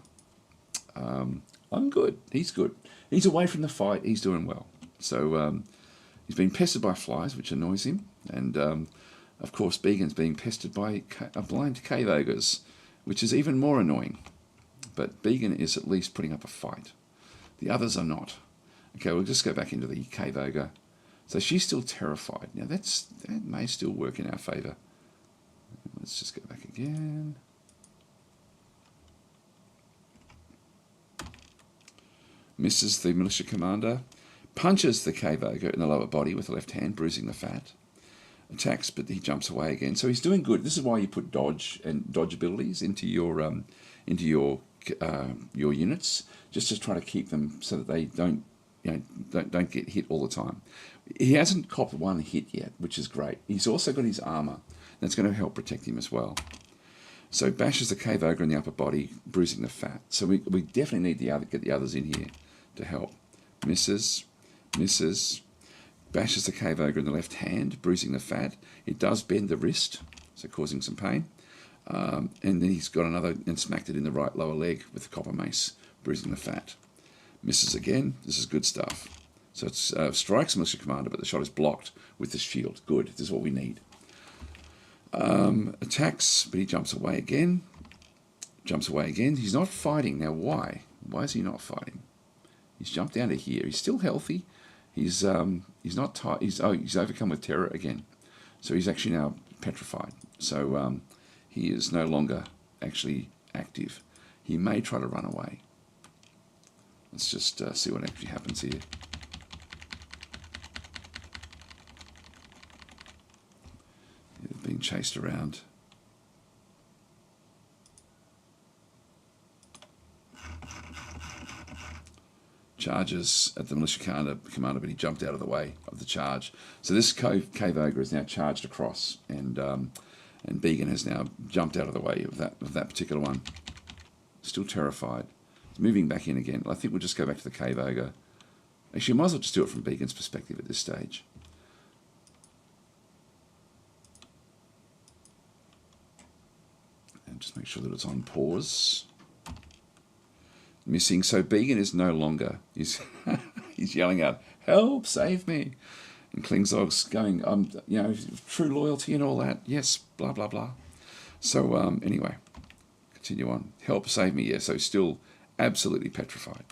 S1: I'm good. He's good. He's away from the fight. He's doing well. So he's been pestered by flies, which annoys him. And, of course, Began's being pestered by blind cave ogres, which is even more annoying. But Began is at least putting up a fight. The others are not. Okay, we'll just go back into the cave ogre. So she's still terrified. Now, that may still work in our favour. Let's just go back again. Misses the militia commander. Punches the cave ogre in the lower body with the left hand, bruising the fat. Attacks, but he jumps away again. So he's doing good. This is why you put dodge and dodge abilities into your units, just to try to keep them so that they don't get hit all the time. He hasn't copped one hit yet, which is great. He's also got his armor. That's going to help protect him as well. So bashes the cave ogre in the upper body, bruising the fat. So we definitely need to get the others in here to help. Misses. Bashes the cave ogre in the left hand, bruising the fat. It does bend the wrist, so causing some pain. And then he's got another and smacked it in the right lower leg with the copper mace, bruising the fat. Misses again. This is good stuff. So it strikes the militia commander, but the shot is blocked with the shield. Good. This is what we need. Attacks, but he jumps away again. He's not fighting. Now, why? Why is he not fighting? He's jumped down to here. He's still healthy. He's not tired. He's overcome with terror again. So he's actually now petrified. So he is no longer actually active. He may try to run away. Let's just see what actually happens here. He's being chased around. Charges at the militia commander, but he jumped out of the way of the charge. So this cave ogre is now charged across, and Began has now jumped out of the way of that particular one. Still terrified. Moving back in again. I think we'll just go back to the cave ogre. Actually, might as well just do it from Began's perspective at this stage. And just make sure that it's on pause. Missing. So Began is no longer. He's yelling out, "Help! Save me!" And Klingzog's going, true loyalty and all that. Yes, blah blah blah. So anyway, continue on. Help! Save me! Yeah. So still absolutely petrified.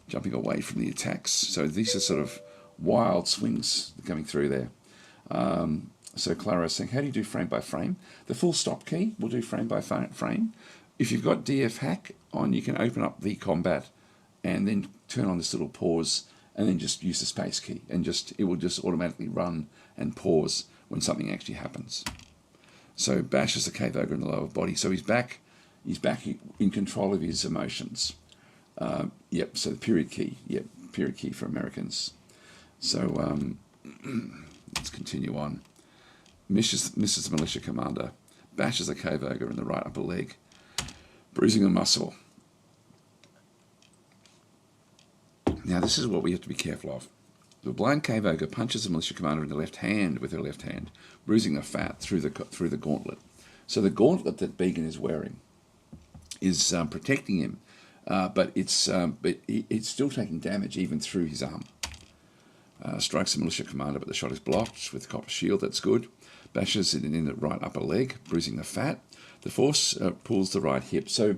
S1: Jumping away from the attacks. So these are sort of wild swings coming through there. So Clara is saying, how do you do frame by frame? The full stop key will do frame by frame. If you've got DFHack on, you can open up the combat and then turn on this little pause and then just use the space key, and it will just automatically run and pause when something actually happens. So bashes the cave ogre in the lower body. So he's back in control of his emotions. Yep, so the period key. Yep, period key for Americans. So let's continue on. Misses the militia commander. Bashes the cave ogre in the right upper leg, bruising the muscle. Now this is what we have to be careful of. The blind cave ogre punches the militia commander in the left hand with her left hand, bruising the fat through the gauntlet. So the gauntlet that Began is wearing is protecting him, but it's still taking damage even through his arm. Strikes the militia commander, but the shot is blocked with the copper shield. That's good. Bashes it in the right upper leg, bruising the fat. The force pulls the right hip. So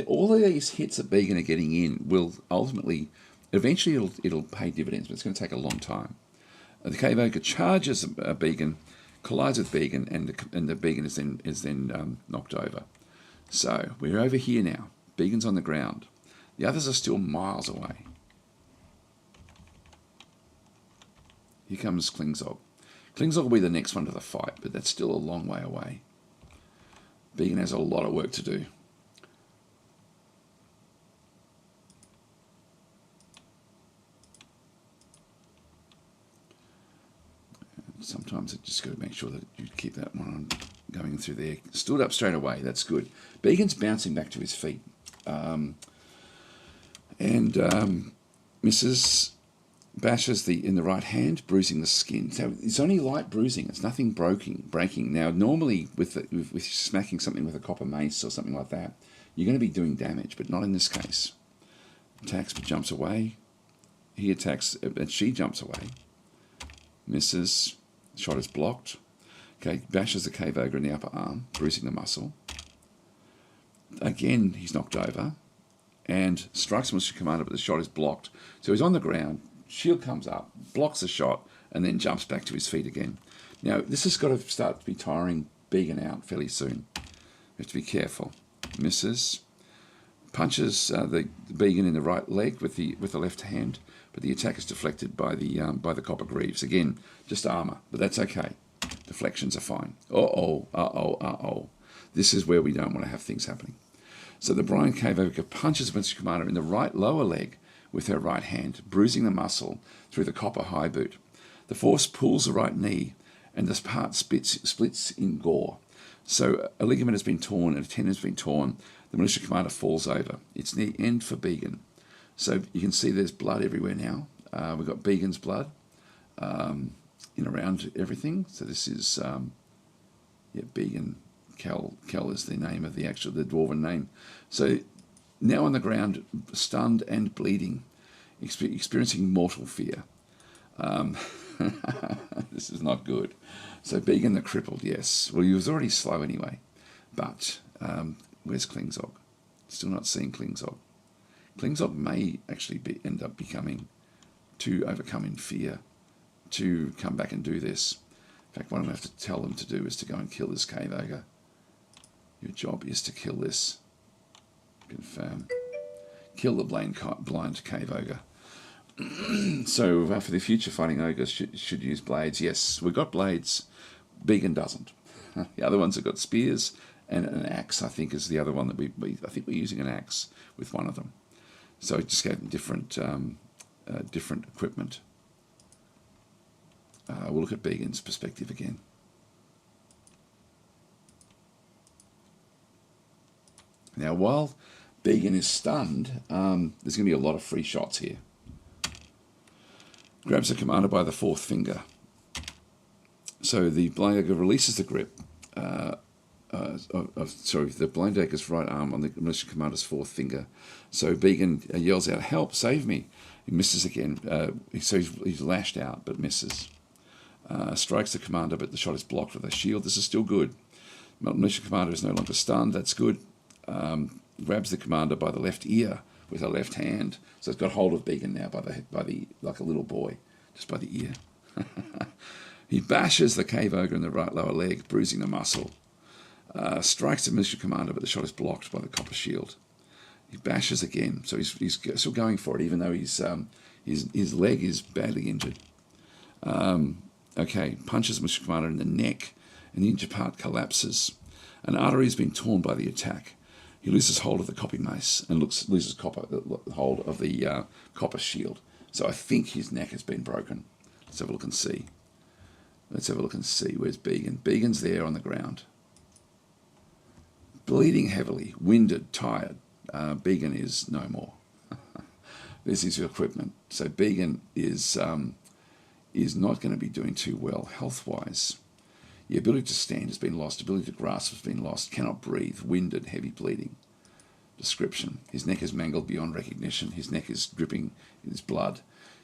S1: all of these hits that Began are getting in will ultimately, eventually it'll pay dividends, but it's going to take a long time. The cave ogre charges Began, collides with Began, and the Began is then knocked over. So we're over here now. Began's on the ground. The others are still miles away. Here comes Klingzog. Klingzog will be the next one to the fight, but that's still a long way away. Began has a lot of work to do. Sometimes it just got to make sure that you keep that one on going through there. Stood up straight away. That's good. Began's bouncing back to his feet. Misses. bashes in the right hand, bruising the skin. So it's only light bruising. It's nothing breaking. Now, normally with smacking something with a copper mace or something like that, you're going to be doing damage, but not in this case. Attacks but jumps away. He attacks and she jumps away. Misses. Shot is blocked. Okay, bashes the cave ogre in the upper arm, bruising the muscle. Again, he's knocked over. And strikes the militia commander, but the shot is blocked. So he's on the ground. Shield comes up, blocks the shot, and then jumps back to his feet again. Now, this has got to start to be tiring Began out fairly soon. We have to be careful. Misses. Punches the Began in the right leg with the left hand, but the attack is deflected by the copper greaves. Again, just armor, but that's okay. Deflections are fine. Uh-oh. This is where we don't want to have things happening. So the Brian Cave Ogre punches the militia commander in the right lower leg with her right hand, bruising the muscle through the copper high boot. The force pulls the right knee, and this part splits in gore. So a ligament has been torn and a tendon has been torn. The militia commander falls over. It's the end for Began. So you can see there's blood everywhere now. We've got Began's blood in around everything. So this is, Began. Kel is the name of the dwarven name. So now on the ground, stunned and bleeding, experiencing mortal fear. This is not good. So Began the crippled, yes. Well, he was already slow anyway. But where's Klingzog? Still not seeing Klingzog. Klingzog may actually end up becoming too overcome in fear to come back and do this. In fact, what I'm going to have to tell them to do is to go and kill this cave ogre. Your job is to kill this. Confirm. Kill the blind cave ogre. So for the future fighting ogres should use blades. Yes, we've got blades. Began doesn't. The other ones have got spears and an axe. I think is the other one that I think we're using an axe with one of them. So it just gave them different equipment. We'll look at Began's perspective again. Now, while Began is stunned, there's going to be a lot of free shots here. Grabs the commander by the fourth finger. So the blind ogre releases the grip. The blind ogre's right arm on the militia commander's fourth finger. So Began yells out, "Help! Save me!" He misses again. So he's lashed out, but misses. Strikes the commander, but the shot is blocked with a shield. This is still good. Militia commander is no longer stunned. That's good. Grabs the commander by the left ear with her left hand. So it's got hold of Began now by the like a little boy, just by the ear. He bashes the cave ogre in the right lower leg, bruising the muscle. Strikes the militia commander, but the shot is blocked by the copper shield. He bashes again, so he's still going for it, even though his leg is badly injured. Punches the militia commander in the neck, and the injured part collapses. An artery has been torn by the attack. He loses hold of the copper mace and loses hold of the copper shield. So I think his neck has been broken. Let's have a look and see. Where's Began? Began's there on the ground. Bleeding heavily, winded, tired. Began is no more. This is your equipment. So Began is not going to be doing too well health-wise. The ability to stand has been lost. Ability to grasp has been lost. Cannot breathe. Winded. Heavy bleeding. Description. His neck is mangled beyond recognition. His neck is dripping in his blood.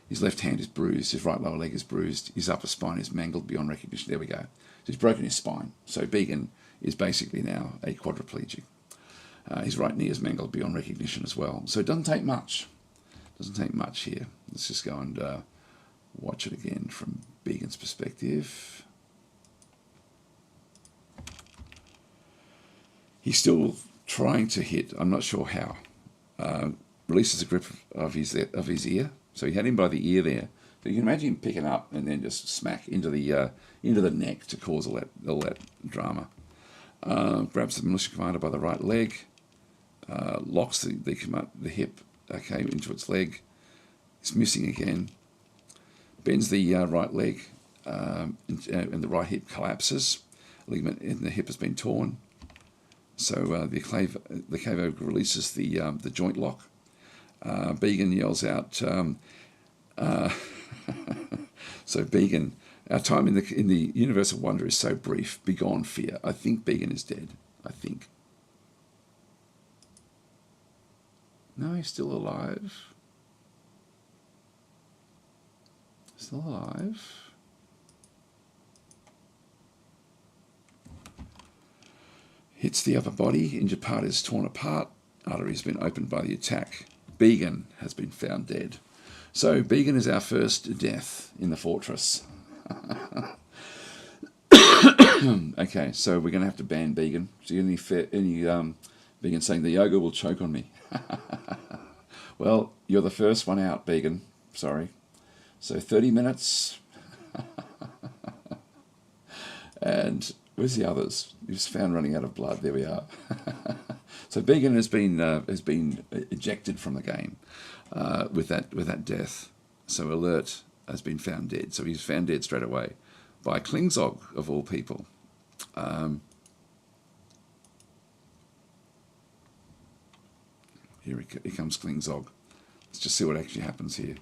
S1: His left hand is bruised. His right lower leg is bruised. His upper spine is mangled beyond recognition. There we go. So he's broken his spine. So Began is basically now a quadriplegic. His right knee is mangled beyond recognition as well. So it doesn't take much. Here. Let's just go and watch it again from Began's perspective. He's still trying to hit. I'm not sure how. Releases the grip of his ear. So he had him by the ear there. But you can imagine him picking up and then just smack into the neck to cause all that drama. Grabs the militia commander by the right leg. Locks the hip into its leg. It's missing again. Bends the right leg, and the right hip collapses. Ligament in the hip has been torn. So the cave ogre releases the joint lock. Began yells out, So Began, our time in the universe of wonder is so brief. Begone fear. I think Began is dead. I think. No, he's still alive. Still alive. Hits the upper body. Injured part is torn apart. Artery has been opened by the attack. Began has been found dead. So Began is our first death in the fortress. Okay, so we're going to have to ban Began. Do you get any Began saying the ogre will choke on me? Well, you're the first one out, Began. Sorry. So 30 minutes. And where's the others? He was found running out of blood. There we are. So Began has been ejected from the game with that death. So Alert has been found dead. So he's found dead straight away by Klingzog of all people. Here comes Klingzog. Let's just see what actually happens here.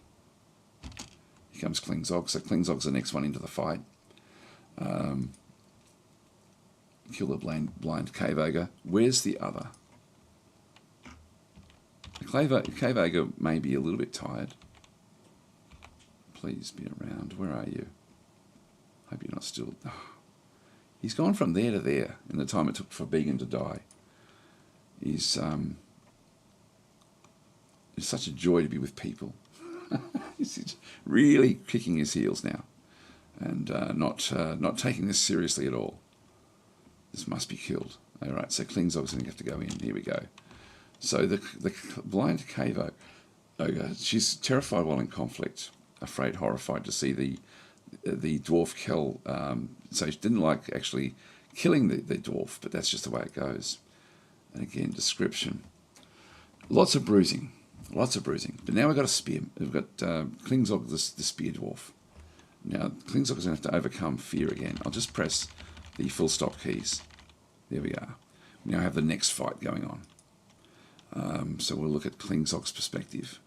S1: Here comes Klingzog. So Klingzog's the next one into the fight. Kill the blind cave ogre. Where's the other? The cave ogre may be a little bit tired. Please be around. Where are you? Hope you're not still... Oh. He's gone from there to there in the time it took for Began to die. It's such a joy to be with people. He's really kicking his heels now, and not taking this seriously at all. This must be killed. All right, so Klingzog's going to have to go in. Here we go. So the blind cave ogre, she's terrified while in conflict, afraid, horrified to see the dwarf kill. So she didn't like actually killing the dwarf, but that's just the way it goes. And again, description. Lots of bruising. Lots of bruising. But now we've got a spear. We've got Klingzog, the spear dwarf. Now, Klingzog is going to have to overcome fear again. I'll just press the full stop keys. There we are. We now have the next fight going on. So we'll look at Klingzog's perspective.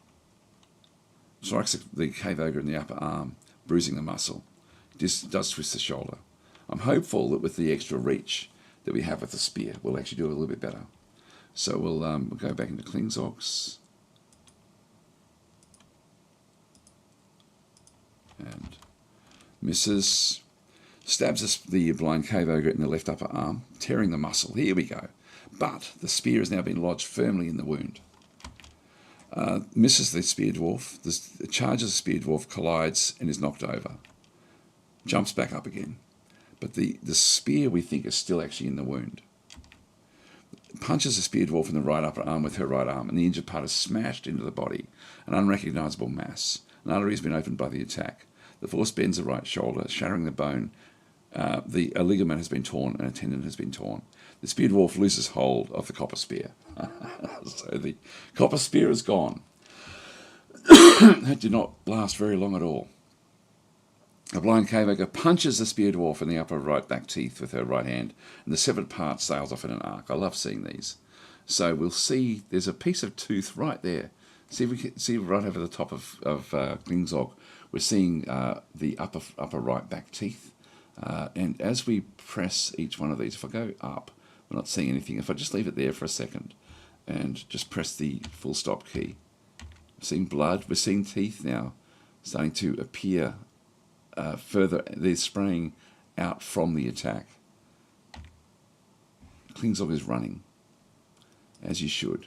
S1: Strikes the cave ogre in the upper arm, bruising the muscle. This does twist the shoulder. I'm hopeful that with the extra reach that we have with the spear, we'll actually do a little bit better. So we'll go back into Klingzog's. And misses, stabs the blind cave ogre in the left upper arm, tearing the muscle. Here we go. But the spear has now been lodged firmly in the wound. Misses the spear dwarf. Charges the spear dwarf, collides, and is knocked over. Jumps back up again. But the spear, we think, is still actually in the wound. Punches the spear dwarf in the right upper arm with her right arm, and the injured part is smashed into the body, an unrecognisable mass. An artery has been opened by the attack. The force bends the right shoulder, shattering the bone. A ligament has been torn and a tendon has been torn. The spear dwarf loses hold of the copper spear. So the copper spear is gone. That did not last very long at all. A blind cave ogre punches the spear dwarf in the upper right back teeth with her right hand, and the severed part sails off in an arc. I love seeing these. So we'll see, there's a piece of tooth right there. See if we can see right over the top of Klingzog. We're seeing the upper right back teeth. And as we press each one of these, if I go up, we're not seeing anything. If I just leave it there for a second and just press the full stop key, we're seeing blood. We're seeing teeth now starting to appear further. They're spraying out from the attack. Klingzog is running, as you should.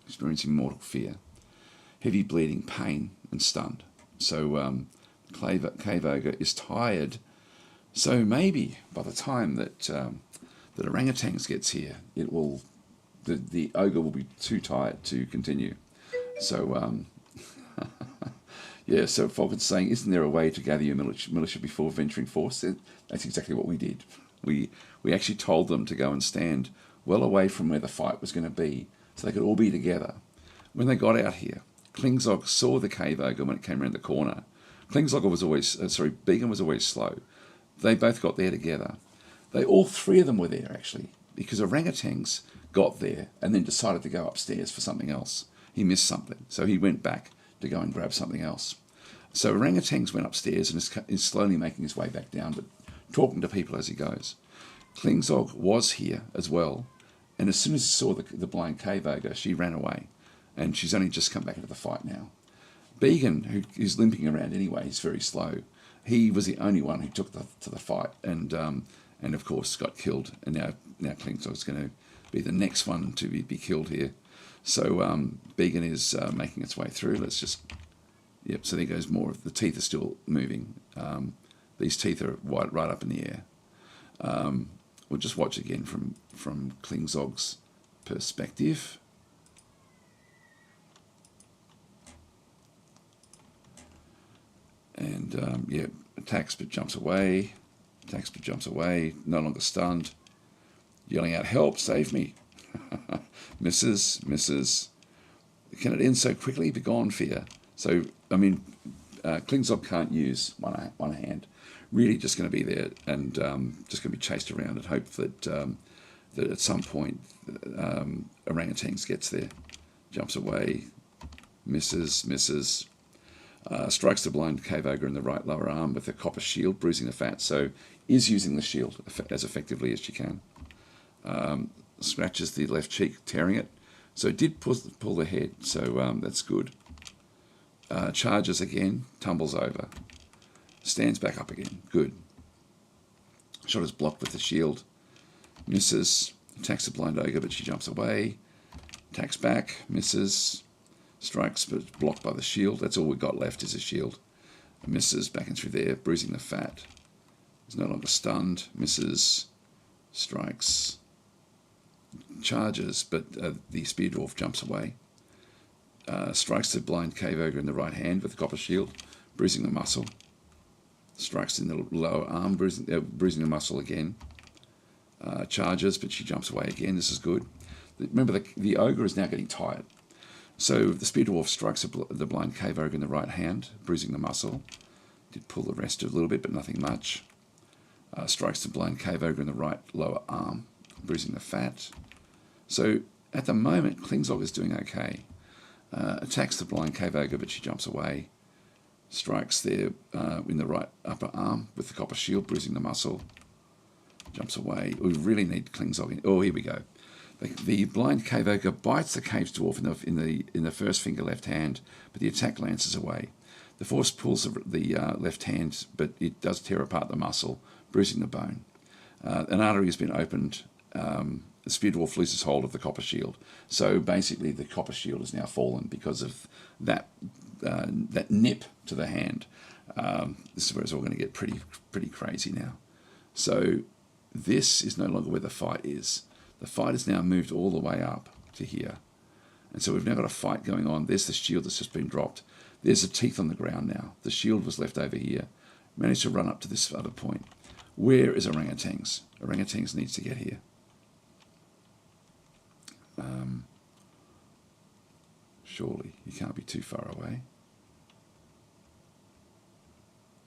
S1: Experiencing mortal fear. Heavy bleeding, pain, and stunned. So cave ogre is tired. So maybe by the time that orangutans gets here, it will the ogre will be too tired to continue. So yeah. So Falcon's saying, isn't there a way to gather your militia before venturing forth? That's exactly what we did. We actually told them to go and stand well away from where the fight was going to be, so they could all be together. When they got out here, Klingzog saw the cave ogre when it came around the corner. Klingzog was always, Began was always slow. They both got there together. All three of them were there, actually, because orangutans got there and then decided to go upstairs for something else. He missed something, so he went back to go and grab something else. So Orangutans went upstairs and is slowly making his way back down, but talking to people as he goes. Klingzog was here as well, and as soon as he saw the blind cave ogre, she ran away, and she's only just come back into the fight now. Began, who is limping around anyway, he's very slow. He was the only one who took to the fight, and of course got killed. And now Klingzog's going to be the next one to be killed here. So Began is making its way through. Let's just, yep. So there goes more. The teeth are still moving. These teeth are right up in the air. We'll just watch again from Klingzog's perspective. And yeah, attacks but jumps away. Attacks but jumps away. No longer stunned. Yelling out, "Help! Save me!" Misses. Can it end so quickly? Begone, fear. So I mean, Klingzog can't use one hand. Really, just going to be there and just going to be chased around and hope that that at some point Orangutans gets there. Jumps away. Misses. Strikes the blind cave ogre in the right lower arm with a copper shield, bruising the fat. So is using the shield as effectively as she can. Scratches the left cheek, tearing it. So it did pull the head, so that's good. Charges again, tumbles over. Stands back up again, good. Shot is blocked with the shield. Misses. Attacks the blind ogre, but she jumps away. Attacks back, misses. Strikes, but blocked by the shield. That's all we've got left is a shield. Misses, back in through there, bruising the fat. Is no longer stunned. Misses. Strikes. Charges, but the spear dwarf jumps away. Strikes the blind cave ogre in the right hand with the copper shield, bruising the muscle. Strikes in the lower arm, bruising the muscle again. Charges, but she jumps away again. This is good. Remember, the ogre is now getting tired. So the spear dwarf strikes the blind cave ogre in the right hand, bruising the muscle. Did pull the rest a little bit, but nothing much. Strikes the blind cave ogre in the right lower arm, bruising the fat. So at the moment, Klingzog is doing okay. Attacks the blind cave ogre, but she jumps away. Strikes there in the right upper arm with the copper shield, bruising the muscle. Jumps away. We really need Klingzog in. Oh, here we go. The blind cave ogre bites the cave dwarf in the first finger left hand, but the attack lances away. The force pulls the left hand, but it does tear apart the muscle, bruising the bone. An artery has been opened. The spear dwarf loses hold of the copper shield. So basically, the copper shield has now fallen because of that nip to the hand. This is where it's all going to get pretty crazy now. So this is no longer where the fight is. The fight has now moved all the way up to here. And so we've now got a fight going on. There's the shield that's just been dropped. There's the teeth on the ground now. The shield was left over here. Managed to run up to this other point. Where is Orangutans? Orangutans needs to get here. Surely, you can't be too far away.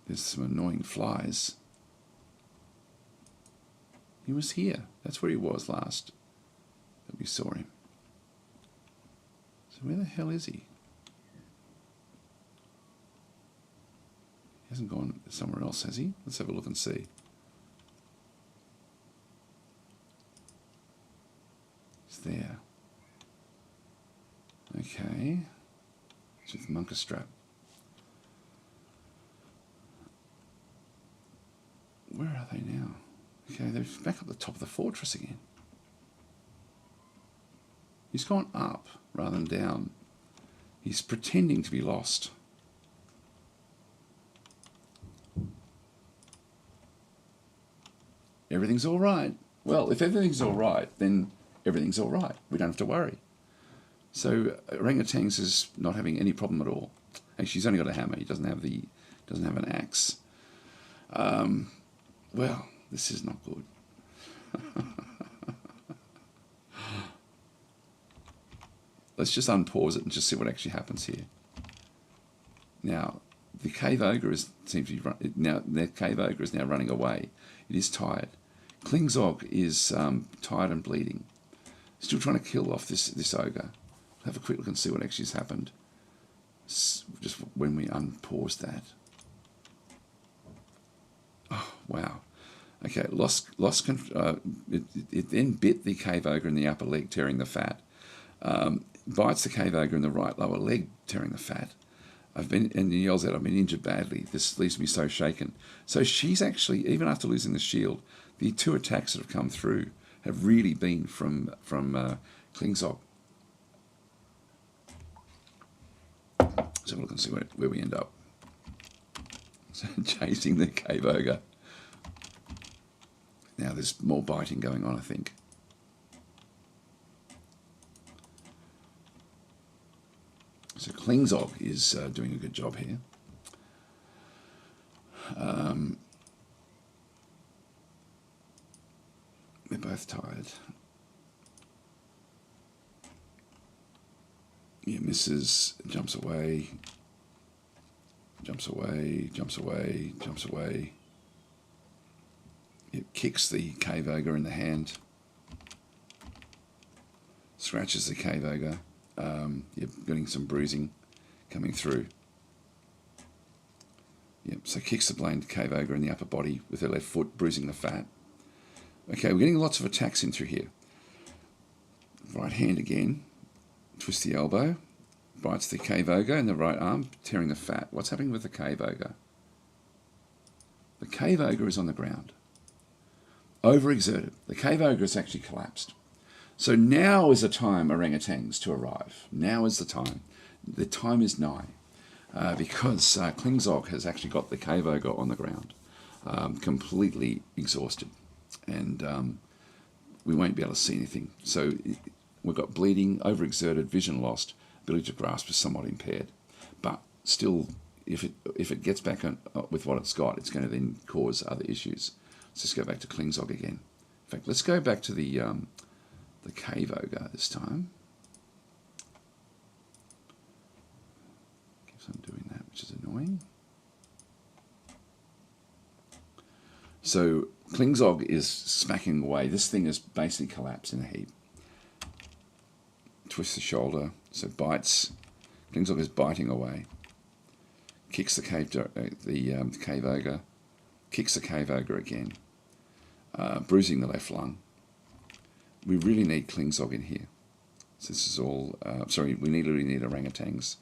S1: There's some annoying flies. He was here. That's where he was last that we saw him. So where the hell is he? He hasn't gone somewhere else, has he? Let's have a look and see. He's there. Okay. It's with the Monka strap. Where are they now? Okay, they're back up the top of the fortress again. He's gone up rather than down. He's pretending to be lost. Everything's all right. Well, if everything's all right, then everything's all right. We don't have to worry. So Orangutans is not having any problem at all. Actually, he's only got a hammer. He doesn't have an axe. Well, this is not good. Let's just unpause it and just see what actually happens here. Now, the cave ogre seems to be the cave ogre is now running away. It is tired. Klingzog is tired and bleeding. Still trying to kill off this ogre. Have a quick look and see what actually has happened. just when we unpause that. Oh, wow. Okay, it then bit the cave ogre in the upper leg, tearing the fat. Bites the cave ogre in the right lower leg, tearing the fat. And he yells out, "I've been injured badly. This leaves me so shaken." So she's actually, even after losing the shield, the 2 attacks that have come through have really been from Klingzog. So we'll look and see where we end up. So chasing the cave ogre. Now there's more biting going on, I think. So Klingzog is doing a good job here. They're both tired. Yeah, misses, jumps away, jumps away, jumps away, jumps away. It kicks the cave ogre in the hand. Scratches the cave ogre. You're getting some bruising coming through. Yep, so kicks the blind cave ogre in the upper body with her left foot, bruising the fat. Okay, we're getting lots of attacks in through here. Right hand again. Twist the elbow. Bites the cave ogre in the right arm, tearing the fat. What's happening with the cave ogre? The cave ogre is on the ground. Overexerted. The cave ogre has actually collapsed. So now is the time, orangutans, to arrive. Now is the time. The time is nigh. Because Klingzog has actually got the cave ogre on the ground, completely exhausted. And we won't be able to see anything. So we've got bleeding, overexerted, vision lost, ability to grasp is somewhat impaired. But still, if it gets back on, with what it's got, it's going to then cause other issues. Let's just go back to Klingzog again. In fact, let's go back to the cave ogre this time. Keeps on doing that, which is annoying. So Klingzog is smacking away. This thing is basically collapsed in a heap. Twists the shoulder, so bites. Klingzog is biting away. Kicks the cave ogre. Kicks the cave ogre again. Bruising the left lung. We really need Klingzog in here. So this is all... sorry, we really need orangutans.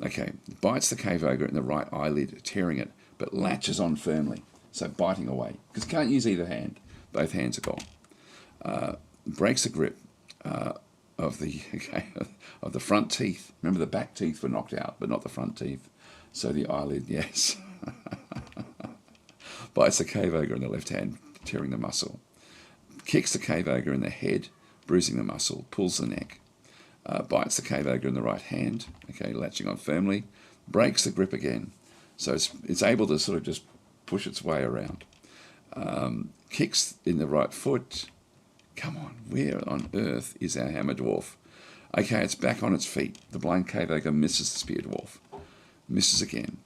S1: Okay, bites the cave ogre in the right eyelid, tearing it, but latches on firmly. So biting away, because can't use either hand. Both hands are gone. Breaks the grip of the front teeth. Remember, the back teeth were knocked out, but not the front teeth. So the eyelid, yes. Bites the cave ogre in the left hand, tearing the muscle. Kicks the cave ogre in the head, bruising the muscle. Pulls the neck. Bites the cave ogre in the right hand. Okay, latching on firmly. Breaks the grip again. So it's able to sort of just push its way around. Kicks in the right foot. Come on, where on earth is our hammer dwarf? Okay, it's back on its feet. The blind cave ogre misses the spear dwarf. Misses again.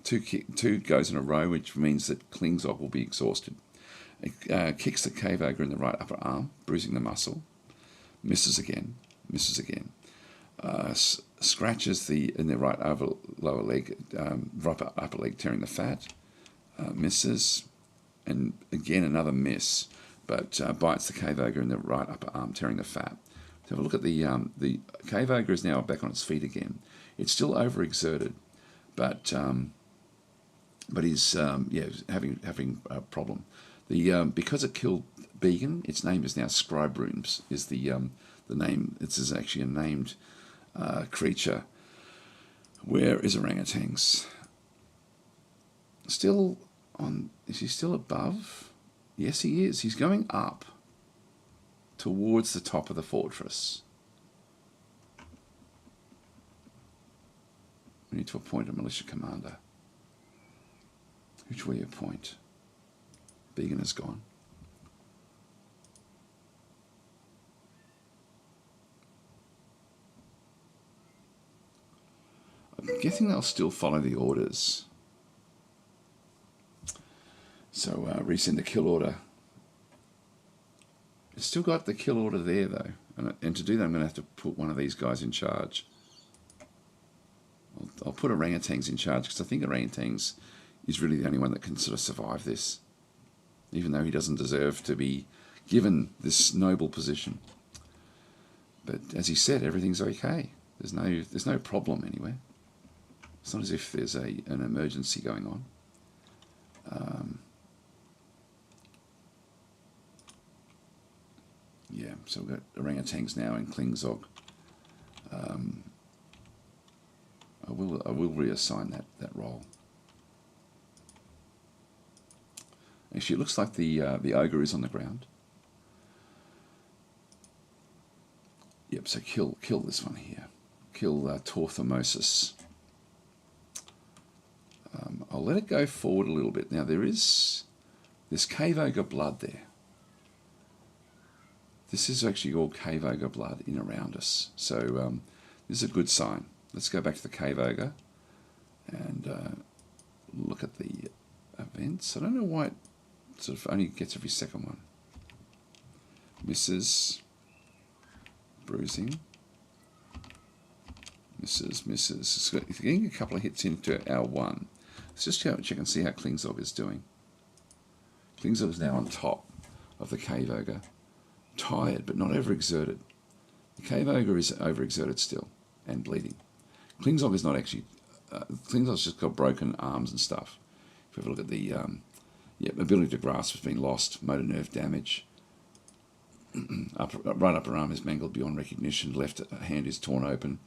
S1: Two goes in a row, which means that Klingzog will be exhausted. It kicks the cave ogre in the right upper arm, bruising the muscle. Misses again. Misses again. Scratches in the right lower leg, upper leg, tearing the fat. Misses, and again another miss, but bites the cave ogre in the right upper arm, tearing the fat. So have a look at the cave ogre is now back on its feet again. It's still overexerted, but he's having a problem. Because it killed Began, its name is now Scribrunes, is the name. It's actually a named creature. Where is orangutans? Still on? Is he still above? Yes, he is. He's going up towards the top of the fortress. We need to appoint a militia commander. Who should we appoint? Began is gone. I'm guessing they'll still follow the orders. So resend the kill order. It's still got the kill order there though, and to do that I'm going to have to put one of these guys in charge. I'll put orangutans in charge because I think orangutans is really the only one that can sort of survive this, even though he doesn't deserve to be given this noble position. But as he said, everything's okay. There's no problem anywhere. It's not as if there's an emergency going on. Yeah, so we've got orangutans now in Klingzog. I will reassign that role. Actually, it looks like the ogre is on the ground. Yep. So kill this one here. Kill Torthomosis. I'll let it go forward a little bit. Now there's cave ogre blood there. This is actually all cave ogre blood in around us. So this is a good sign. Let's go back to the cave ogre and look at the events. I don't know why it sort of only gets every second one. Misses. Bruising. Misses. It's getting a couple of hits into our one. Let's just check and see how Klingzog is doing. Klingzog is now on top of the cave ogre. Tired, but not overexerted. The cave ogre is overexerted still and bleeding. Klingzog is not actually. Klingzog's just got broken arms and stuff. If we have a look at the ability to grasp has been lost, motor nerve damage. Right upper arm is mangled beyond recognition. Left hand is torn open.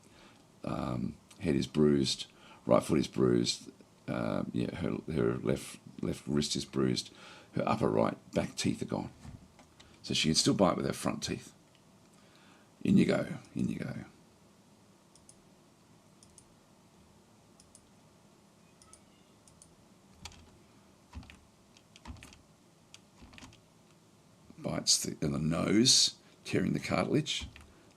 S1: Head is bruised. Right foot is bruised. Her left wrist is bruised. Her upper right back teeth are gone. So she can still bite with her front teeth. In you go. Bites in the nose, tearing the cartilage.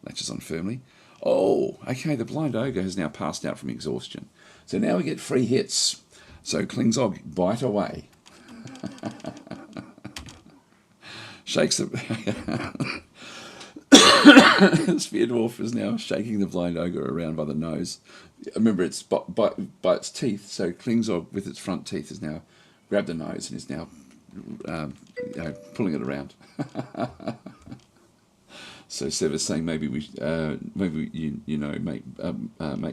S1: Latches on firmly. Oh, okay, the blind ogre has now passed out from exhaustion. So now we get free hits. So Klingzog, bite away. Shakes the... Spear Dwarf is now shaking the blind ogre around by the nose. Remember, it's by its teeth, so Klingzog with its front teeth has now grabbed the nose and is now pulling it around. So Sever's saying maybe make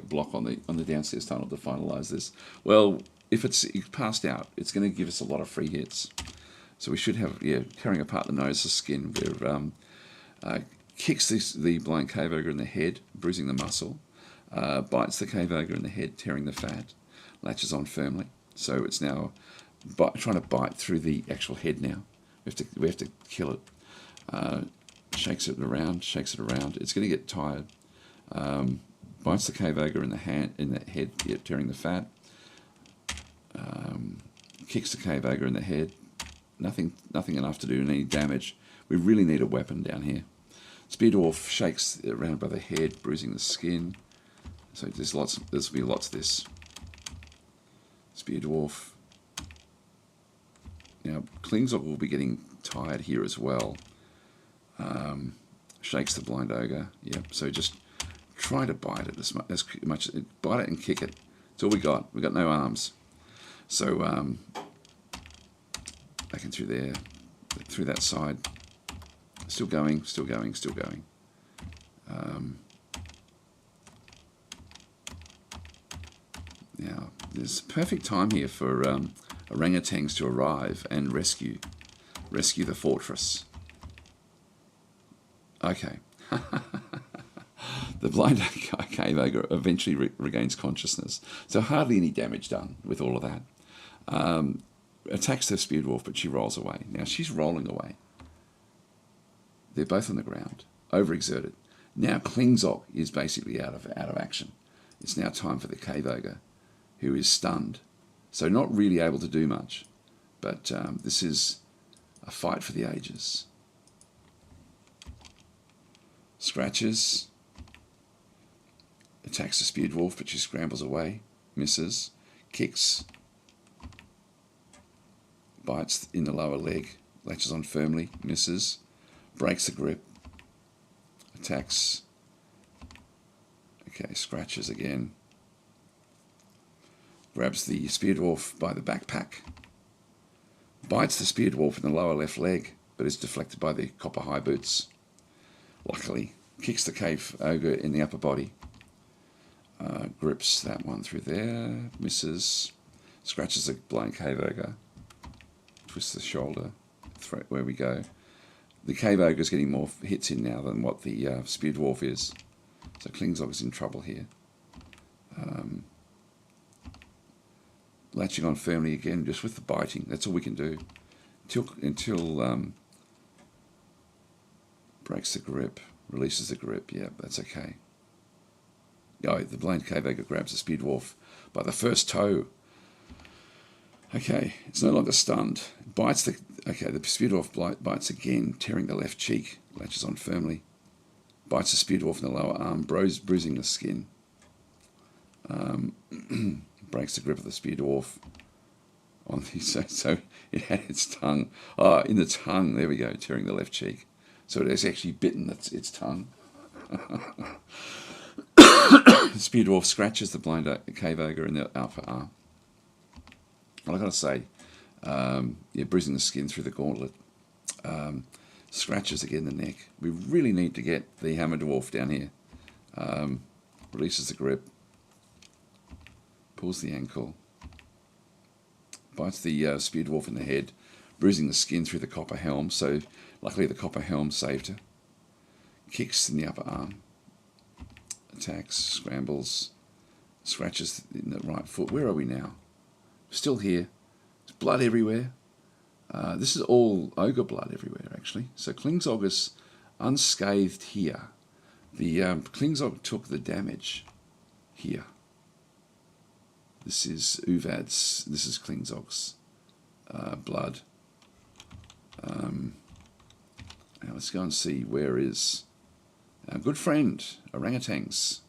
S1: block on the downstairs tunnel to finalise this. Well, if it's passed out, it's going to give us a lot of free hits. So we should have tearing apart the nose, the skin. Where kicks the blind cave ogre in the head, bruising the muscle. Bites the cave ogre in the head, tearing the fat. Latches on firmly. So it's now trying to bite through the actual head now. We have to kill it. Shakes it around. It's going to get tired. Bites the cave ogre in the head, tearing the fat. Kicks the cave ogre in the head. Nothing enough to do any damage. We really need a weapon down here. Spear Dwarf shakes it around by the head, bruising the skin. So there's will be lots of this. Spear Dwarf. Now Klingzog will be getting tired here as well. Shakes the blind ogre. Yep. So just try to bite it as much. Bite it and kick it. That's all we got. We got no arms. So back in through there, through that side. Still going. Now there's perfect time here for orangutans to arrive and rescue the fortress. Okay. The blind cave ogre eventually regains consciousness. So hardly any damage done with all of that. Attacks the Spear Dwarf, but she rolls away. Now she's rolling away. They're both on the ground, overexerted. Now Klingzog is basically out of action. It's now time for the cave ogre, who is stunned. So not really able to do much. But this is a fight for the ages. Scratches. Attacks the Spear Dwarf, but she scrambles away. Misses. Kicks. Bites in the lower leg. Latches on firmly. Misses. Breaks the grip. Attacks. Okay, scratches again. grabs the spear dwarf by the backpack, bites the spear dwarf in the lower left leg, but is deflected by the copper high boots. Luckily, kicks the cave ogre in the upper body, grips that one through there, misses, scratches the blind cave ogre, twists the shoulder, where we go. The cave ogre is getting more hits in now than what the spear dwarf is, so Klingzog is in trouble here. Latching on firmly again, just with the biting. That's all we can do until breaks the grip, releases the grip. Yeah, that's okay. Oh, the blind cave ogre grabs the spear dwarf by the first toe. Okay, it's no longer stunned. Bites the spear dwarf bites again, tearing the left cheek. Latches on firmly. Bites the spear dwarf in the lower arm, bruising the skin. Breaks the grip of the spear dwarf on the so it had its tongue. Oh, in the tongue, there we go, tearing the left cheek. So it has actually bitten its tongue. The spear dwarf scratches the blind cave ogre in the upper arm. Well, I've got to say, bruising the skin through the gauntlet. Scratches again the neck. We really need to get the hammer dwarf down here. Releases the grip. Pulls the ankle. Bites the spear dwarf in the head, bruising the skin through the copper helm. So luckily the copper helm saved her. Kicks in the upper arm. Attacks, scrambles, scratches in the right foot. Where are we now? Still here. There's blood everywhere. This is all ogre blood everywhere, actually. So Klingzog is unscathed here. The Klingzog took the damage here. This is Uvad's. This is Klingzog's blood. Now let's go and see where is our good friend orangutans.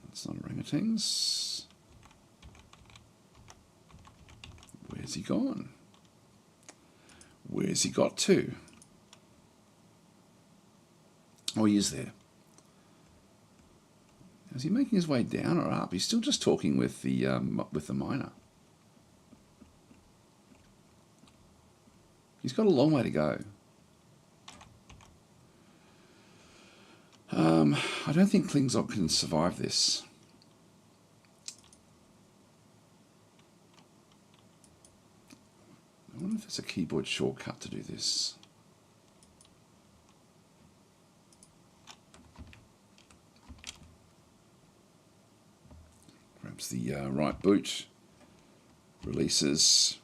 S1: It's not orangutans. Where's he gone? Where's he got to? Oh, he is there. Is he making his way down or up? He's still just talking with the miner. He's got a long way to go. I don't think Klingzog can survive this. I wonder if there's a keyboard shortcut to do this. Grabs the right boot, releases,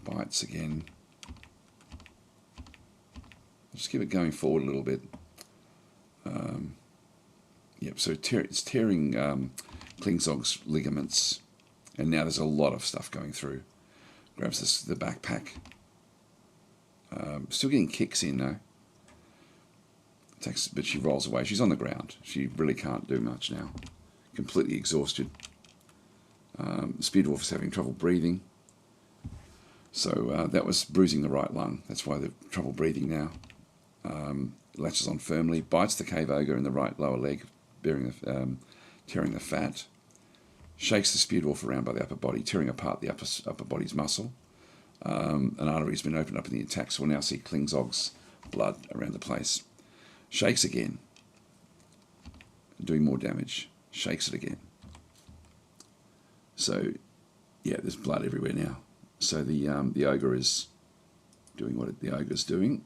S1: bites again. Just keep it going forward a little bit. Yep, so it's tearing Klingzog's ligaments, and now there's a lot of stuff going through. Grabs the backpack. Still getting kicks in though. But she rolls away. She's on the ground. She really can't do much now. Completely exhausted. The spear dwarf is having trouble breathing. So that was bruising the right lung. That's why they've trouble breathing now. Latches on firmly. Bites the cave ogre in the right lower leg, tearing the fat. Shakes the spear dwarf around by the upper body, tearing apart the upper body's muscle. An artery has been opened up in the attack, so we'll now see Klingzog's blood around the place. Shakes again, doing more damage. Shakes it again. So, yeah, there's blood everywhere now. So the ogre is doing what the ogre's doing,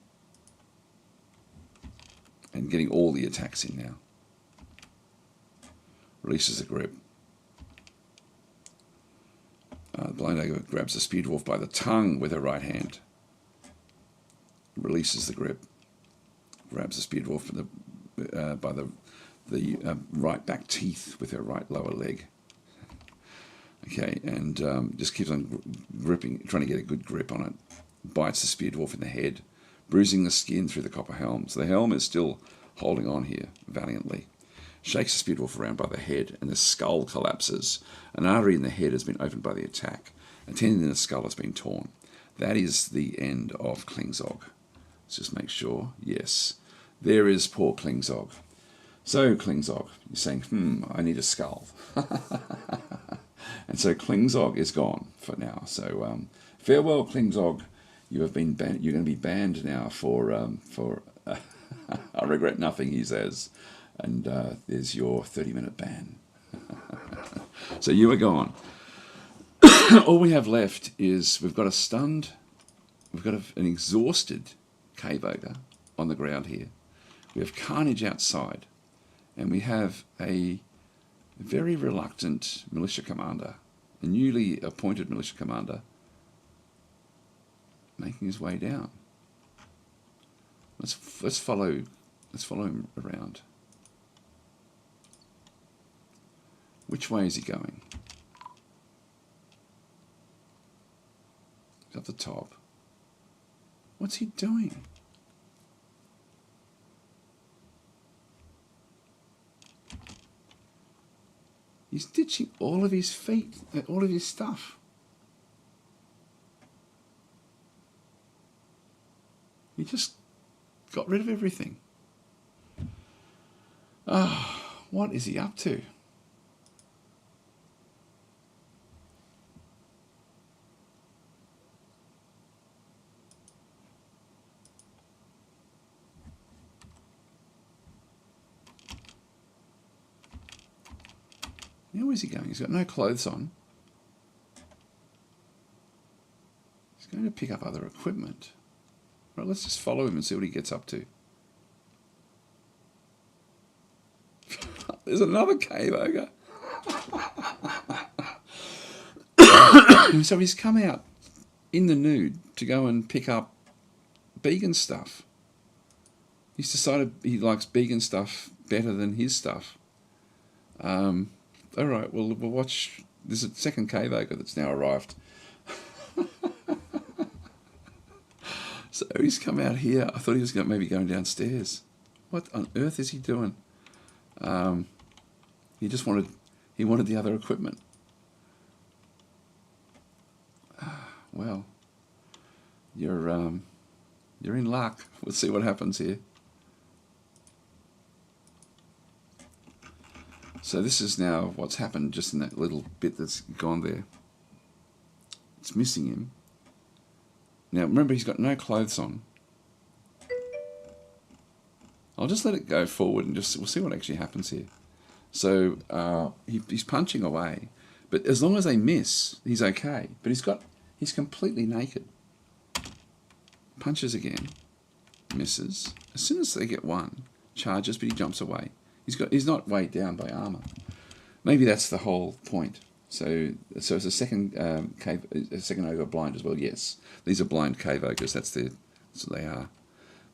S1: and getting all the attacks in now. Releases the grip. The blind ogre grabs the spear dwarf by the tongue with her right hand. Releases the grip. Grabs the spear dwarf by the right back teeth with her right lower leg. Okay, and just keeps on gripping, trying to get a good grip on it. Bites the spear dwarf in the head, bruising the skin through the copper helm. So the helm is still holding on here valiantly. Shakes the spear dwarf around by the head, and the skull collapses. An artery in the head has been opened by the attack. A tendon in the skull has been torn. That is the end of Klingzog. Let's just make sure. Yes, there is poor Klingzog. So Klingzog, you're saying, I need a skull. And so Klingzog is gone for now. So farewell, Klingzog. You have been banned. You're going to be banned now for I regret nothing, he says. And there's your 30-minute ban. So you are gone. All we have left is we've got an exhausted cave ogre on the ground here. We have carnage outside, and we have a very reluctant militia commander, a newly appointed militia commander, making his way down. Let's follow him around. Which way is he going? He's up the top. What's he doing? He's ditching all of his feet, all of his stuff. He just got rid of everything. What is he up to? Now where's he going? He's got no clothes on. He's going to pick up other equipment. Right, let's just follow him and see what he gets up to. There's another cave ogre. So he's come out in the nude to go and pick up vegan stuff. He's decided he likes vegan stuff better than his stuff. All right, well, we'll watch. There's a second cave ogre that's now arrived. So he's come out here. I thought he was maybe going downstairs. What on earth is he doing? He wanted the other equipment. Well, you're in luck. We'll see what happens here. So this is now what's happened just in that little bit that's gone there. It's missing him. Now remember, he's got no clothes on. I'll just let it go forward and we'll see what actually happens here. So he's punching away, but as long as they miss, he's okay. But he's completely naked. Punches again, misses. As soon as they get one, charges, but he jumps away. He's not weighed down by armor. Maybe that's the whole point. So it's a second second ogre blind as well. Yes, these are blind cave ogres. That's what they are.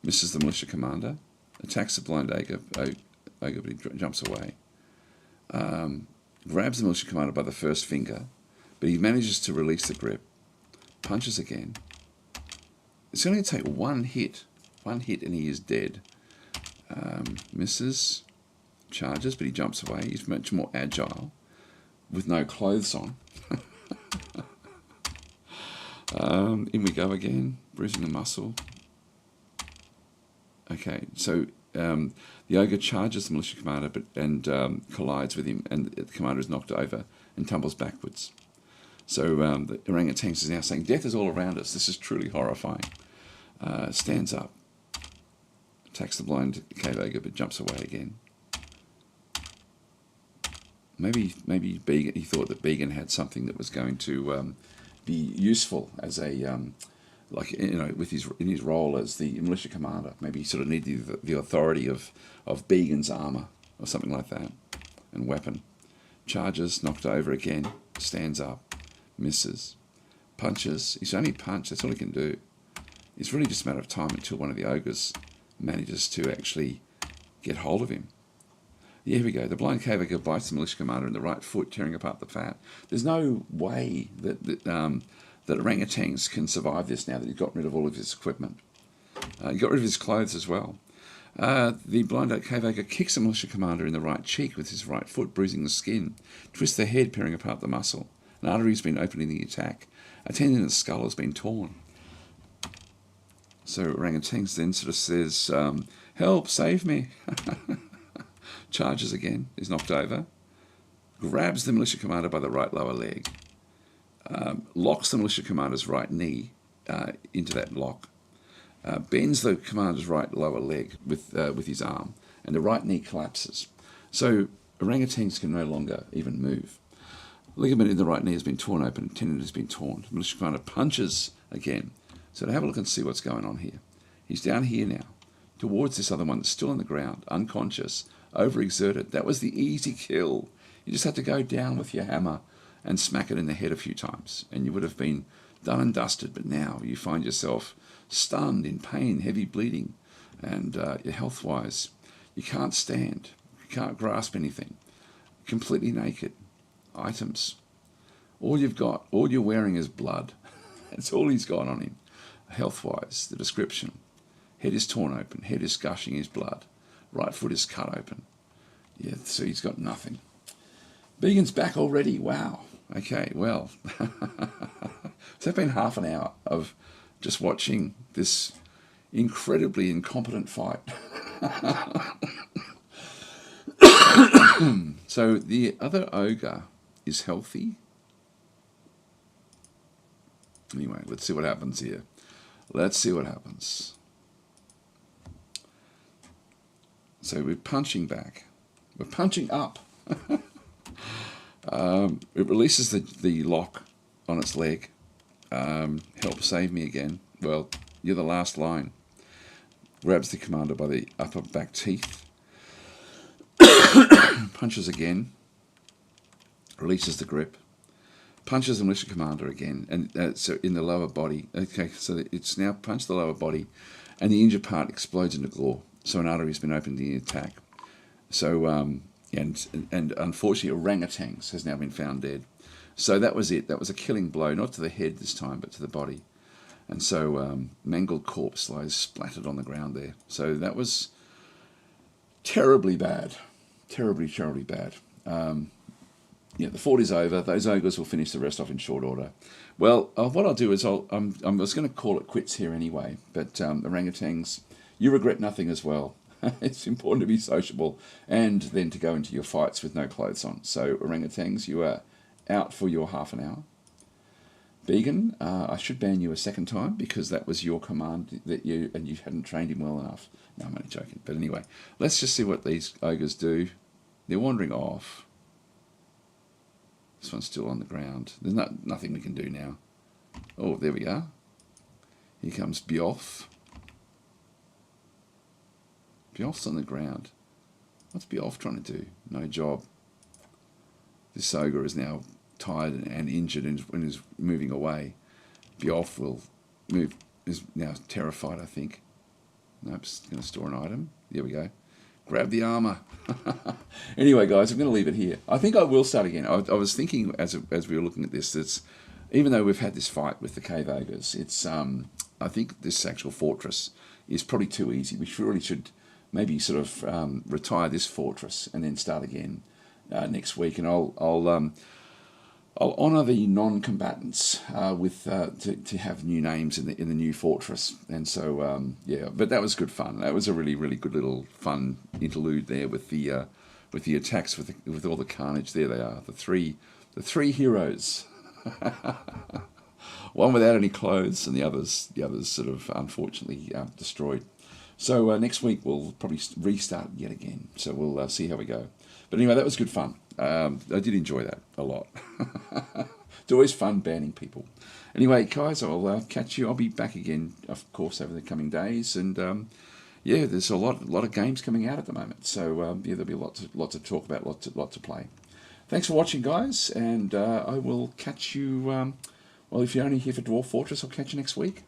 S1: Misses the militia commander, attacks the blind ogre, but he jumps away. Grabs the militia commander by the first finger, but he manages to release the grip. Punches again. It's only going to take one hit and he is dead. Misses. Charges, but he jumps away. He's much more agile with no clothes on. In we go again, bruising the muscle. Okay, so the ogre charges the militia commander and collides with him, and the commander is knocked over and tumbles backwards. So the orangutan is now saying, "Death is all around us. This is truly horrifying." Stands up, attacks the blind cave ogre, but jumps away again. Maybe Began, he thought that Began had something that was going to be useful as a in his role as the militia commander. Maybe he sort of needed the authority of Began's armor or something like that, and weapon. Charges, knocked over again, stands up, misses, punches. He's only punched. That's all he can do. It's really just a matter of time until one of the ogres manages to actually get hold of him. Yeah, here we go. The blind cave ogre bites the militia commander in the right foot, tearing apart the fat. There's no way that orangutans can survive this now that he's got rid of all of his equipment. He got rid of his clothes as well. The blind cave ogre kicks the militia commander in the right cheek with his right foot, bruising the skin. Twists the head, tearing apart the muscle. An artery has been opened in the attack. A tendon in the skull has been torn. So orangutan then sort of says, "Help, save me." charges again, is knocked over, grabs the militia commander by the right lower leg, locks the militia commander's right knee into that lock, bends the commander's right lower leg with his arm, and the right knee collapses. So orangutans can no longer even move. Ligament in the right knee has been torn open, tendon has been torn. The militia commander punches again. So to have a look and see what's going on here. He's down here now, towards this other one that's still on the ground, unconscious, overexerted. That was the easy kill. You just had to go down with your hammer and smack it in the head a few times, and you would have been done and dusted. But now you find yourself stunned, in pain, heavy bleeding, and health-wise, you can't stand, you can't grasp anything, completely naked. Items. All you've got, all you're wearing is blood. That's all he's got on him. Health-wise, the description. Head is torn open, head is gushing his blood. Right foot is cut open. Yeah, so he's got nothing. Began's back already. Wow. Okay, well. It's been half an hour of just watching this incredibly incompetent fight. So the other ogre is healthy. Anyway, let's see what happens here. Let's see what happens. So we're punching back. We're punching up. It releases the lock on its leg. Help save me again. Well, you're the last line. Grabs the commander by the upper back teeth. Punches again. Releases the grip. Punches the militia commander again, and so in the lower body. Okay, so it's now punched the lower body, and the injured part explodes into gore. So an artery has been opened in the attack. So and unfortunately, orangutans has now been found dead. So that was it. That was a killing blow, not to the head this time, but to the body. And so mangled corpse lies splattered on the ground there. So that was terribly bad, terribly bad. Yeah, the fort is over. Those ogres will finish the rest off in short order. Well, what I'll do is I was going to call it quits here anyway, but orangutans, you regret nothing as well. It's important to be sociable and then to go into your fights with no clothes on. So orangutans, you are out for your half an hour. Began, I should ban you a second time because that was your command that you hadn't trained him well enough. No, I'm only joking. But anyway, let's just see what these ogres do. They're wandering off. This one's still on the ground. There's nothing we can do now. Oh, there we are. Here comes Dwarf. Dwarf's on the ground. What's Dwarf trying to do? No job. This ogre is now tired and injured and is moving away. Dwarf will move. Is now terrified, I think. Nope, going to store an item. There we go. Grab the armor. Anyway, guys, I'm going to leave it here. I think I will start again. I was thinking as we were looking at this, that even though we've had this fight with the cave ogres, it's I think this actual fortress is probably too easy. We really should maybe sort of retire this fortress and then start again next week. And I'll honour the non-combatants to have new names in the new fortress, and so yeah. But that was good fun. That was a really good little fun interlude there with the attacks with all the carnage. There they are, the three heroes. One without any clothes, and the others sort of unfortunately destroyed. So next week we'll probably restart yet again. So we'll see how we go. But anyway, that was good fun. I did enjoy that a lot. It's always fun banning people. Anyway, guys, I'll catch you. I'll be back again, of course, over the coming days. And yeah, there's a lot of games coming out at the moment. So yeah, there'll be lots to talk about, lots to play. Thanks for watching, guys, and I will catch you. Well, if you're only here for Dwarf Fortress, I'll catch you next week.